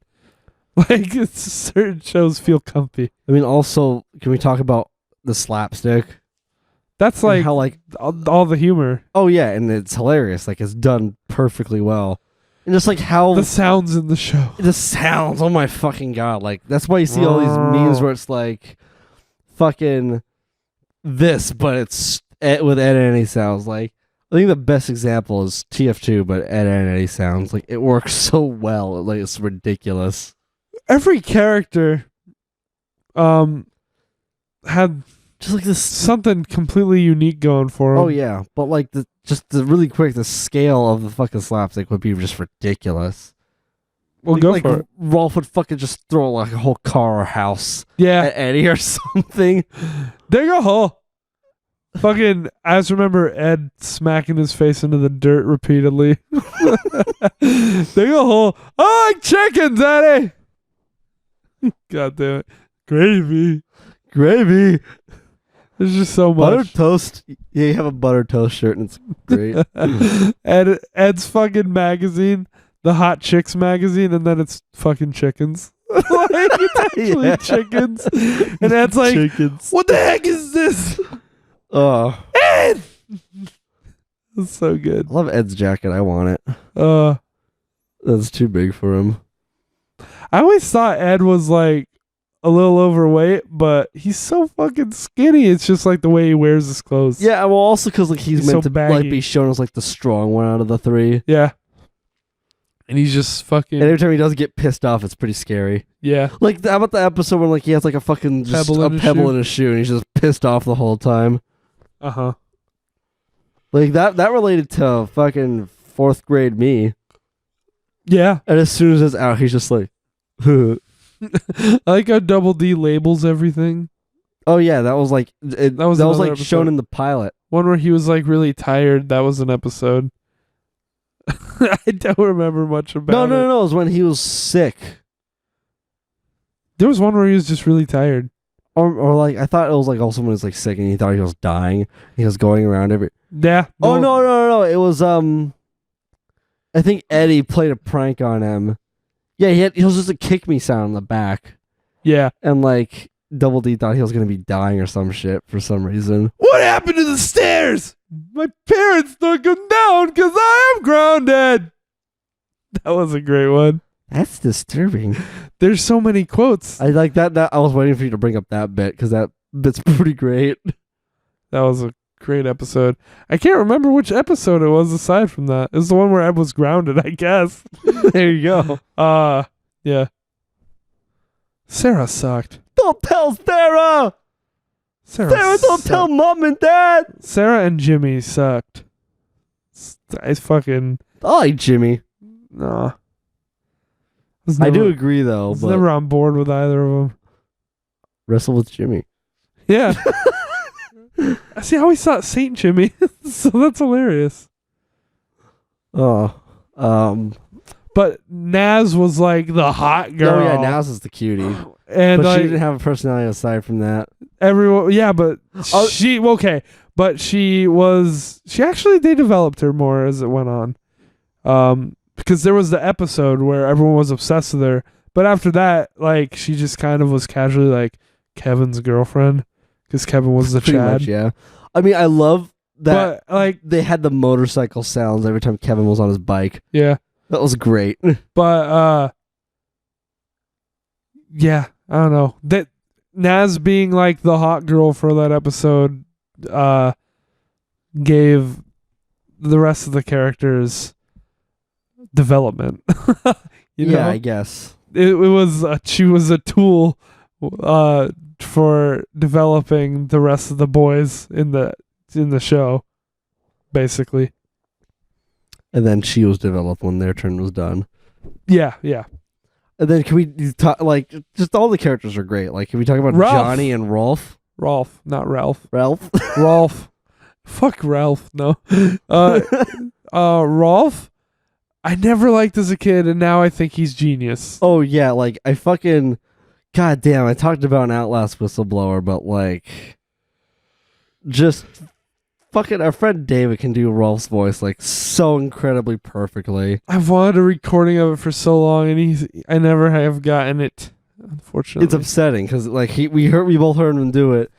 like certain shows feel comfy. I mean, also, can we talk about the slapstick? That's And like how like all the humor, oh yeah, and it's hilarious. Like it's done perfectly well, and just like how the sounds in the show. the sounds. Oh my fucking god! Like that's why you see all these memes where it's like fucking this, but it's with Ed and Eddie sounds. Like I think the best example is TF2, but Ed and Eddie sounds. Like it works so well. Like it's ridiculous. Every character had Just like this. something completely unique going for them. Oh yeah, but like the really quick, the scale of the fucking slapstick would be just ridiculous. Well, like, go like for it. Rolf would fucking just throw like a whole car or house Yeah, at Eddie or something. there you go. Fucking, I just remember Ed smacking his face into the dirt repeatedly. There you go. Oh, like chickens, Eddie. God damn it. Gravy. Gravy, There's just so butter much. toast. Yeah, you have a butter toast shirt, and it's great. Ed's fucking magazine, the Hot Chicks magazine, and then it's fucking chickens. Like, it's actually Yeah. chickens. And Ed's like, chickens. what the heck is this? Oh, Ed! That's so good. I love Ed's jacket. I want it. I That's too big for him. always thought Ed was like a little overweight, but he's so fucking skinny. It's just like the way he wears his clothes. Yeah, well, also because like he's He's meant so to baggy. like be shown as like the strong one out of the three. Yeah. And he's just fucking, And every time he does get pissed off, it's pretty scary. yeah. Like, how about the episode when like he has like a fucking just Pebble a in his pebble shoe. in his shoe, and he's just pissed off the whole time. Uh-huh. Like that related to fucking 4th grade me. Yeah. And as soon as it's out, he's just like, I like how Double D labels everything. oh yeah, that was like that was another like episode. shown in the pilot. One where he was like really tired. That was an episode. I don't remember much about No, it. it was when he was sick, There was one where he was just really tired. or like I thought it was like also when he was like sick and he thought he was dying. He was going around every. Yeah. Oh no! It was I think Eddie played a prank on him. Yeah, he was just a kick me sound in the back, Yeah. and like Double D thought he was gonna be dying or some shit for some reason. What happened to the stairs? My parents took them down because I am grounded. That was a great one. That's disturbing. There's so many quotes. I like that. I was waiting for you to bring up that bit because that bit's pretty great. That was a great episode. I can't remember which episode it was aside from that. It was the one where Ed was grounded, I guess. There you go. Yeah. Sarah sucked. Don't tell Sarah. Sarah, don't sucked. tell Mom and Dad. Sarah and Jimmy sucked. I fucking I like Jimmy. nah. I do agree though. I was But never on board with either of them. wrestle with Jimmy. Yeah. I see. I always thought Saint Jimmy, so that's hilarious. Oh, But Naz was like the hot girl. Oh yeah, Naz is the cutie, and but like she didn't have a personality aside from that. everyone. Yeah, but Oh. she okay. but they developed her more as it went on. Because there was the episode where everyone was obsessed with her, but after that, like, she just kind of was casually like Kevin's girlfriend, because Kevin was the Pretty Chad. much, yeah. I mean, I love that But like, they had the motorcycle sounds every time Kevin was on his bike. yeah, That was great. but yeah, I don't know, that Naz being like the hot girl for that episode gave the rest of the characters development. you know, I guess. it was she was a tool for developing the rest of the boys in the show, basically. And then she was developed when their turn was done. Yeah. And then can we talk, like, just all the characters are great. Like, can we talk about Ralph. Johnny and Rolf? Rolf, not Ralph. Ralph? Rolf. Fuck Ralph. No. Rolf, I never liked as a kid, and now I think he's genius. Oh, yeah, like, God damn, I talked about an Outlast whistleblower, but, like, just fucking our friend David can do Rolf's voice, like, so incredibly perfectly. I've wanted a recording of it for so long, and I never have gotten it, unfortunately. It's upsetting, because, like, we both heard him do it,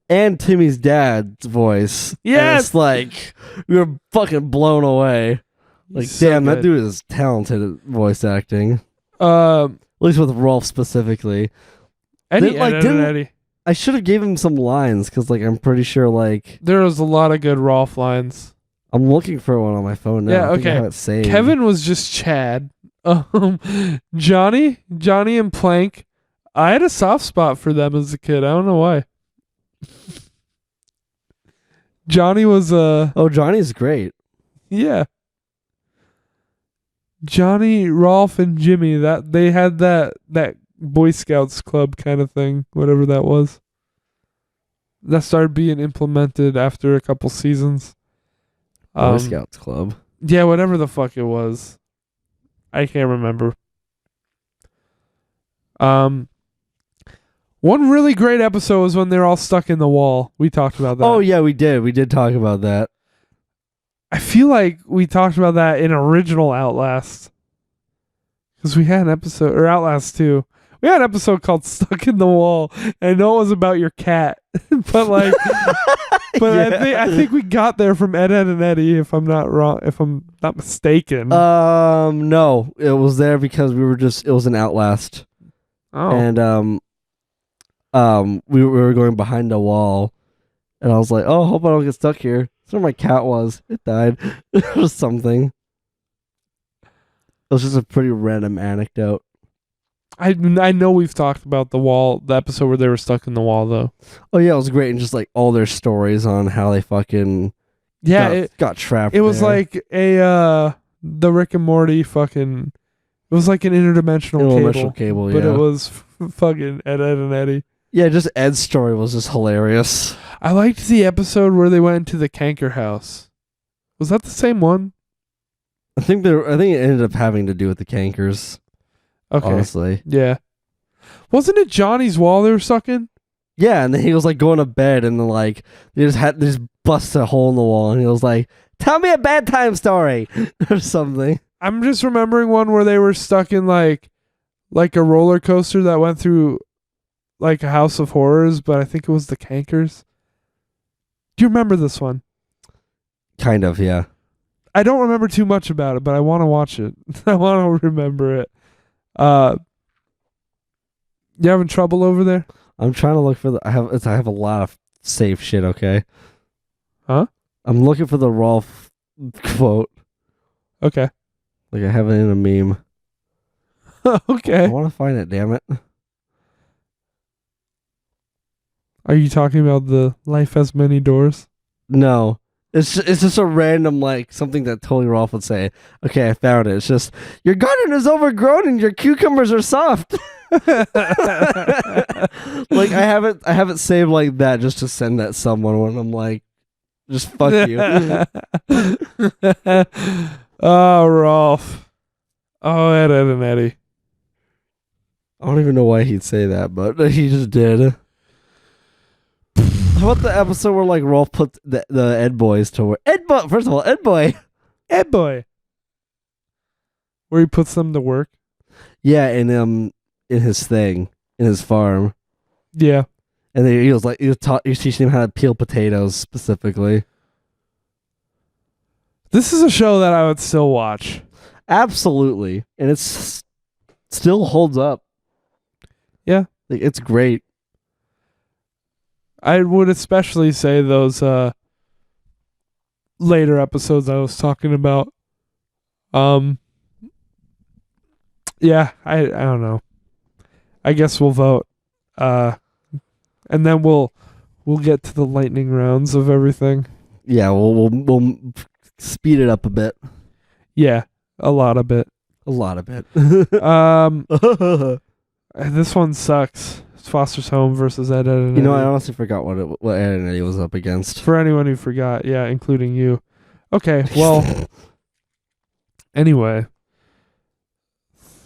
and Timmy's dad's voice. Yes! And it's like, we were fucking blown away. Like, He's so damn, that good. dude is talented at voice acting. Eddie. At least with Rolf specifically. Eddie. I should have gave him some lines because, like, I'm pretty sure, like, There was a lot of good Rolf lines. I'm looking for one on my phone now. Yeah, I think I okay. have it saved. Kevin was just Chad. Johnny and Plank. I had a soft spot for them as a kid. I don't know why. Johnny was Oh, Johnny's great. yeah. Johnny, Rolf, and Jimmy. That they had that Boy Scouts club kind of thing, whatever that was. That started being implemented after a couple seasons. Boy Scouts Club. Yeah, whatever the fuck it was. I can't remember. One really great episode was when they're all stuck in the wall. We talked about that. Oh, yeah, we did. We did talk about that. I feel like we talked about that in original Outlast. Because we had an episode, or Outlast 2. We had an episode called Stuck in the Wall. And I know it was about your cat. but like, Yeah. I think we got there from Ed and Eddie, if I'm not wrong, if I'm not mistaken. No, it was there because it was an Outlast. Oh. And, we were going behind a wall. And I was like, oh, hope I don't get stuck here. That's where my cat was. It died. It was something. It was just a pretty random anecdote. I know we've talked about the episode where they were stuck in the wall, though. Oh, yeah, it was great. And just, like, all their stories on how they fucking got trapped it was there. like the Rick and Morty fucking... It was like an interdimensional cable. yeah. But it was fucking Ed and Eddie. Yeah, just Ed's story was just hilarious. I liked the episode where they went into the Canker house. Was that the same one? I think it ended up having to do with the cankers, Okay. honestly. Yeah. Wasn't it Johnny's wall they were stuck in? Yeah, and then he was like going to bed and then, like they just busted a hole in the wall and he was like, tell me a bedtime story or something. I'm just remembering one where they were stuck in like a roller coaster that went through like a house of horrors, but I think it was the Cankers. Do you remember this one? Kind of, yeah. I don't remember too much about it, but I want to watch it. I want to remember it. You having trouble over there? I'm trying to look for I have a lot of safe shit, okay? Huh? I'm looking for the Rolf quote. Okay. Like I have it in a meme. I Okay. want to find it, damn it. Are you talking about the Life Has Many Doors? No. It's just a random, like, something that totally Rolf would say. Okay, I found it. It's just, your garden is overgrown and your cucumbers are soft. Like, I have it saved like that just to send that someone when I'm like, just fuck you. Oh, Rolf. Oh, Ed and Eddie. I don't even know why he'd say that, but he just did. How about the episode where like Rolf put the Ed boys to work? Ed boy, first of all, Ed boy. Ed boy. Where he puts them to work. Yeah, in his thing, in his farm, Yeah. and then he was teaching him how to peel potatoes specifically. This is a show that I would still watch. Absolutely, and it's still holds up. Yeah. Like, it's great. I would especially say those later episodes I was talking about. Yeah, I don't know. I guess we'll vote. And then we'll get to the lightning rounds of everything. Yeah, we'll speed it up a bit. Yeah, a lot of it. A lot of it. This one sucks. It's Foster's Home versus Ed, Ed and You know, I Eddie. honestly forgot what Ed and Eddie was up against. For anyone who forgot, yeah, including you. Okay, well, anyway.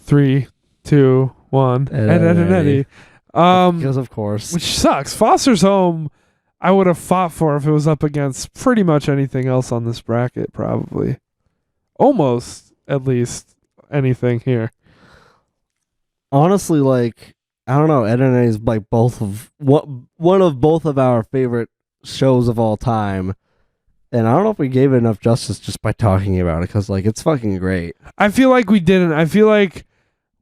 3, 2, 1. Ed, Ed and Eddie. Because of course. Which sucks. Foster's Home, I would have fought for if it was up against pretty much anything else on this bracket, probably. Almost, at least, anything here. Honestly, like, I don't know, Ed and Eddie is like one of both of our favorite shows of all time. And I don't know if we gave it enough justice just by talking about it, because like it's fucking great. I feel like we didn't. I feel like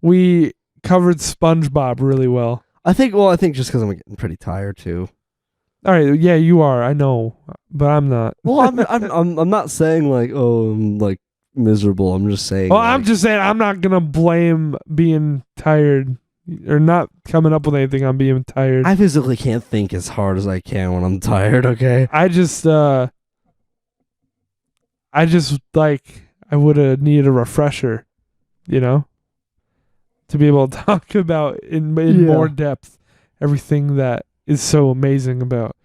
we covered SpongeBob really well. I think just because I'm getting pretty tired too. All right, yeah, you are. I know, but I'm not. Well, I'm not saying like, oh, I'm like miserable. I'm just saying. Well, like, I'm just saying I'm not gonna blame being tired or not coming up with anything on being tired. I physically can't think as hard as I can when I'm tired. Okay. I just like I would have needed a refresher, you know, to be able to talk about in more depth everything that is so amazing about,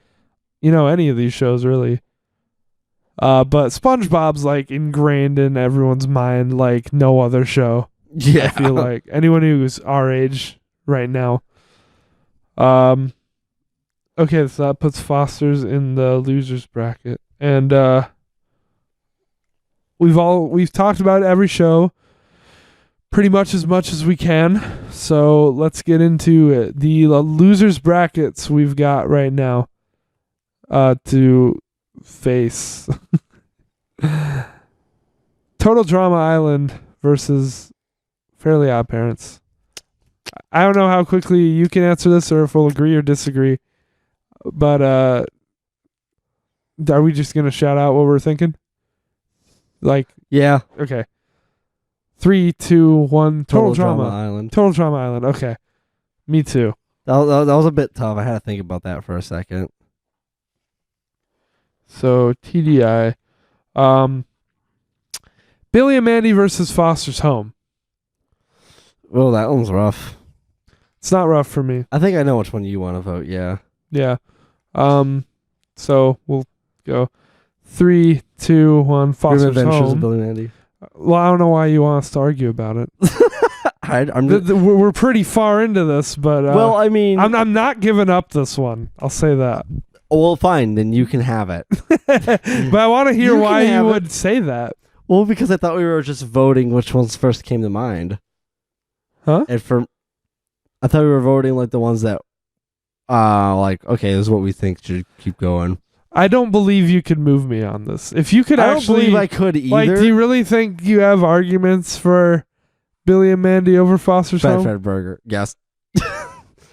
you know, any of these shows really. But SpongeBob's like ingrained in everyone's mind like no other show. Yeah. I feel like anyone who's our age right now. Okay, so that puts Foster's in the losers bracket, and we've talked about every show pretty much as we can. So let's get into it. The losers brackets we've got right now to face. Total Drama Island versus Fairly Odd Parents. I don't know how quickly you can answer this or if we'll agree or disagree. But are we just going to shout out what we're thinking? Like, Yeah. okay. 3, 2, 1. Total Drama Island. Total Drama Island. Okay. Me too. That was a bit tough. I had to think about that for a second. So TDI. Billy and Mandy versus Foster's Home. Well, that one's rough. It's not rough for me. I think I know which one you want to vote. Yeah. Yeah. So we'll go 3, 2, 1. Foster's Adventures of Home. Billy and Mandy. Well, I don't know why you want us to argue about it. I'm just, We're pretty far into this, but well, I mean, I'm not giving up this one. I'll say that. well, fine, then you can have it. But I want to hear You why can you have it. would say that. Well, because I thought we were just voting which ones first came to mind. Huh? And I thought we were voting like the ones that, like, okay, this is what we think should keep going. I don't believe you could move me on this. If you could I don't actually, believe I could either. like, do you really think you have arguments for Billy and Mandy over Foster's Fat Home? Fred Burger. Yes.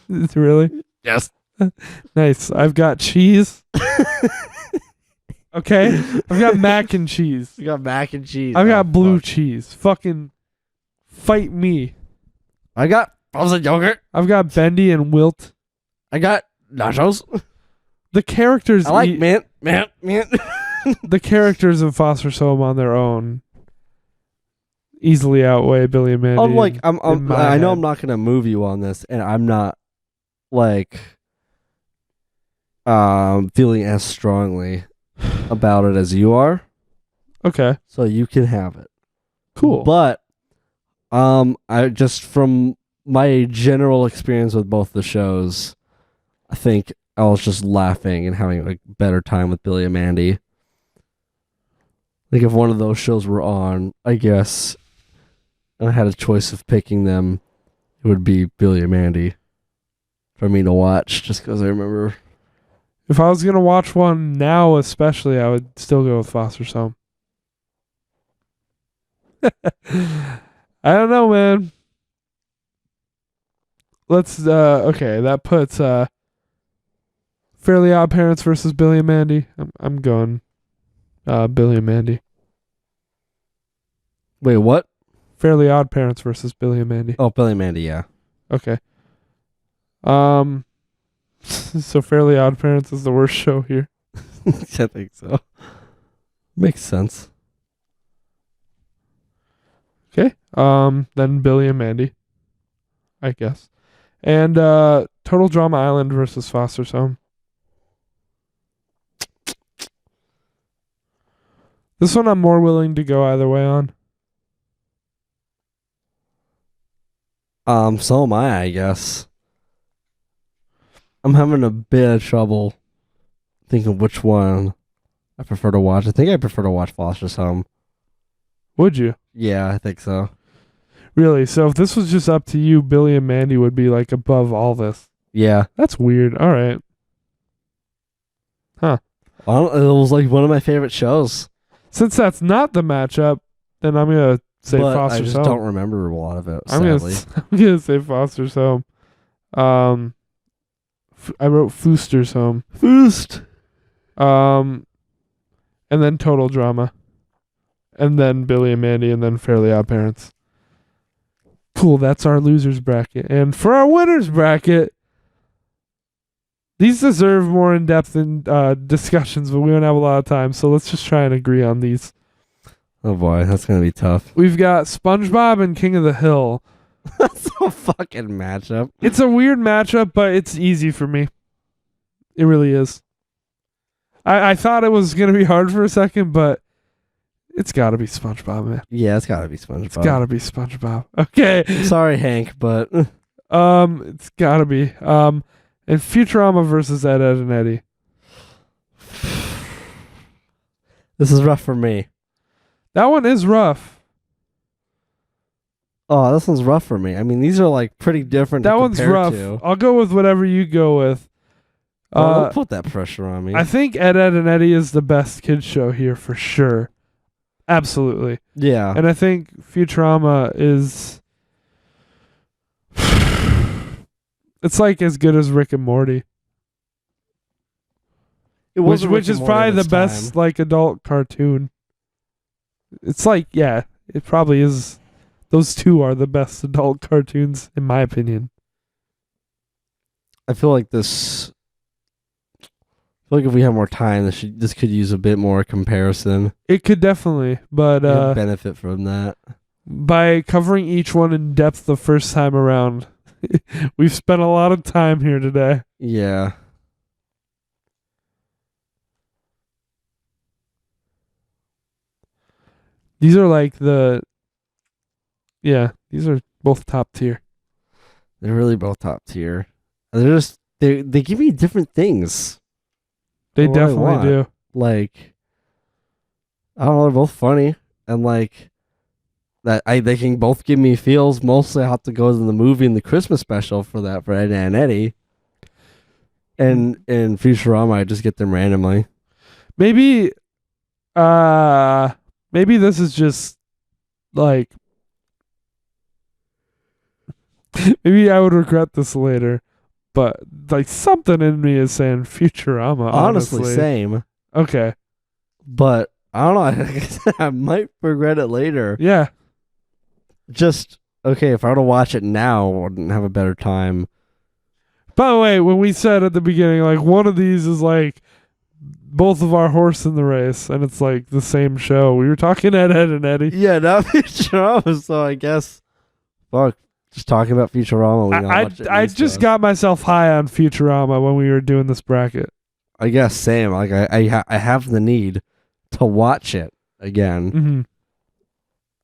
Really? Yes. Nice. I've got cheese. Okay. I've got mac and cheese. We got mac and cheese. I've got blue fuck. cheese. Fucking fight me. I got frozen yogurt. I've got Bendy and Wilt. I got nachos. The characters I like mint. the characters in Foster's Home on their own easily outweigh Billy and Mandy. I'm like, in my I know head. I'm not gonna move you on this, and I'm not like feeling as strongly about it as you are. Okay. So you can have it. Cool. But I just from my general experience with both the shows, I think I was just laughing and having a better time with Billy and Mandy. Like if one of those shows were on, I guess, and I had a choice of picking them, it would be Billy and Mandy for me to watch, just because I remember. If I was gonna watch one now, especially, I would still go with Foster's Home. I don't know, man. Let's okay, that puts Fairly Odd Parents versus Billy and Mandy. I'm going Billy and Mandy. Wait, what? Fairly Odd Parents versus Billy and Mandy. Oh, Billy and Mandy, yeah. Okay. So Fairly Odd Parents is the worst show here. I think so. Makes sense. Okay. Then Billy and Mandy, I guess. And Total Drama Island versus Foster's Home. This one I'm more willing to go either way on. So am I guess. I'm having a bit of trouble thinking which one I prefer to watch. I think I prefer to watch Foster's Home. Would you? Yeah, I think so. Really? So if this was just up to you, Billy and Mandy would be like above all this. Yeah. That's weird. All right. It was like one of my favorite shows. Since that's not the matchup, then I'm going to say But I Foster's just Home. don't remember a lot of it, I'm sadly. gonna say Foster's Home. I wrote Fooster's Home. First. And then Total Drama. And then Billy and Mandy, and then Fairly Odd Parents. Cool, that's our losers bracket. And for our winners bracket, these deserve more in-depth discussions, but we don't have a lot of time, so let's just try and agree on these. Oh boy, that's gonna be tough. We've got SpongeBob and King of the Hill. That's a fucking matchup. It's a weird matchup, but it's easy for me. It really is. I thought it was going to be hard for a second, but it's got to be SpongeBob, man. Yeah, it's gotta be SpongeBob. It's got to be SpongeBob. Okay. Sorry, Hank, but It's got to be. And Futurama versus Ed, Edd and Eddy. this is rough for me. That one is rough. Oh, this one's rough for me. I mean, these are like pretty different. That to one's compare rough. To. I'll go with whatever you go with. Don't put that pressure on me. I think Ed, Edd and Eddy is the best kids show here for sure. Absolutely. Yeah. And I think Futurama is it's like as good as Rick and Morty. It was Which is probably the best like adult cartoon. It's like, yeah, it probably is. Those two are the best adult cartoons in my opinion. I feel like this. I feel like if we have more time, this could use a bit more comparison. It could definitely, but Could benefit from that. by covering each one in depth the first time around, we've spent a lot of time here today. Yeah. These are like these are both top tier. They're really both top tier. And they're just they give me different things. They What do I definitely want? do. Like, I don't know, they're both funny and like they can both give me feels. Mostly I have to go to the movie and the Christmas special for that for Ed and Eddy. And in Futurama I just get them randomly. Maybe this is just like maybe I would regret this later, but like something in me is saying Futurama. Honestly, Same. Okay. But I don't know. I might regret it later. Yeah. Just okay. If I were to watch it now, I wouldn't have a better time. By the way, when we said at the beginning, like one of these is like both of our horse in the race, and it's like the same show. We were talking Ed, Edd and Eddy. Yeah, not Futurama. So I guess, fuck, just talking about Futurama. I just got myself high on Futurama when we were doing this bracket. I guess same. Like I have the need to watch it again. Mm-hmm.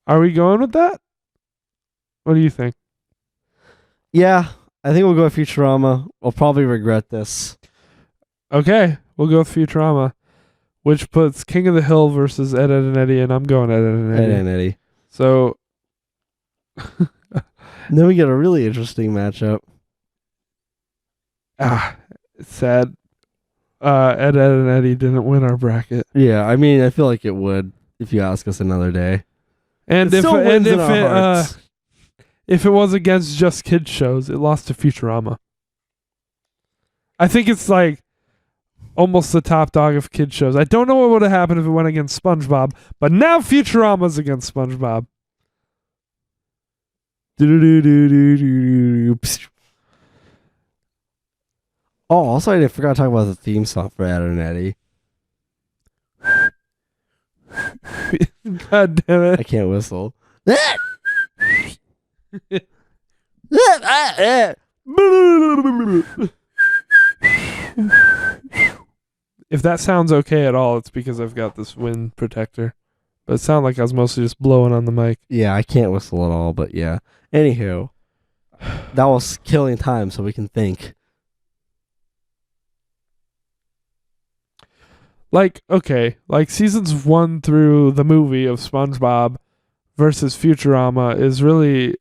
Are we going with that? What do you think? Yeah, I think we'll go with Futurama. I'll probably regret this. Okay, we'll go with Futurama, which puts King of the Hill versus Ed, Ed, and Eddie, and I'm going Ed, Ed, and Eddie. Ed and Eddie. So, Then we get a really interesting matchup. it's sad. Ed, Ed, and Eddie didn't win our bracket. Yeah, I mean, I feel like it would if you ask us another day. And It still wins in our hearts. if it was against just kids shows, it lost to Futurama. I think it's like almost the top dog of kids shows. I don't know what would have happened if it went against SpongeBob, but now Futurama's against SpongeBob. Oh, also I forgot to talk about the theme song for Ed and Eddie. God damn I it. can't whistle. If that sounds okay at all, it's because I've got this wind protector. But it sounded like I was mostly just blowing on the mic. Yeah, I can't whistle at all, but yeah. Anywho, that was killing time so we can think. Like, okay, like seasons 1 through the movie of SpongeBob versus Futurama is really,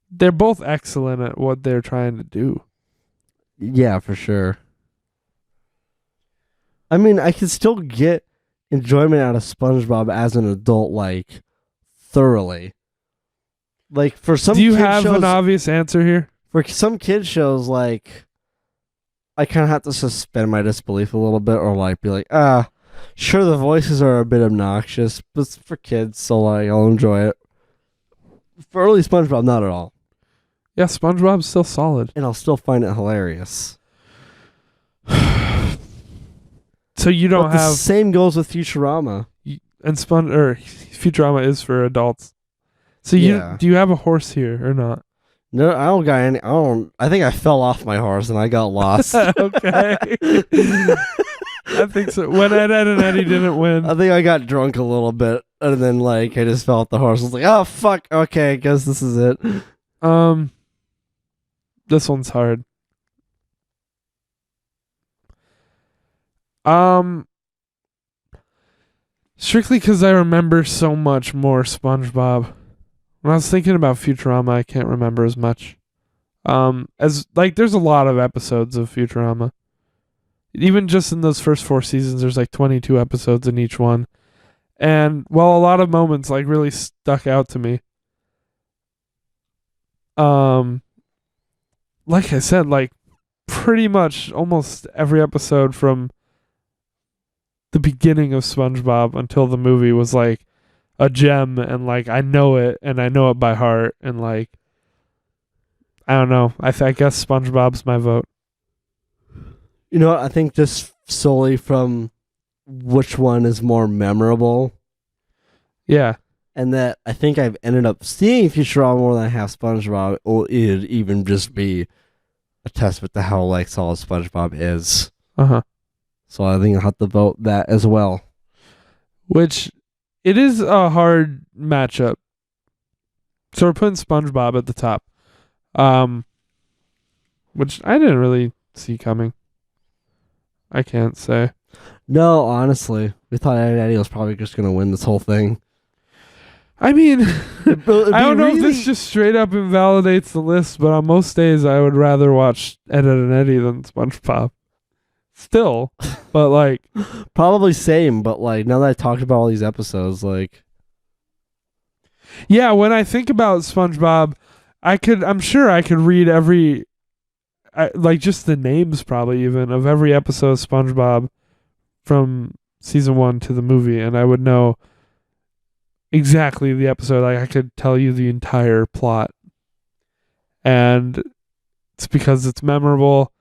they're both excellent at what they're trying to do. Yeah, for sure. I mean, I can still get enjoyment out of SpongeBob as an adult, like, thoroughly. Like, for some Do you kid have shows, an obvious answer here? for some kid shows, like, I kind of have to suspend my disbelief a little bit, or like be like, sure, the voices are a bit obnoxious, but it's for kids, so like I'll enjoy it. For early SpongeBob, not at all, Yeah, SpongeBob's still solid. and I'll still find it hilarious. So you don't But the have, same goes with Futurama. and Futurama is for adults. So Yeah. do you have a horse here or not? No, I don't got any. I think I fell off my horse and I got lost. Okay. I think so. When Ed, Ed, and Eddie didn't win. I think I got drunk a little bit, and then like I just fell off the horse. I was like, oh fuck, okay, I guess this is it. This one's hard. Strictly because I remember so much more SpongeBob. When I was thinking about Futurama, I can't remember as much. As like, there's a lot of episodes of Futurama. Even just in those first 4 seasons, there's like 22 episodes in each one. And while a lot of moments like really stuck out to me, like I said, like pretty much almost every episode from the beginning of SpongeBob until the movie was like a gem, and like I know it, and I know it by heart, and like I don't know. I guess SpongeBob's my vote. You know what? I think just solely from which one is more memorable, Yeah. and that I think I've ended up seeing Futurama more than I have SpongeBob, or it'd even just be a testament to how like solid SpongeBob is. So I think I'll have to vote that as well. Which it is a hard matchup. So we're putting SpongeBob at the top. Which I didn't really see coming. I can't say. No, honestly, we thought Ed and Eddie was probably just gonna win this whole thing. I mean, It'd be I don't know if really- this just straight up invalidates the list, but on most days I would rather watch Ed, Ed and Eddie than SpongeBob. Still, but like, Probably same, but like now that I talked about all these episodes, like yeah, when I think about SpongeBob, I'm sure I could read every, like just the names probably even of every episode of SpongeBob from season 1 to the movie, and I would know exactly the episode. Like I could tell you the entire plot, and it's because it's memorable.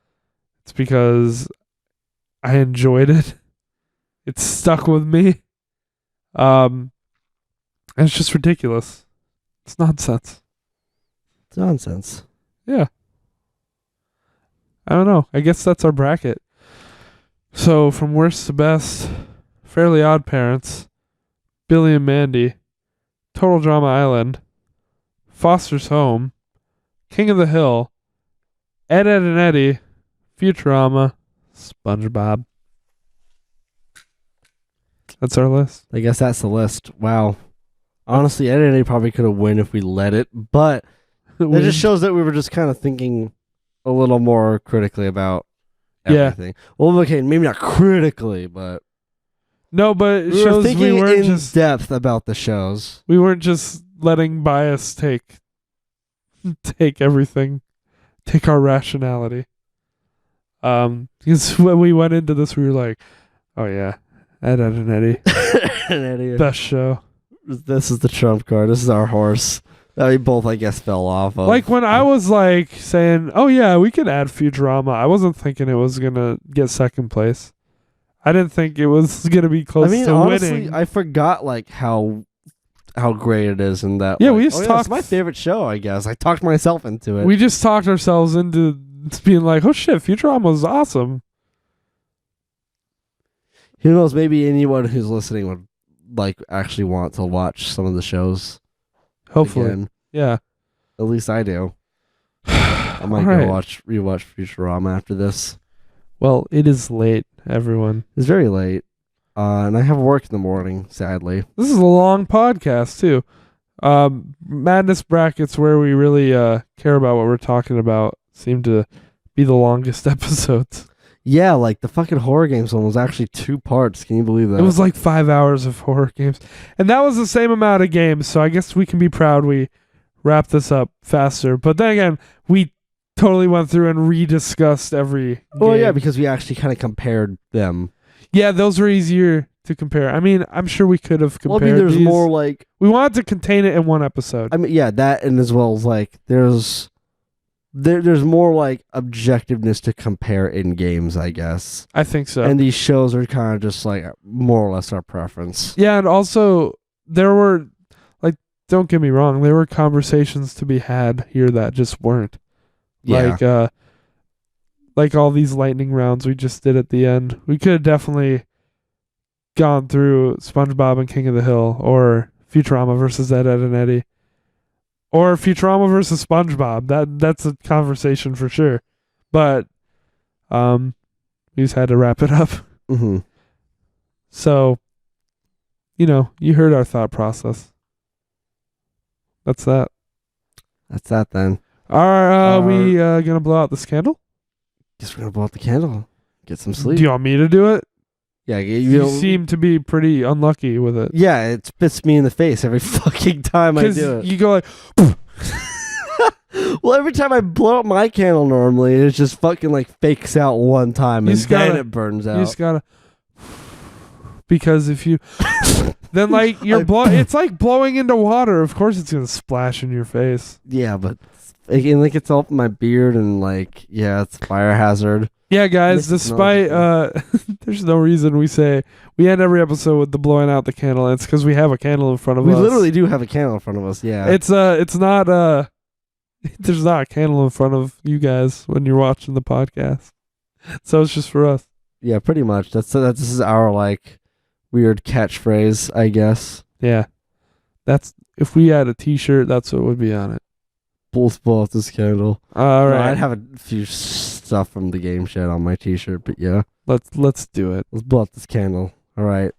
It's because I enjoyed it. It's stuck with me. And it's just ridiculous. It's nonsense. it's nonsense. Yeah. I don't know. I guess that's our bracket. So from worst to best, Fairly Odd Parents, Billy and Mandy, Total Drama Island, Foster's Home, King of the Hill, Ed, Ed and Eddie, Futurama, SpongeBob. That's our list. I guess that's the list. Wow. Honestly, Ed and Eddie probably could have won if we let it, but it just shows that we were just kind of thinking a little more critically about everything. Well, okay, maybe not critically, but No, but it we were shows thinking we weren't in just depth about the shows. we weren't just letting bias take everything, take our rationality. Because when we went into this, we were like, "Oh yeah, Ed and Eddie, And Eddie, best show." this is the trump card. This is our horse that we both, I guess, fell off of. Like when I was like saying, "Oh yeah, we could add Futurama," I wasn't thinking it was gonna get second place. I didn't think it was gonna be close to honestly, winning. I forgot like how great it is in that. Yeah, like, we just it's talked. my favorite show, I guess. I talked myself into it. We just talked ourselves into being like, "Oh shit, Futurama was awesome." Who knows? Maybe anyone who's listening would like actually want to watch some of the shows. Hopefully, again. yeah. At least I do. I might Alright. go rewatch Futurama after this. Well, it is late, everyone. It's very late, and I have work in the morning. Sadly, This is a long podcast too. Madness brackets where we really care about what we're talking about seem to be the longest episodes. yeah, like the fucking horror games one was actually 2 parts. Can you believe that? It was like 5 hours of horror games, and that was the same amount of games. So I guess we can be proud we wrapped this up faster. But then again, we totally went through and rediscussed every. Well, yeah, game. because we actually kind of compared them. Yeah, those were easier to compare. I mean, I'm sure we could have Well, compared. I mean, there's these. more like We wanted to contain it in one episode. I mean, yeah, that and as well as like there's more like objectiveness to compare in games, I guess. I think so. And these shows are kind of just like more or less our preference. Yeah, and also there were like, don't get me wrong, there were conversations to be had here that just weren't. Yeah. Like all these lightning rounds we just did at the end. We could have definitely gone through SpongeBob and King of the Hill, or Futurama versus Ed, and Eddie, or Futurama versus SpongeBob. That's a conversation for sure. But we just had to wrap it up. Mm-hmm. So, you heard our thought process. That's that. That's that then. Are we gonna blow out this candle? Guess we're gonna blow out the candle. Get some sleep. Do you want me to do it? Yeah, You seem to be pretty unlucky with it. Yeah, it spits me in the face every fucking time I do it. You go like, Well, every time I blow out my candle normally, it just fucking like fakes out one time You and just then gotta- it burns you out. just gotta. Because if you, then like it's like blowing into water. Of course, it's gonna splash in your face. Yeah, but again, like it's all up in my beard and like it's a fire hazard. Yeah, guys. Makes it smell Despite there's no reason we end every episode with the blowing out the candle. It's because we have a candle in front of We us. literally do have a candle in front of us. Yeah, It's not there's not a candle in front of you guys when you're watching the podcast. So it's just for us. yeah, pretty much. This is our like weird catchphrase, I guess. Yeah. That's if we had a t-shirt, that's what would be on it. Both blow out this candle. All No, right. I'd have a few stuff from the game shed on my t-shirt, but yeah, Let's do it. let's blow out this candle. All right.